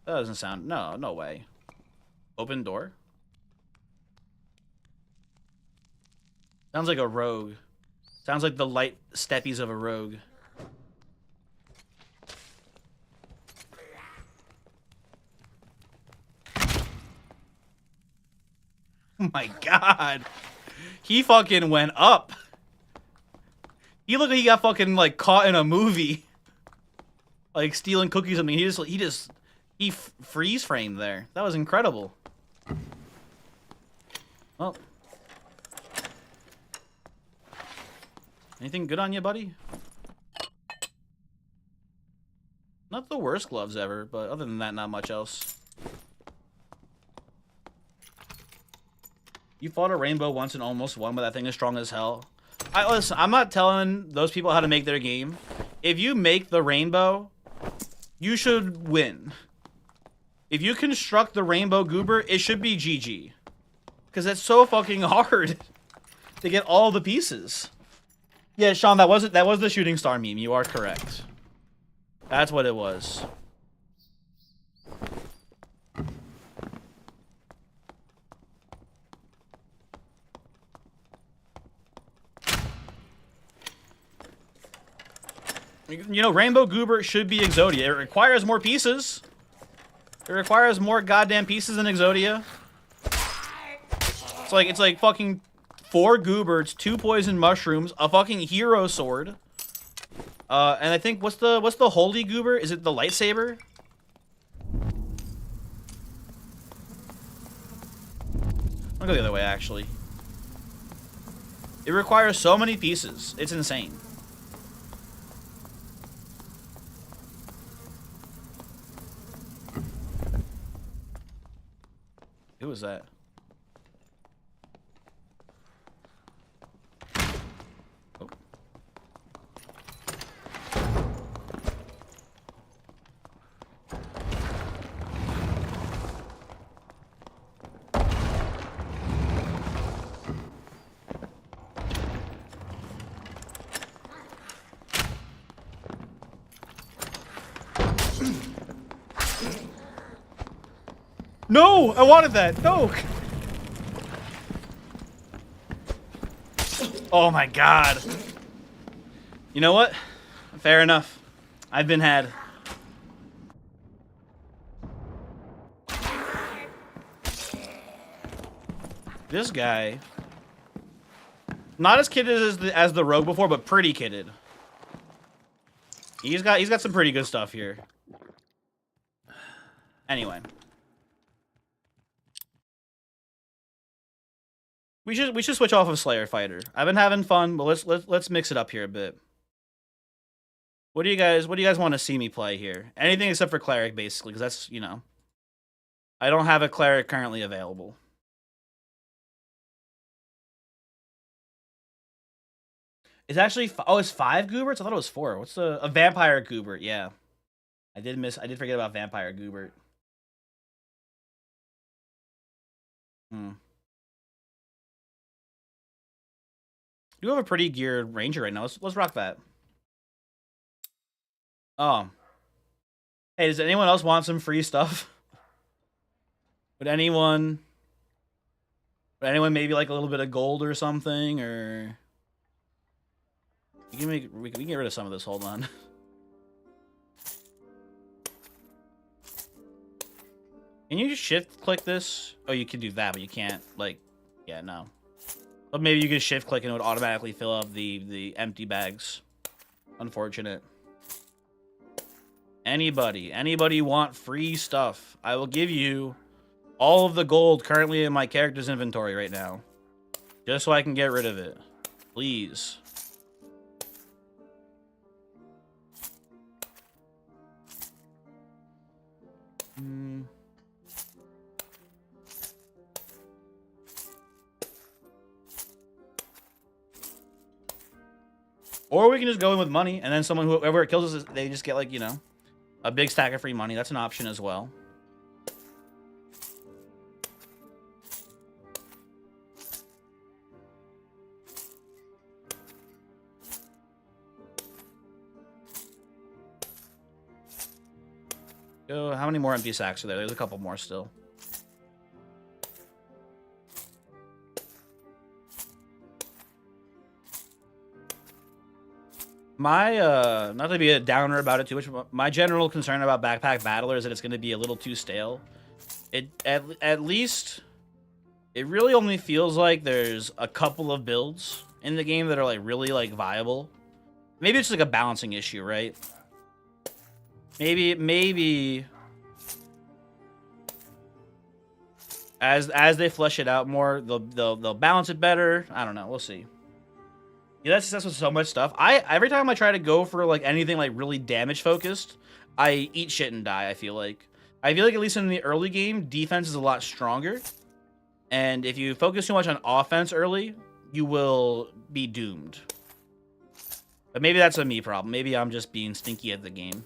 That doesn't sound... No way. Open door? Sounds like a rogue. Sounds like the light steppies of a rogue. Oh my god. He fucking went up. He looked like he got fucking like caught in a movie. Like stealing cookies or something. He freeze framed there. That was incredible. Well. Anything good on you, buddy? Not the worst gloves ever, but other than that, not much else. You fought a rainbow once and almost won, but that thing is strong as hell. Listen, I'm not telling those people how to make their game. If you make the rainbow, you should win. If you construct the rainbow goober, it should be GG. Because it's so fucking hard to get all the pieces. Yeah, Sean, that was the shooting star meme. You are correct. That's what it was. You know, Rainbow Goober should be Exodia. It requires more pieces. It requires more goddamn pieces than Exodia. It's like fucking 4 Goobers, 2 poison mushrooms, a fucking hero sword. And I think what's the holy Goober? Is it the lightsaber? I'll go the other way actually. It requires so many pieces. It's insane. Who was that? Oh. No! I wanted that! No! Oh my god. You know what? Fair enough. I've been had. This guy, not as kidded as the rogue before, but pretty kidded. He's got some pretty good stuff here. Anyway, we should switch off of Slayer Fighter. I've been having fun, but let's mix it up here a bit. What do you guys want to see me play here? Anything except for cleric, basically, because that's, you know, I don't have a cleric currently available. It's actually it's 5 Gooberts. I thought it was 4. What's a vampire Goobert? Yeah, I did forget about vampire Goobert. You have a pretty geared ranger right now. Let's rock that. Oh. Hey, does anyone else want some free stuff? Would anyone maybe like a little bit of gold or something, or we can get rid of some of this. Hold on. Can you shift click this? Oh, you can do that, but you can't, like, yeah, no. But maybe you can shift click and it would automatically fill up the empty bags. Unfortunate. Anybody want free stuff? I will give you all of the gold currently in my character's inventory right now. Just so I can get rid of it. Please. Or we can just go in with money, and then whoever it kills us, they just get, like, you know, a big stack of free money. That's an option as well. Oh, how many more empty sacks are there? There's a couple more still. My, not to be a downer about it too much, but my general concern about Backpack Battler is that it's going to be a little too stale. At least, it really only feels like there's a couple of builds in the game that are, like, really, like, viable. Maybe it's, like, a balancing issue, right? Maybe... As they flesh it out more, they'll balance it better. I don't know. We'll see. Yeah, that's with so much stuff. Every time I try to go for, like, anything, like, really damage focused, I eat shit and die. I feel like at least in the early game, defense is a lot stronger, and if you focus too much on offense early, you will be doomed. But maybe that's a me problem. Maybe I'm just being stinky at the game.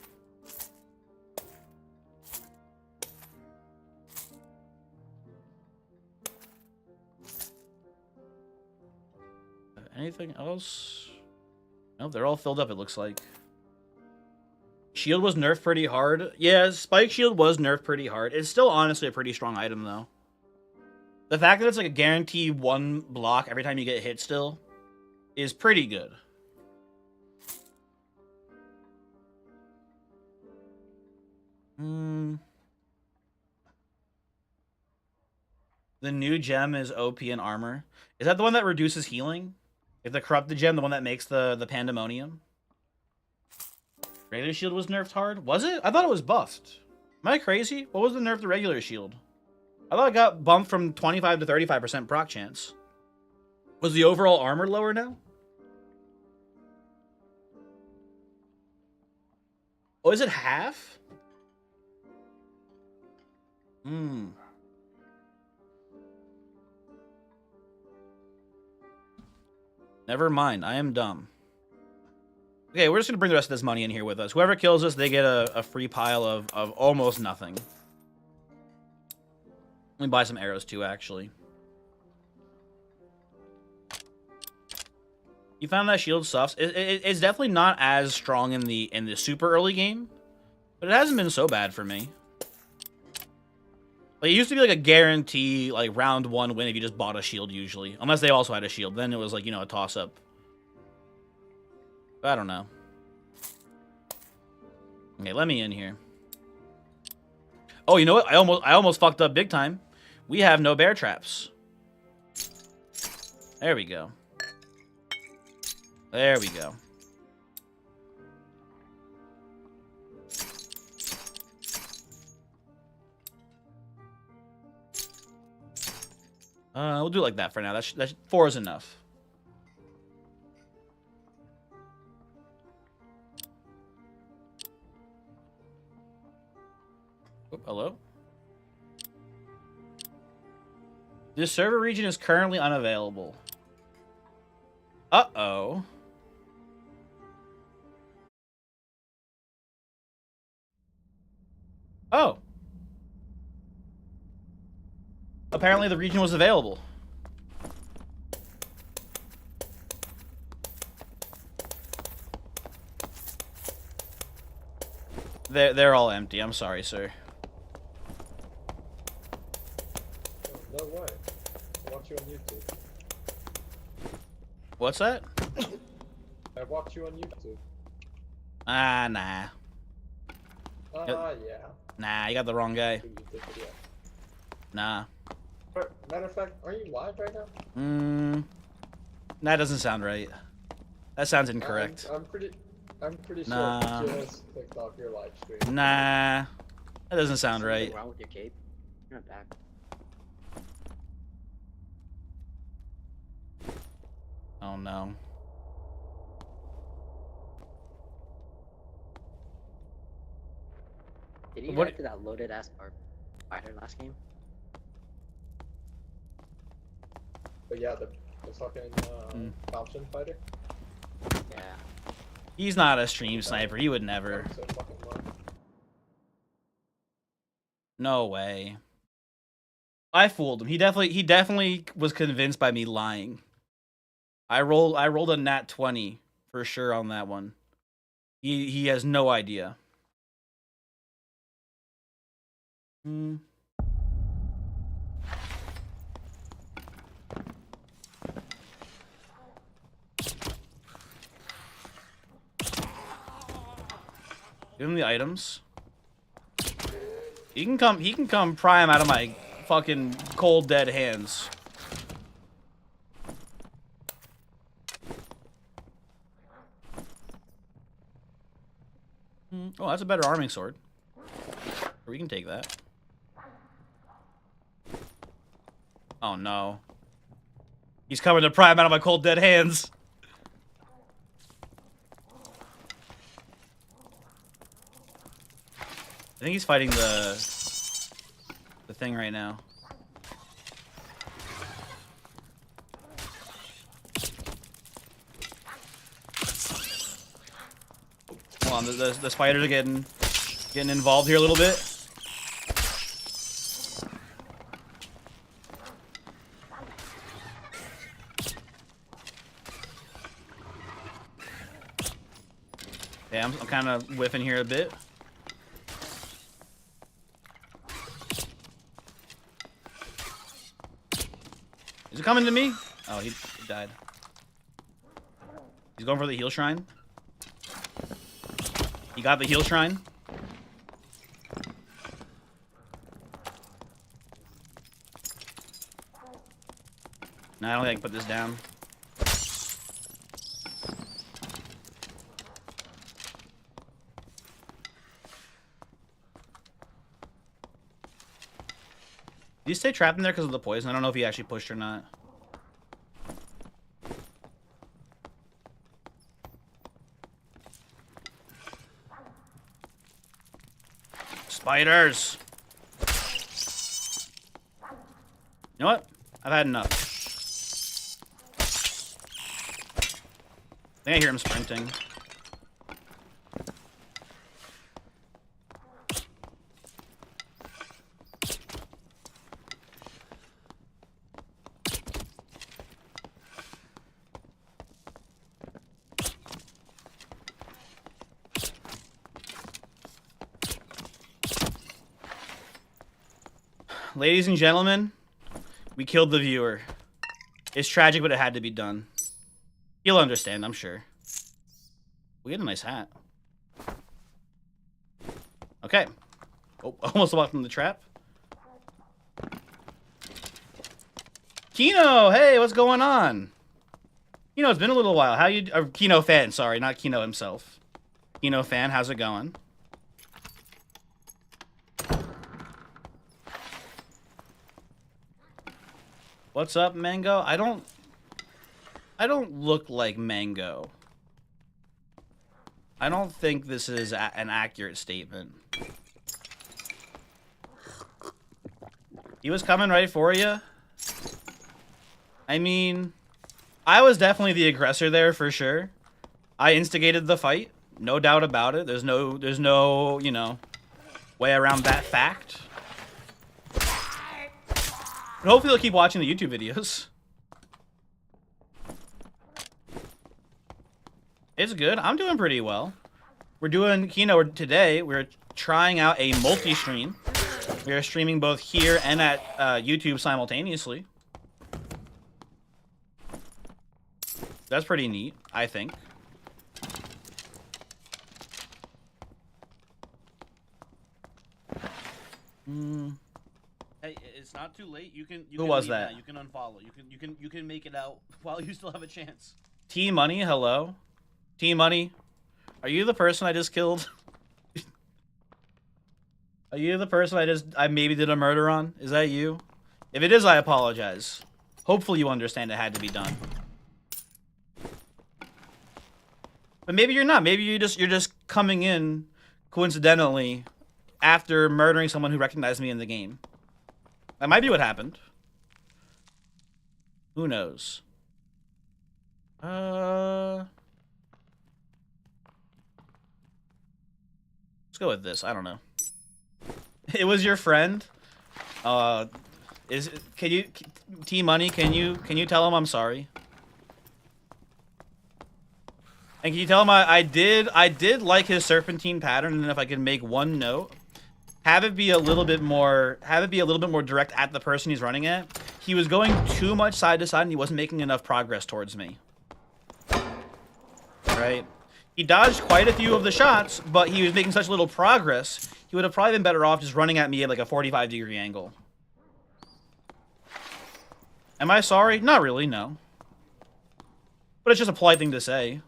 Anything else? Nope, they're all filled up, it looks like. Shield was nerfed pretty hard. Yeah, Spike Shield was nerfed pretty hard. It's still honestly a pretty strong item, though. The fact that it's like a guarantee 1 block every time you get hit still is pretty good. The new gem is OP in armor. Is that the one that reduces healing? If the corrupted gem, the one that makes the pandemonium? Regular shield was nerfed hard? Was it? I thought it was buffed. Am I crazy? What was the nerf to regular shield? I thought it got bumped from 25 to 35% proc chance. Was the overall armor lower now? Oh, is it half? Never mind, I am dumb. Okay, we're just gonna bring the rest of this money in here with us. Whoever kills us, they get a free pile of almost nothing. Let me buy some arrows too, actually. You found that shield suffs. It's definitely not as strong in the super early game, but it hasn't been so bad for me. Like, it used to be like a guarantee, like, round 1 win if you just bought a shield usually. Unless they also had a shield. Then it was like, you know, a toss-up. I don't know. Okay, let me in here. Oh, you know what? I almost fucked up big time. We have no bear traps. There we go. There we go. We'll do it like that for now. That's 4 is enough. Oop, hello? This server region is currently unavailable. Uh-oh. Oh. Apparently the region was available. They're all empty. I'm sorry, sir.
No way. I watch you on YouTube.
What's that?
I watch you on YouTube.
Ah, nah.
Yeah.
Nah, you got the wrong guy.
YouTube video.
Nah.
Matter of fact, are you live right now?
That doesn't sound right. That sounds incorrect.
I'm pretty sure
Nah.
you just clicked off your live stream.
Nah. That doesn't sound right.
Something wrong with your cape? You're not back.
Oh no.
Did you
What-
get to that loaded ass fighter last game?
But yeah, the fucking Thompson fighter.
Yeah.
He's not a stream sniper. He would never.
So fucking low.
No way. I fooled him. He definitely was convinced by me lying. I rolled a nat 20 for sure on that one. He has no idea. Give him the items. He can come pry him out of my fucking cold dead hands. Oh, that's a better arming sword. We can take that. Oh no. He's coming to pry him out of my cold dead hands. I think he's fighting the thing right now. Hold on, the spiders are getting involved here a little bit. Yeah, I'm kind of whiffing here a bit. Is it coming to me? Oh, he died. He's going for the heal shrine. He got the heal shrine. Nah, I don't think I can put this down. Did he stay trapped in there because of the poison? I don't know if he actually pushed or not. Spiders! You know what? I've had enough. I think I hear him sprinting. Ladies and gentlemen, we killed the viewer. It's tragic, but it had to be done. He'll understand, I'm sure. We had a nice hat. Okay. Oh, almost walked in the trap. Kino, hey, what's going on? Kino, it's been a little while. How you? Kino fan, sorry, not Kino himself. Kino fan, how's it going? What's up, Mango? I don't look like Mango. I don't think this is an accurate statement. He was coming right for you. I mean, I was definitely the aggressor there for sure. I instigated the fight, no doubt about it. There's no, you know, way around that fact. But hopefully they'll keep watching the YouTube videos. It's good. I'm doing pretty well. We're doing, today we're trying out a multi-stream. We are streaming both here and at YouTube simultaneously. That's pretty neat, I think.
Hey, it's not too late. You can.
Who was that?
Now. You can unfollow. You can make it out while you still have a chance.
T Money, hello. T Money, are you the person I just killed? Are you the person I maybe did a murder on? Is that you? If it is, I apologize. Hopefully you understand it had to be done. But maybe you're not. Maybe you're just coming in coincidentally after murdering someone who recognized me in the game. That might be what happened. Who knows? Let's go with this. I don't know. It was your friend. Can you T Money? Can you tell him I'm sorry? And can you tell him I did like his serpentine pattern, and if I could make one note, have it be a little bit more direct at the person he's running at. He was going too much side to side, and he wasn't making enough progress towards me. Right? He dodged quite a few of the shots, but he was making such little progress. He would have probably been better off just running at me at like a 45-degree angle. Am I sorry? Not really, no. But it's just a polite thing to say.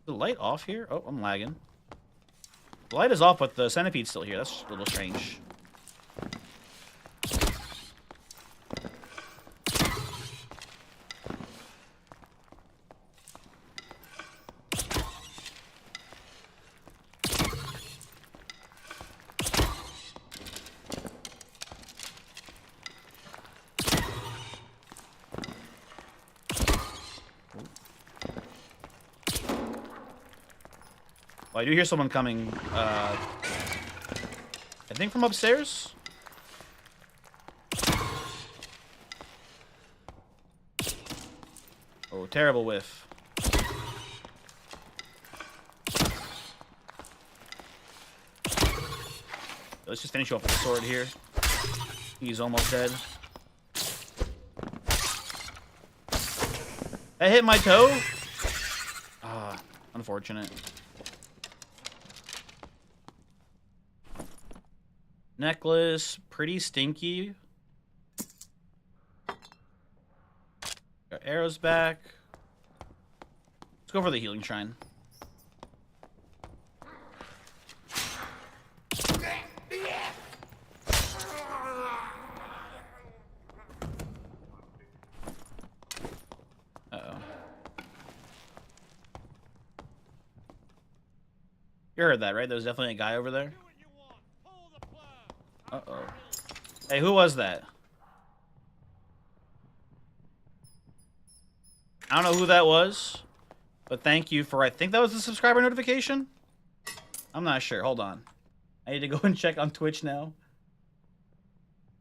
The light off here? Oh, I'm lagging. The light is off, but the centipede's still here. That's a little strange. Well, I do hear someone coming, I think from upstairs? Oh, terrible whiff. Let's just finish you off with the sword here. He's almost dead. I hit my toe? Ah, unfortunate. Necklace, pretty stinky. Got arrows back. Let's go for the healing shrine. Uh-oh. You heard that, right? There was definitely a guy over there. Uh-oh. Hey, who was that? I don't know who that was, but thank you for, I think that was the subscriber notification? I'm not sure. Hold on. I need to go and check on Twitch now.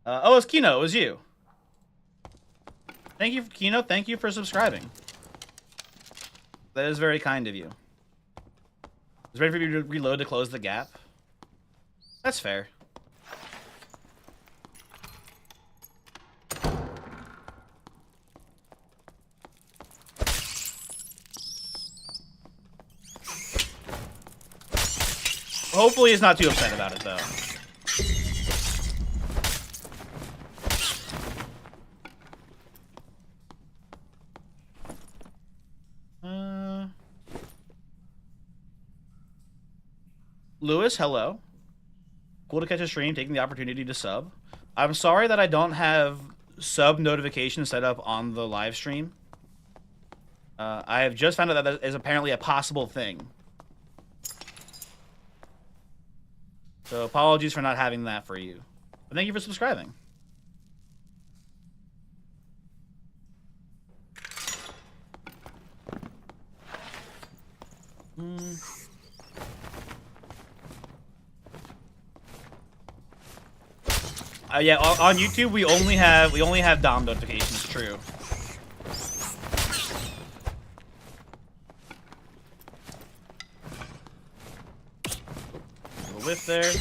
Oh, it's Kino. It was you. Thank you, Kino. Thank you for subscribing. That is very kind of you. I was ready for you to reload to close the gap. That's fair. Hopefully he's not too upset about it, though. Lewis, hello. Cool to catch a stream, taking the opportunity to sub. I'm sorry that I don't have sub notifications set up on the live stream. I have just found out that is apparently a possible thing. So apologies for not having that for you. But thank you for subscribing. Yeah, on YouTube we only have Dom notifications. True. A little whiff there.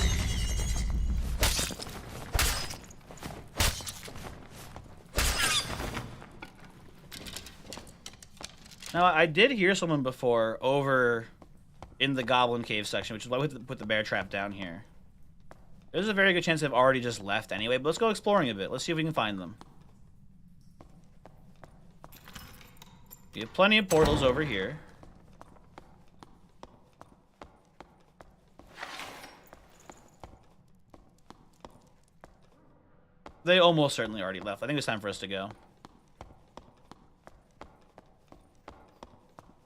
Now I did hear someone before over in the Goblin Cave section, which is why we put the bear trap down here. There's a very good chance they've already just left anyway, but let's go exploring a bit. Let's see if we can find them. We have plenty of portals over here. They almost certainly already left. I think it's time for us to go.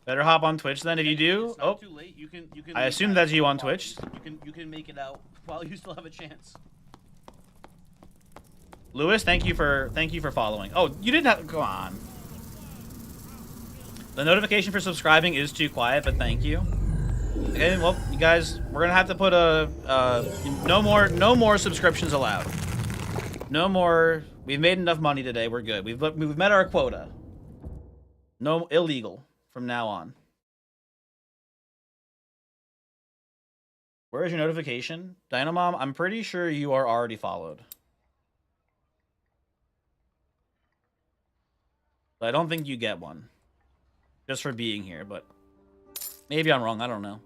Better hop on Twitch then if you do.
It's not too late. You can
I assume that's you on Twitch.
You can make it out while you still have a chance.
Lewis, thank you for following. Oh, you didn't have go on. The notification for subscribing is too quiet, but thank you. Okay, well, you guys, we're gonna have to put no more subscriptions allowed. No more. We've made enough money today. We're good. We've met our quota. No illegal from now on. Where is your notification? Dynamom, I'm pretty sure you are already followed. But I don't think you get one. Just for being here, but maybe I'm wrong. I don't know.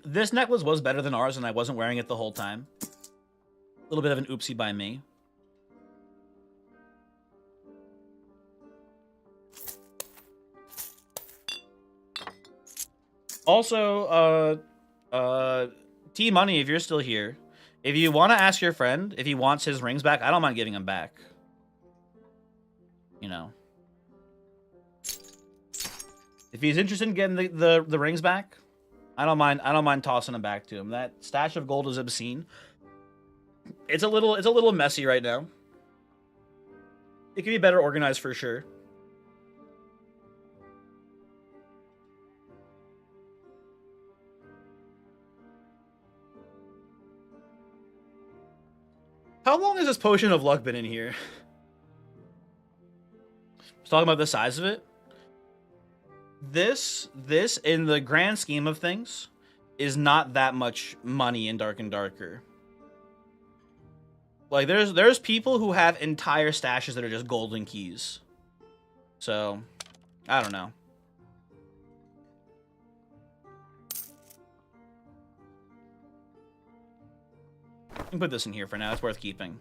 This necklace was better than ours, and I wasn't wearing it the whole time. A little bit of an oopsie by me. Also, T Money, if you're still here, if you want to ask your friend if he wants his rings back, I don't mind giving them back. You know. If he's interested in getting the rings back, I don't mind tossing them back to him. That stash of gold is obscene. It's a little messy right now. It could be better organized for sure. How long has this potion of luck been in here? I was talking about the size of it. This, in the grand scheme of things, is not that much money in Dark and Darker. Like, there's people who have entire stashes that are just golden keys. So, I don't know. I can put this in here for now. It's worth keeping.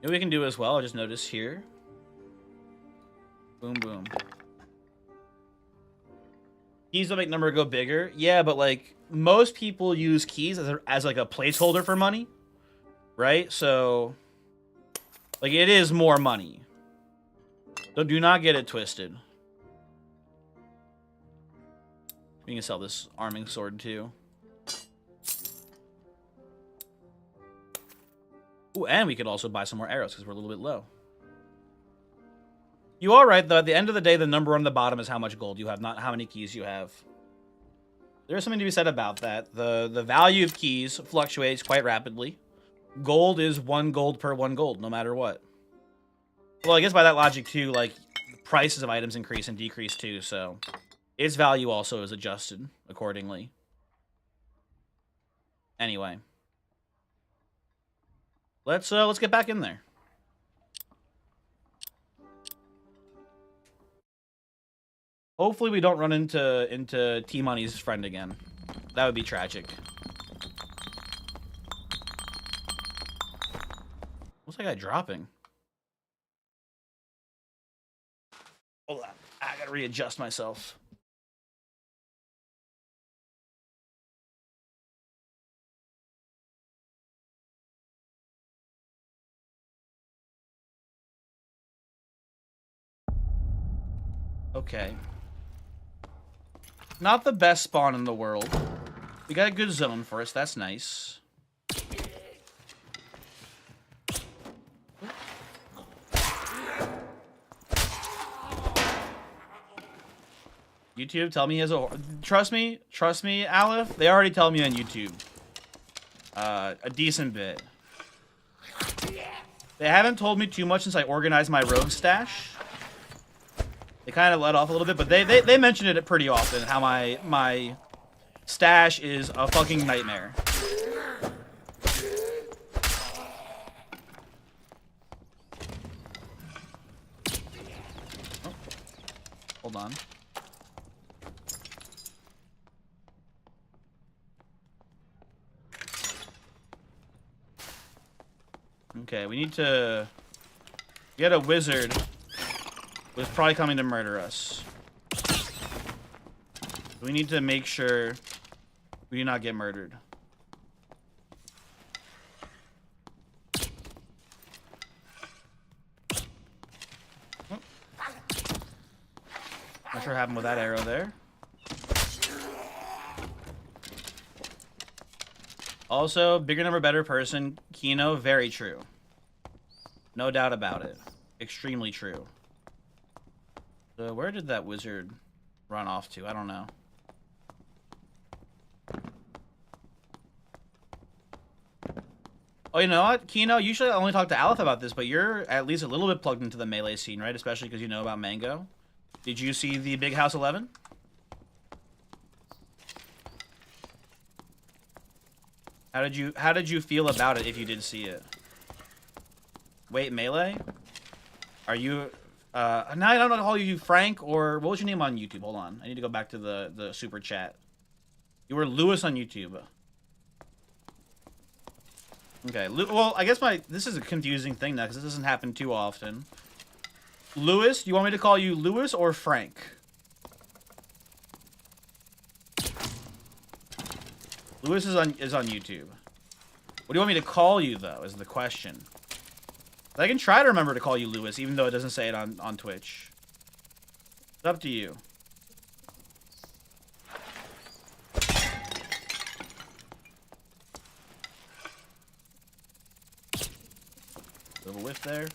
What we can do as well, I just noticed here. Boom, boom. Keys will make number go bigger. Yeah, but like most people use keys as like a placeholder for money, right? So, like it is more money. So do not get it twisted. We can sell this arming sword too. Ooh, and we could also buy some more arrows because we're a little bit low. You are right, though. At the end of the day, the number on the bottom is how much gold you have, not how many keys you have. There's something to be said about that. The value of keys fluctuates quite rapidly. Gold is 1 gold per 1 gold, no matter what. Well, I guess by that logic, too, like, prices of items increase and decrease too, so its value also is adjusted accordingly. Anyway, let's get back in there. Hopefully we don't run into T-Money's friend again. That would be tragic. What's that guy dropping? Hold on. I gotta readjust myself. Okay. Not the best spawn in the world. We got a good zone for us. That's nice. YouTube, tell me he has a... Trust me, Aleph. They already tell me on YouTube. A decent bit. They haven't told me too much since I organized my rogue stash. They kind of let off a little bit, but they mentioned it pretty often, how my stash is a fucking nightmare. Oh. Hold on. Okay, we need to get a wizard who's probably coming to murder us. We need to make sure we do not get murdered. Oh. Not sure what happened with that arrow there. Also, bigger number, better person. Kino, very true. No doubt about it. Extremely true. So where did that wizard run off to? I don't know. Oh, you know what? Kino, usually I only talk to Aleph about this, but you're at least a little bit plugged into the melee scene, right? Especially because you know about Mango. Did you see the Big House 11? How did you feel about it if you did see it? Wait, Melee? Are you now I don't know how you Frank or what was your name on YouTube? Hold on. I need to go back to the super chat. You were Lewis on YouTube. Okay, well, I guess this is a confusing thing now because this doesn't happen too often. Lewis, you want me to call you Lewis or Frank? Lewis is on YouTube. What do you want me to call you though? Is the question. I can try to remember to call you Lewis, even though it doesn't say it on Twitch. It's up to you. Little whiff there.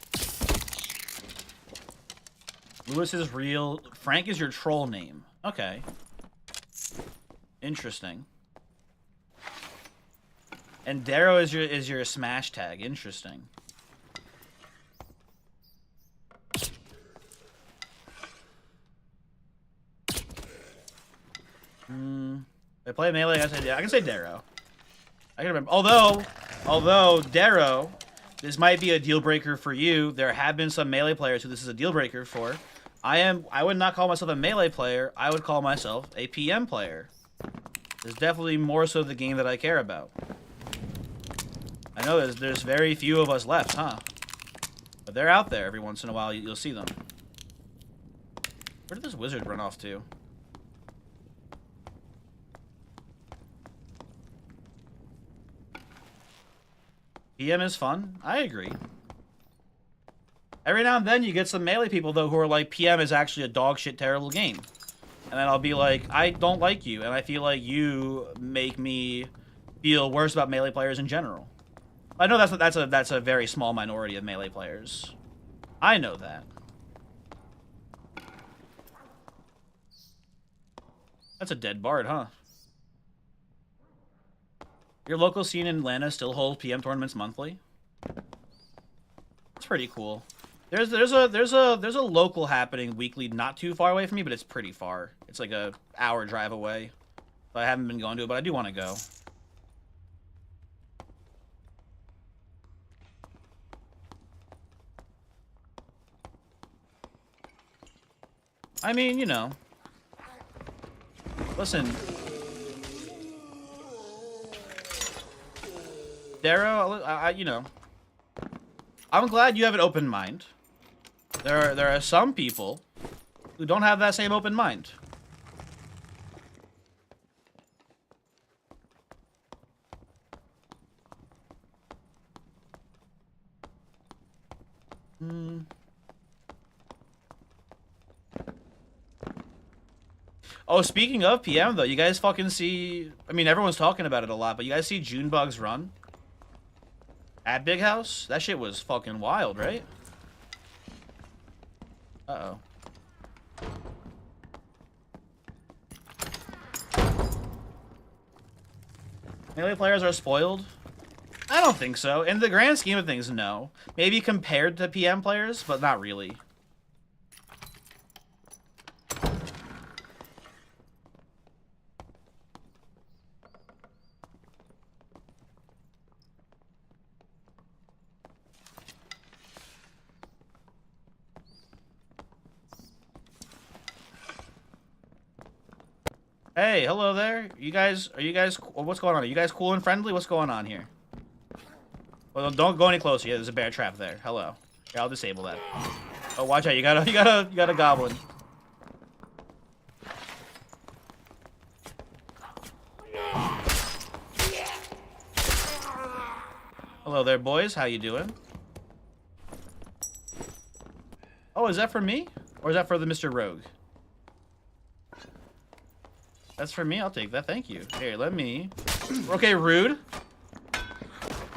Lewis is real. Frank is your troll name. Okay. Interesting. And Darrow is your smash tag. Interesting. If I play melee, I can say Darrow. I can remember. Although Darrow, this might be a deal breaker for you. There have been some melee players who this is a deal breaker for. I would not call myself a melee player. I would call myself a PM player. It's definitely more so the game that I care about. I know there's very few of us left, huh? But they're out there every once in a while. You'll see them. Where did this wizard run off to? PM is fun. I agree. Every now and then you get some melee people, though, who are like, PM is actually a dog shit terrible game. And then I'll be like, I don't like you, and I feel like you make me feel worse about melee players in general. I know that's a very small minority of melee players. I know that. That's a dead bard, huh? Your local scene in Atlanta still holds PM tournaments monthly? That's pretty cool. There's a local happening weekly, not too far away from me, but it's pretty far. It's like a hour drive away. So I haven't been going to it, but I do want to go. I mean, you know. Listen. Darrow, you know. I'm glad you have an open mind. There are some people who don't have that same open mind. Oh, speaking of PM, though, you guys fucking see... I mean, everyone's talking about it a lot, but you guys see Junebug's run? At Big House? That shit was fucking wild, right? Uh-oh. Melee players are spoiled? I don't think so. In the grand scheme of things, no. Maybe compared to PM players, but not really. Hey, hello there. Are you guys, what's going on? Are you guys cool and friendly? What's going on here? Well, don't go any closer. Yeah, there's a bear trap there. Hello. Here, I'll disable that. Oh, watch out. You got a goblin. Hello there, boys. How you doing? Oh, is that for me? Or is that for the Mr. Rogue? That's for me. I'll take that. Thank you. Here, let me... Okay, rude.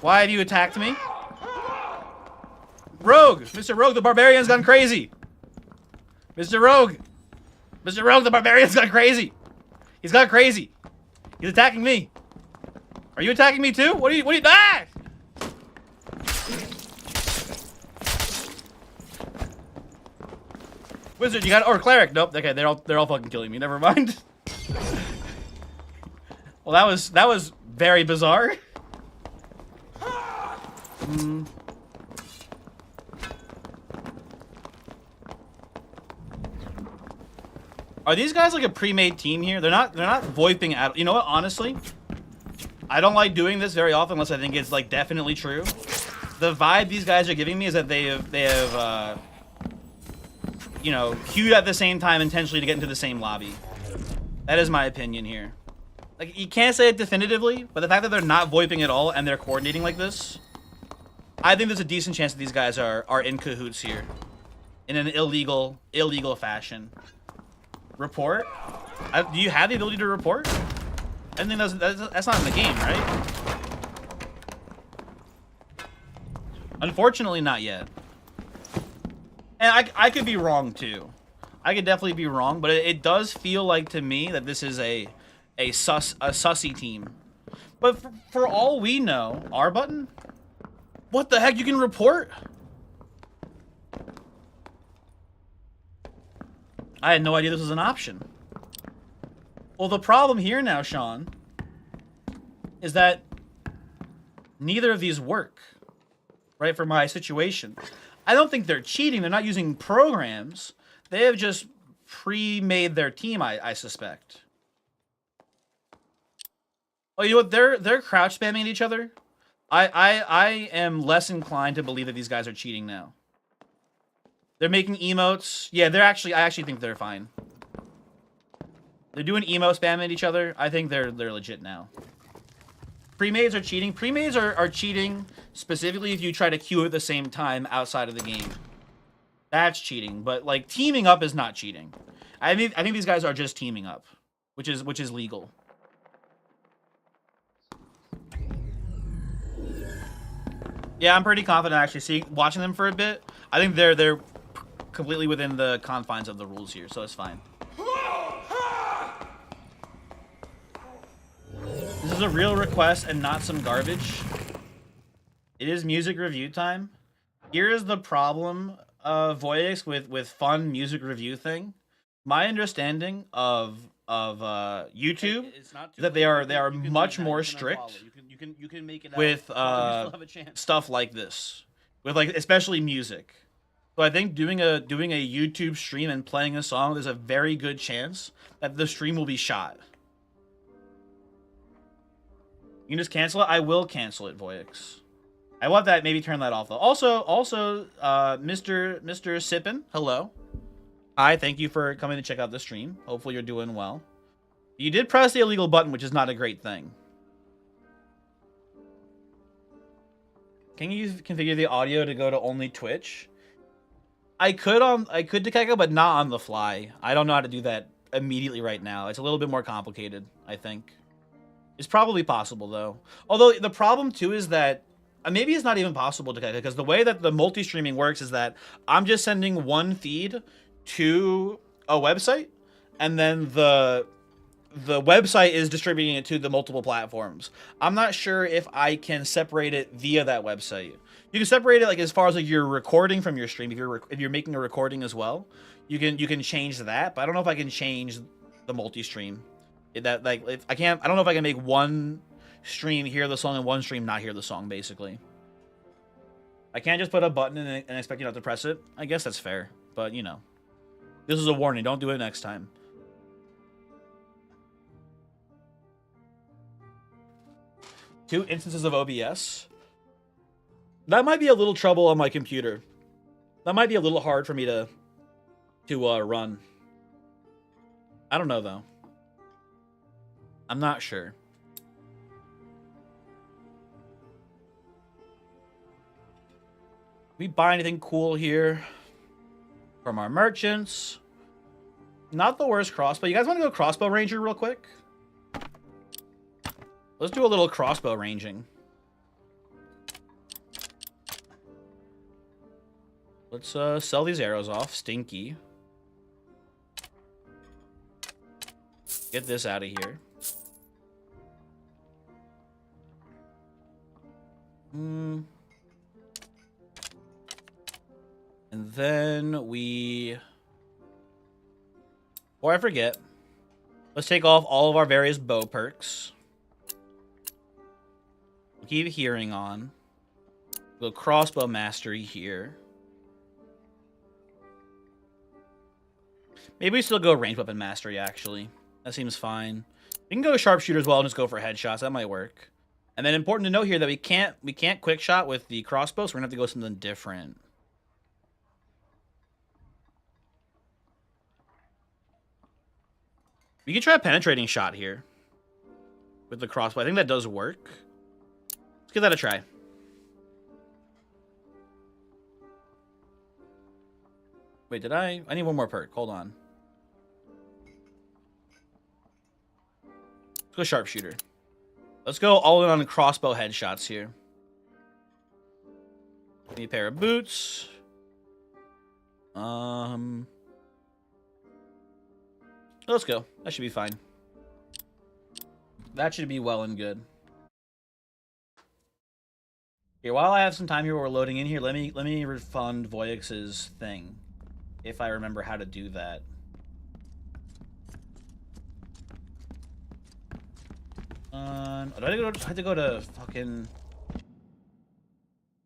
Why have you attacked me? Rogue! Mr. Rogue, the barbarian's gone crazy! Mr. Rogue! Mr. Rogue, the barbarian's gone crazy! He's gone crazy! He's attacking me! Are you attacking me too? What are you... Ah! Wizard, you got... Or cleric. Nope. Okay, they're all fucking killing me. Never mind. Well, that was very bizarre. Are these guys like a pre-made team here? They're not VoIPing at. You know what? Honestly, I don't like doing this very often unless I think it's like definitely true. The vibe these guys are giving me is that they have you know, queued at the same time intentionally to get into the same lobby. That is my opinion here. Like, you can't say it definitively, but the fact that they're not VoIPing at all and they're coordinating like this, I think there's a decent chance that these guys are in cahoots here. In an illegal fashion. Report? Do you have the ability to report? I think that's not in the game, right? Unfortunately, not yet. And I could be wrong, too. I could definitely be wrong, but it does feel like to me that this is a sussy team. But for all we know, R button? What the heck? You can report? I had no idea this was an option. Well, the problem here now, Sean, is that neither of these work, right, for my situation. I don't think they're cheating. They're not using programs. They have just pre-made their team, I suspect. Oh, you know what? They're crouch spamming at each other. I am less inclined to believe that these guys are cheating now. They're making emotes. Yeah, I actually think they're fine. They're doing emo spam at each other. I think they're legit now. Pre-mades are cheating. Pre-mades are cheating specifically if you try to queue at the same time outside of the game. That's cheating. But like teaming up is not cheating. I think these guys are just teaming up, which is legal. Yeah, I'm pretty confident actually. Watching them for a bit, I think they're completely within the confines of the rules here, so it's fine. This is a real request and not some garbage. It is music review time. Here is the problem Voyix with fun music review thing. My understanding of YouTube
It's not too
that
late.
they are
You can leave
much
that.
more
You can
strict
unfollow. You can make it
with
out. You still have a chance.
stuff like this, with like especially music. So I think doing a YouTube stream and playing a song, there's a very good chance that the stream will be shot. You can just cancel it. I will cancel it, Voyix. I want that. Maybe turn that off though. Also, Mr. Sippin, hello. Hi, thank you for coming to check out the stream. Hopefully you're doing well. You did press the illegal button, which is not a great thing. Can you configure the audio to go to only Twitch? I could Dekeko, but not on the fly. I don't know how to do that immediately right now. It's a little bit more complicated, I think. It's probably possible though. Although the problem too is that maybe it's not even possible to, because the way that the multi-streaming works is that I'm just sending one feed to a website, and then the website is distributing it to the multiple platforms. I'm not sure if I can separate it via that website. You can separate it like as far as like you're recording from your stream. If you're making a recording as well, you can change that. But I don't know if I can change the multi-stream. That like if I can't. I don't know if I can make one stream hear the song and one stream not hear the song. Basically, I can't just put a button and expect you not to press it. I guess that's fair, but you know, this is a warning. Don't do it next time. Two instances of OBS. That might be a little trouble on my computer. That might be a little hard for me to run. I don't know though. I'm not sure. We buy anything cool here from our merchants. Not the worst crossbow. You guys want to go crossbow ranger real quick? Let's do a little crossbow ranging. Let's sell these arrows off. Stinky. Get this out of here. And then we... Before I forget, let's take off all of our various bow perks. Keep hearing on. Go crossbow mastery here. Maybe we still go range weapon mastery, actually. That seems fine. We can go sharpshooter as well and just go for headshots. That might work. And then important to note here that we can't quick shot with the crossbow, so we're gonna have to go something different. We can try a penetrating shot here with the crossbow. I think that does work. Let's give that a try. Wait, did I need one more perk. Hold on. Let's go sharpshooter. Let's go all in on crossbow headshots here. Give me a pair of boots. Let's go. That should be fine. That should be well and good. Here, while I have some time here while we're loading in here, let me refund Voyix's thing, if I remember how to do that. Do I have to go to fucking...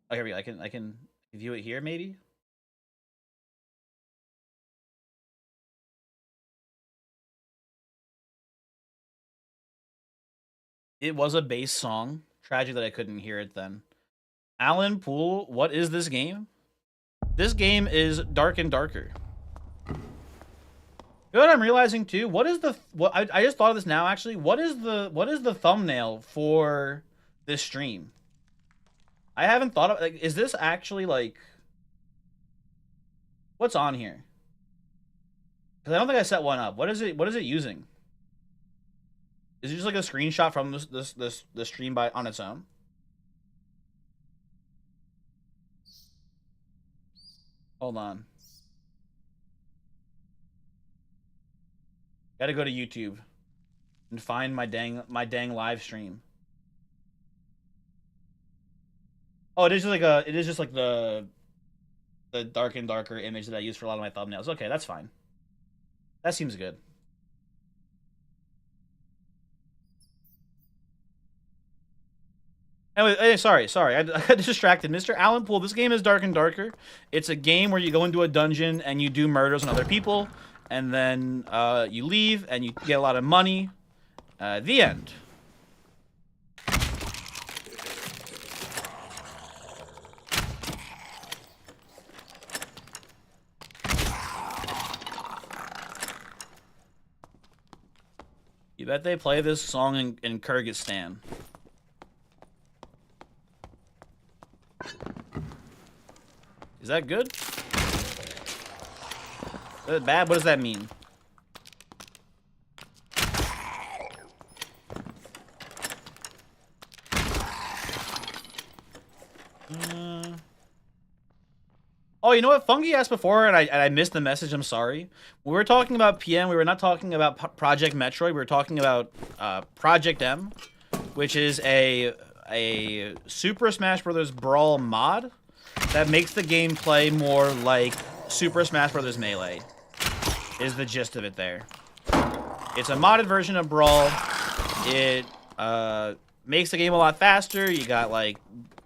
Oh, here we go. I can view it here, maybe? It was a bass song. Tragic that I couldn't hear it then. Alan Poole, what is this game? This game is Dark and Darker. You know what I'm realizing too? What is the I just thought of this now actually. What is the thumbnail for this stream? I haven't thought of, like, is this actually like what's on here? Cuz I don't think I set one up. What is it using? Is it just like a screenshot from this stream by on its own? Hold on. Gotta go to YouTube and find my dang live stream. Oh, it is just like the the dark and darker image that I use for a lot of my thumbnails. Okay, that's fine. That seems good. Anyway, sorry, I got distracted. Mr. Allen Poole, this game is Dark and Darker. It's a game where you go into a dungeon and you do murders on other people, and then you leave and you get a lot of money. The end. You bet they play this song in Kyrgyzstan. Is that good? Is that bad? What does that mean? Oh, you know what? Fungi asked before, and I missed the message. I'm sorry. When we were talking about PM, we were not talking about Project Metroid. We were talking about Project M, which is a Super Smash Bros. Brawl mod that makes the gameplay more like Super Smash Bros. Melee, is the gist of it there. It's a modded version of Brawl. It makes the game a lot faster. You got like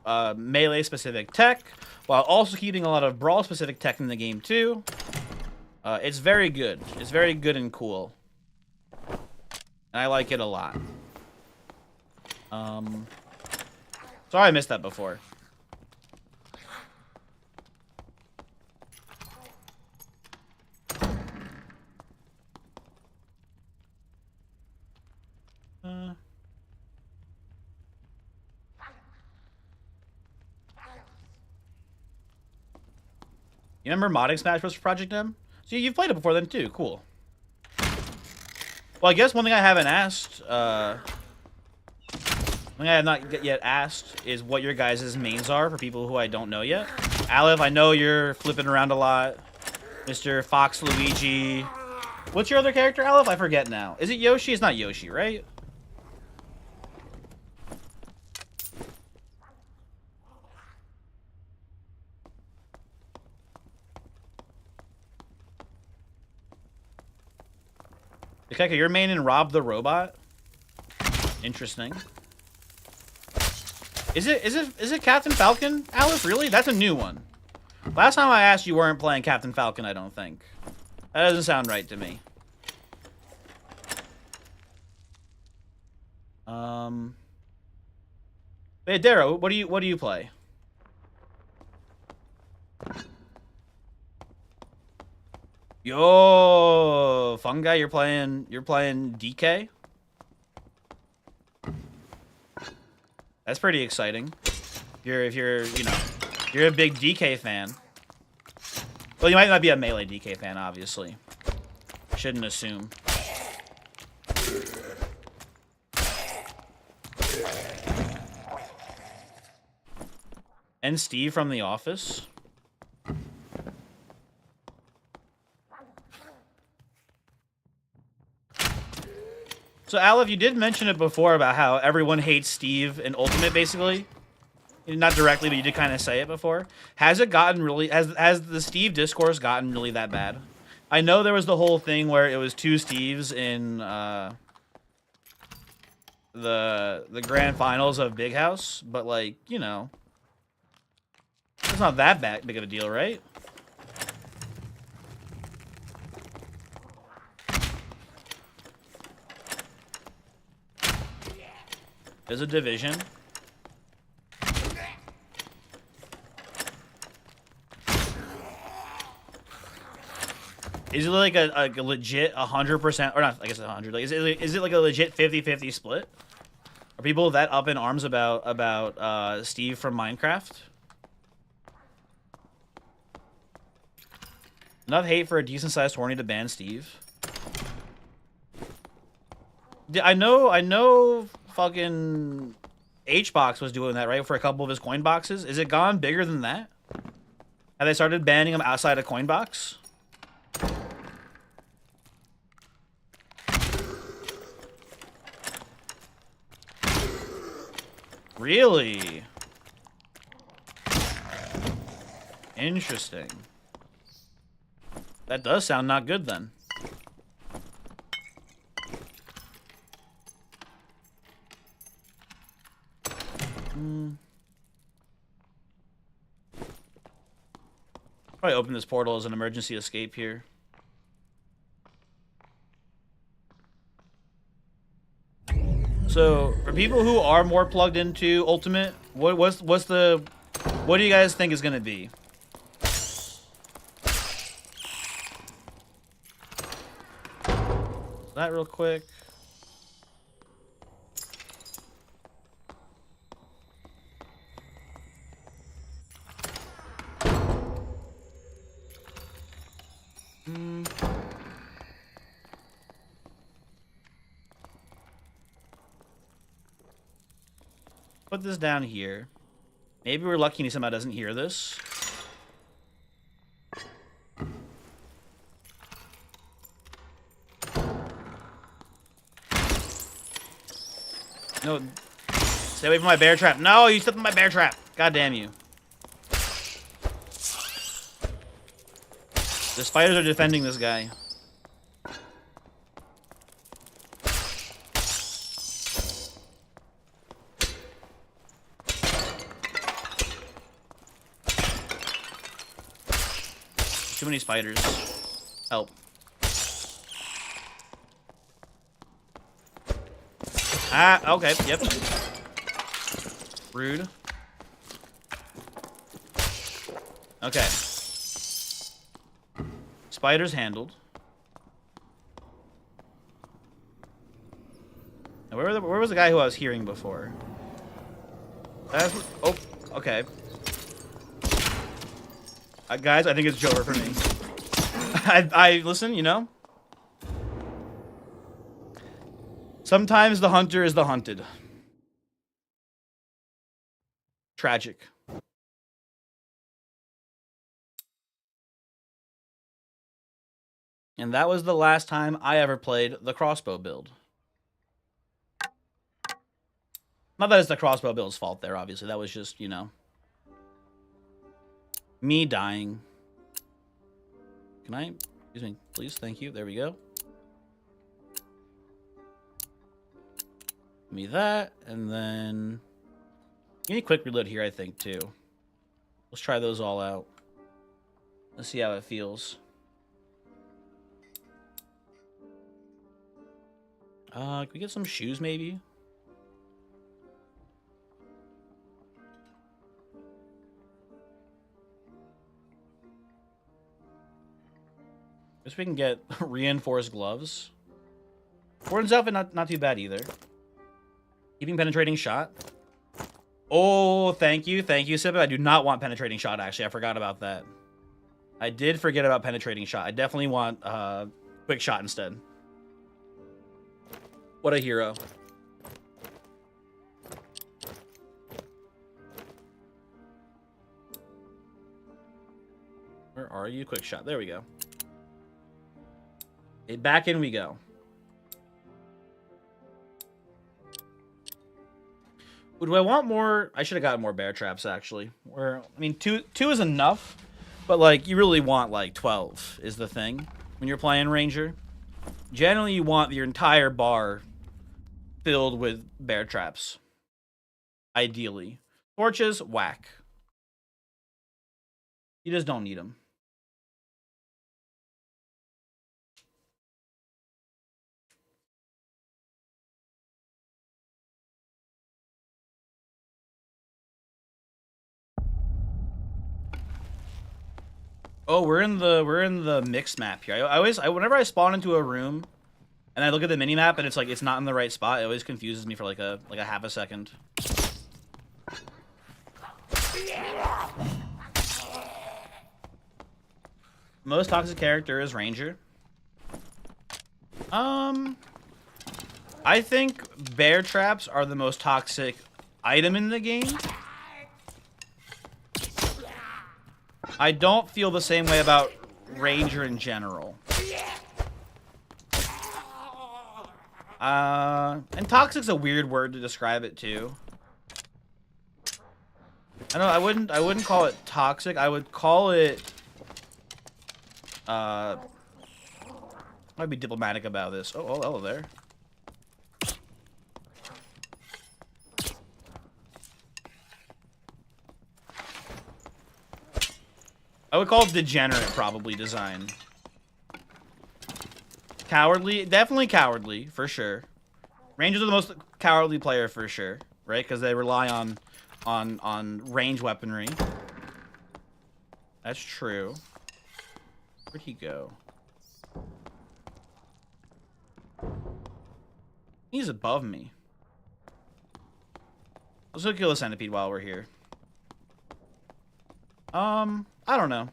Melee-specific tech, while also keeping a lot of Brawl-specific tech in the game too. It's very good. It's very good and cool. And I like it a lot. Sorry I missed that before. You remember modding Smash Bros. Project M? So you've played it before then too. Cool. Well, I guess one thing I haven't asked, one thing I have not yet asked is what your guys' mains are for people who I don't know yet. Aleph, I know you're flipping around a lot. Mr. Fox Luigi. What's your other character, Aleph? I forget now. Is it Yoshi? It's not Yoshi, right? Okay, you're main in Rob the Robot. Interesting. Is it Captain Falcon, Alice? Really? That's a new one. Last time I asked, you weren't playing Captain Falcon, I don't think. That doesn't sound right to me. Hey, Darrow, what do you play? Yo, Fungi, you're playing DK? That's pretty exciting. If you're a big DK fan. Well, you might not be a Melee DK fan, obviously. Shouldn't assume. And Steve from The Office. So, Aleph, you did mention it before about how everyone hates Steve in Ultimate, basically. Not directly, but you did kind of say it before. Has it gotten really... Has the Steve discourse gotten really that bad? I know there was the whole thing where it was two Steves in the grand finals of Big House, but, like, you know... It's not that big of a deal, right? There's a division. Is it like a legit 100%, or not, I guess 100, like, is it like a legit 50-50 split? Are people that up in arms about Steve from Minecraft? Enough hate for a decent-sized horny to ban Steve. I know fucking HBox was doing that, right? For a couple of his coin boxes. Is it gone bigger than that? Have they started banning him outside of Coinbox? Really? Interesting. That does sound not good then. Probably open this portal as an emergency escape here. So, for people who are more plugged into Ultimate, what do you guys think is gonna be? That real quick. Put this down here. Maybe we're lucky and somehow doesn't hear this. No. Stay away from my bear trap. No, you stepped in my bear trap. God damn you. The spiders are defending this guy. Too many spiders. Help. Ah, okay, yep. Rude. Okay. Spiders handled. Now, where was the guy who I was hearing before? Oh, okay. Guys, I think it's Joker for me. I listen, you know? Sometimes the hunter is the hunted. Tragic. And that was the last time I ever played the crossbow build. Not that it's the crossbow build's fault there, obviously. That was just, you know, me dying. Can I? Excuse me, please. Thank you. There we go. Give me that, and then give me a quick reload here, I think, too. Let's try those all out. Let's see how it feels. Can we get some shoes, maybe? Guess we can get reinforced gloves. Gordon's outfit, not too bad either. Keeping penetrating shot. Oh, thank you, Sip. I do not want penetrating shot, actually. I forgot about that. I did forget about penetrating shot. I definitely want quick shot instead. What a hero. Where are you? Quick shot. There we go. Okay, back in we go. Do I want more? I should have gotten more bear traps, actually. I mean, two is enough, but, like, you really want, like, 12 is the thing when you're playing Ranger. Generally, you want your entire bar filled with bear traps. Ideally. Torches, whack. You just don't need them. Oh, we're in the mix map here. Whenever I spawn into a room and I look at the mini map and it's like it's not in the right spot, it always confuses me for like a half a second. Most toxic character is Ranger. I think bear traps are the most toxic item in the game. I don't feel the same way about Ranger in general. And toxic's a weird word to describe it too. I know I wouldn't call it toxic. I would call it I'd be diplomatic about this. Oh, hello there. I would call it degenerate, probably, design. Cowardly, definitely cowardly, for sure. Rangers are the most cowardly player, for sure, right? Because they rely on range weaponry. That's true. Where'd he go? He's above me. Let's go kill a centipede while we're here. I don't know.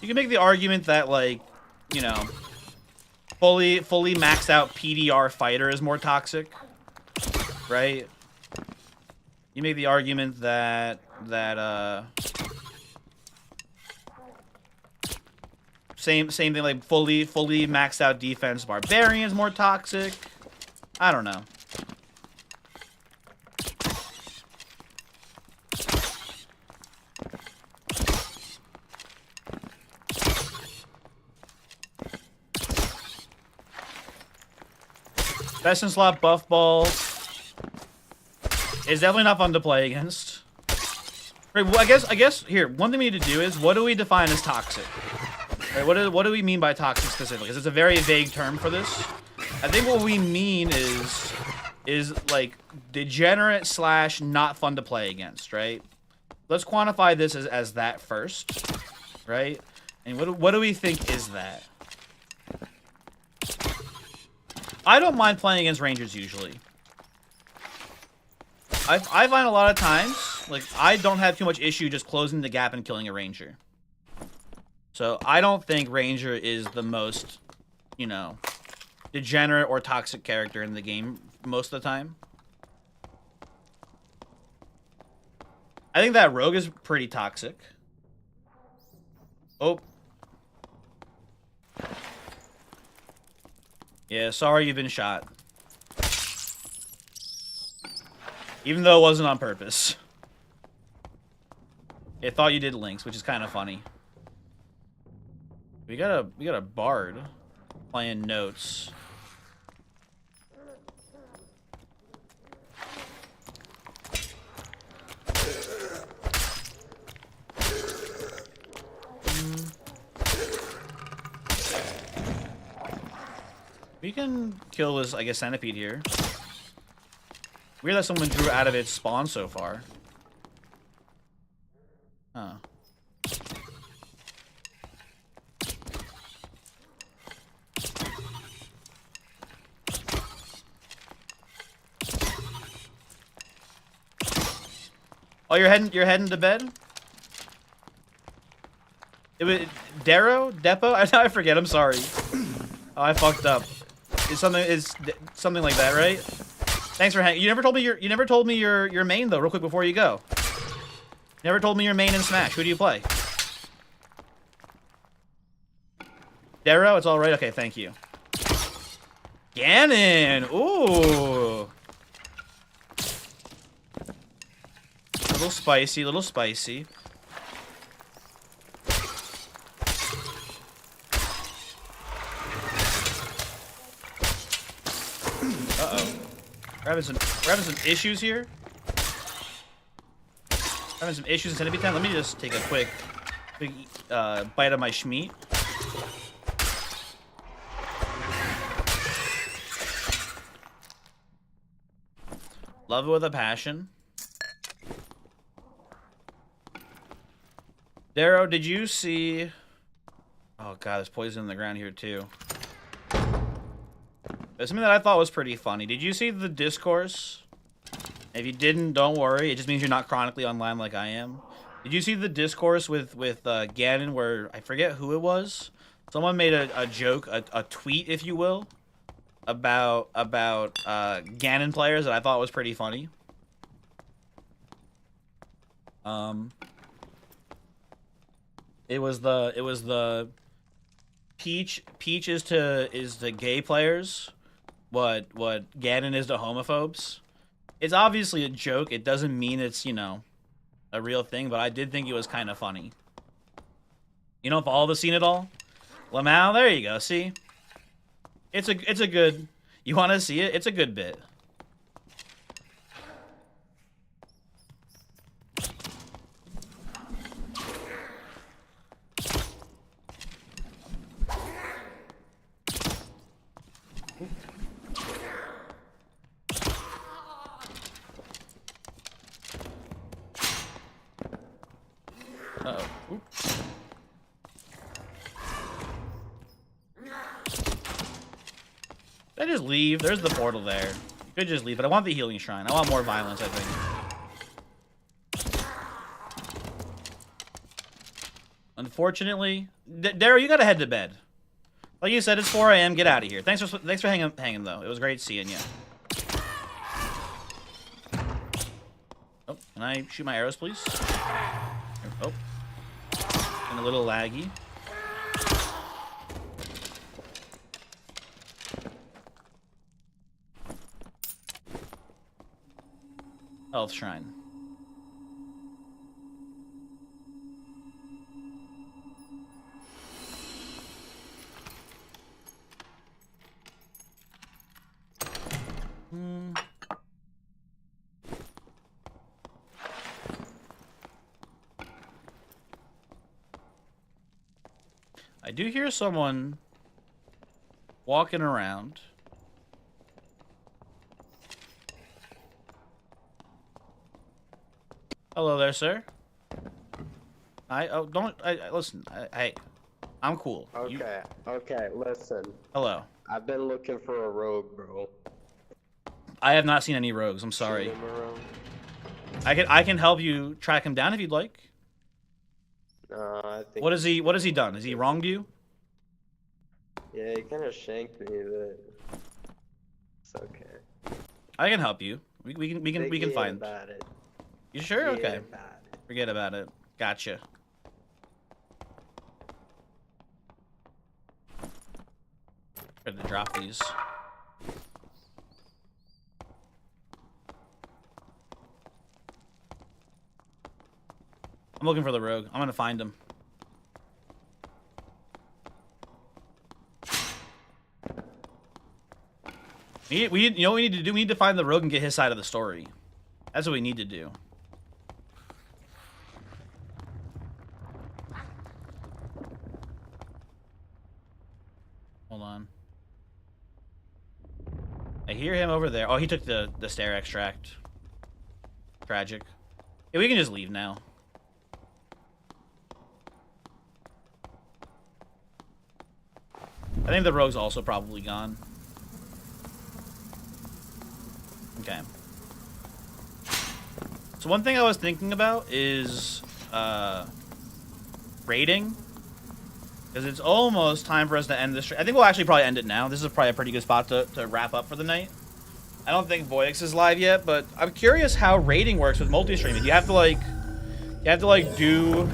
You can make the argument that, like, you know, fully maxed out PDR fighter is more toxic, right? You make the argument that same thing, like fully maxed out defense barbarian is more toxic. I don't know. Best in slot buff ball is definitely not fun to play against. Right, well, I guess here, one thing we need to do is, what do we define as toxic? Right, what do we mean by toxic specifically? Because it's a very vague term for this. I think what we mean is like degenerate / not fun to play against, right? Let's quantify this as that first, right? And what do we think is that? I don't mind playing against Rangers usually. I find a lot of times, like, I don't have too much issue just closing the gap and killing a Ranger. So I don't think Ranger is the most, you know, degenerate or toxic character in the game most of the time. I think that Rogue is pretty toxic. Oh. Yeah, sorry you've been shot. Even though it wasn't on purpose. It thought you did links, which is kind of funny. We got a bard playing notes. We can kill this, I guess, centipede here. Weird that someone drew out of its spawn so far. Huh. Oh, you're heading to bed? It was Depot? I forget. I'm sorry. Oh, I fucked up. It's something like that, right? Thanks for hanging. You never told me your main though. Real quick before you go. You never told me your main in Smash. Who do you play? Darrow. It's all right. Okay, thank you. Ganon. Ooh. A little spicy. A little spicy. We're having some issues here. We're having some issues in Centipede Town. Let me just take a quick bite of my schmeat. Love it with a passion. Darrow, did you see... Oh god, there's poison in the ground here too. There's something that I thought was pretty funny. Did you see the discourse? If you didn't, don't worry. It just means you're not chronically online like I am. Did you see the discourse with Ganon where, I forget who it was? Someone made a joke, a tweet, if you will, about Ganon players that I thought was pretty funny. It was the Peach is to gay players what Ganon is to homophobes. It's obviously a joke. It doesn't mean it's, you know, a real thing, but I did think it was kind of funny. You don't follow the scene at all? lmao, there you go. See? It's a good... You want to see it? It's a good bit. Uh-oh. Oop. Did I just leave? There's the portal there. You could just leave, but I want the healing shrine. I want more violence, I think. Unfortunately, Daryl, you gotta head to bed. Like you said, it's 4 a.m. Get out of here. Thanks for hanging though. It was great seeing you. Oh, can I shoot my arrows, please? Oh, and a little laggy. Health shrine. I do hear someone walking around. Hello there, sir. Listen. Hey, I'm cool.
Okay, okay, listen.
Hello.
I've been looking for a rogue, bro.
I have not seen any rogues. I'm sorry.
Shoot him around.
I can help you track him down if you'd like.
I think.
What has he done? Has he wronged you?
Yeah, he kind of shanked me, but it's okay.
I can help you. We can find.
About it.
You sure?
Forget
Okay.
about it.
Forget about it. Gotcha. Trying to drop these. I'm looking for the rogue. I'm gonna find him. You know what we need to do? We need to find the rogue and get his side of the story. That's what we need to do. Hold on. I hear him over there. Oh, he took the stair extract. Tragic. Yeah, we can just leave now. I think the rogue's also probably gone. Okay. So one thing I was thinking about is raiding. Because it's almost time for us to end this. I think we'll actually probably end it now. This is probably a pretty good spot to wrap up for the night. I don't think Voyix is live yet, but I'm curious how raiding works with multi-streaming. You have to like do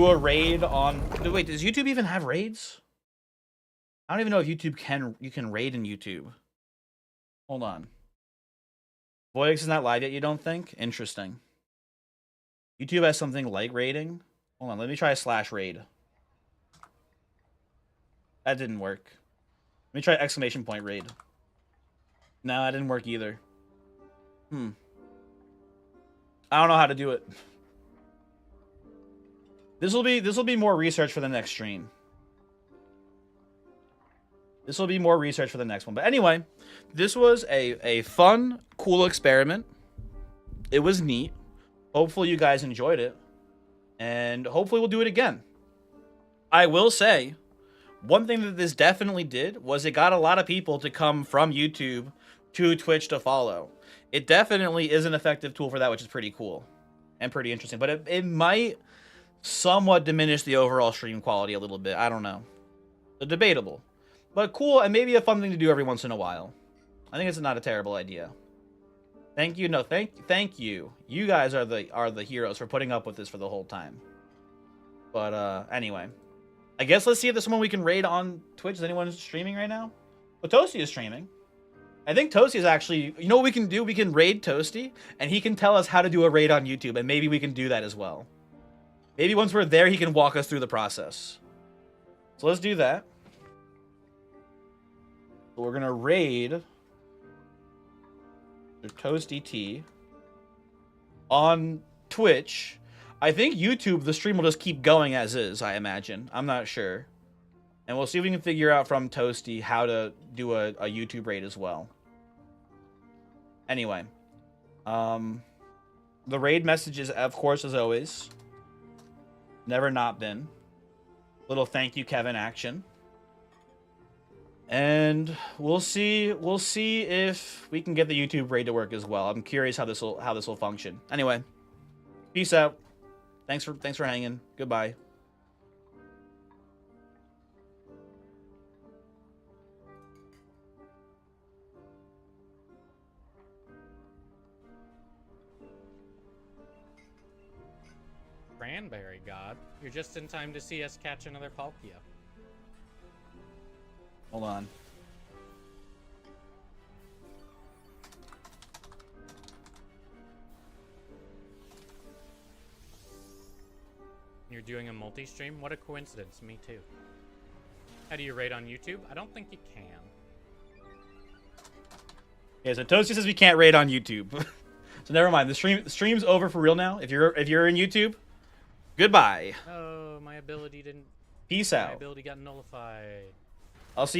a raid on. Wait, does YouTube even have raids? I don't even know if YouTube you can raid in YouTube. Hold on. Voyix is not live yet, you don't think? Interesting. YouTube has something like raiding. Hold on, let me try a /raid. That didn't work. Let me try exclamation point raid. No, that didn't work either. I don't know how to do it. This will be more research for the next stream. This will be more research for the next one. But anyway, this was a fun, cool experiment. It was neat. Hopefully you guys enjoyed it. And hopefully we'll do it again. I will say, one thing that this definitely did was it got a lot of people to come from YouTube to Twitch to follow. It definitely is an effective tool for that, which is pretty cool and pretty interesting. But it might somewhat diminish the overall stream quality a little bit. I don't know. Debatable. But cool, and maybe a fun thing to do every once in a while. I think it's not a terrible idea. Thank you. No, thank you. You guys are the heroes for putting up with this for the whole time. But anyway, I guess let's see if there's someone we can raid on Twitch. Is anyone streaming right now? Otosi is streaming. I think Toasty is actually, you know what we can do? We can raid Toasty, and he can tell us how to do a raid on YouTube, and maybe we can do that as well. Maybe once we're there, he can walk us through the process. So let's do that. So we're gonna raid the Toasty T on Twitch. I think YouTube, the stream will just keep going as is, I imagine. I'm not sure. And we'll see if we can figure out from Toasty how to do a YouTube raid as well. Anyway. The raid messages, of course, as always. Never not been. Little thank you, Kevin action. And we'll see if we can get the YouTube raid to work as well. I'm curious how this will function. Anyway, peace out. Thanks for hanging. Goodbye.
Cranberry God, you're just in time to see us catch another Palkia.
Hold on.
You're doing a multi-stream? What a coincidence, me too. How do you rate on YouTube? I don't think you can.
Yeah, so Toasty says we can't raid on YouTube. So never mind. The stream's over for real now. If you're in YouTube, goodbye.
Oh, my ability didn't...
Peace
My
out.
ability got nullified.
I'll see you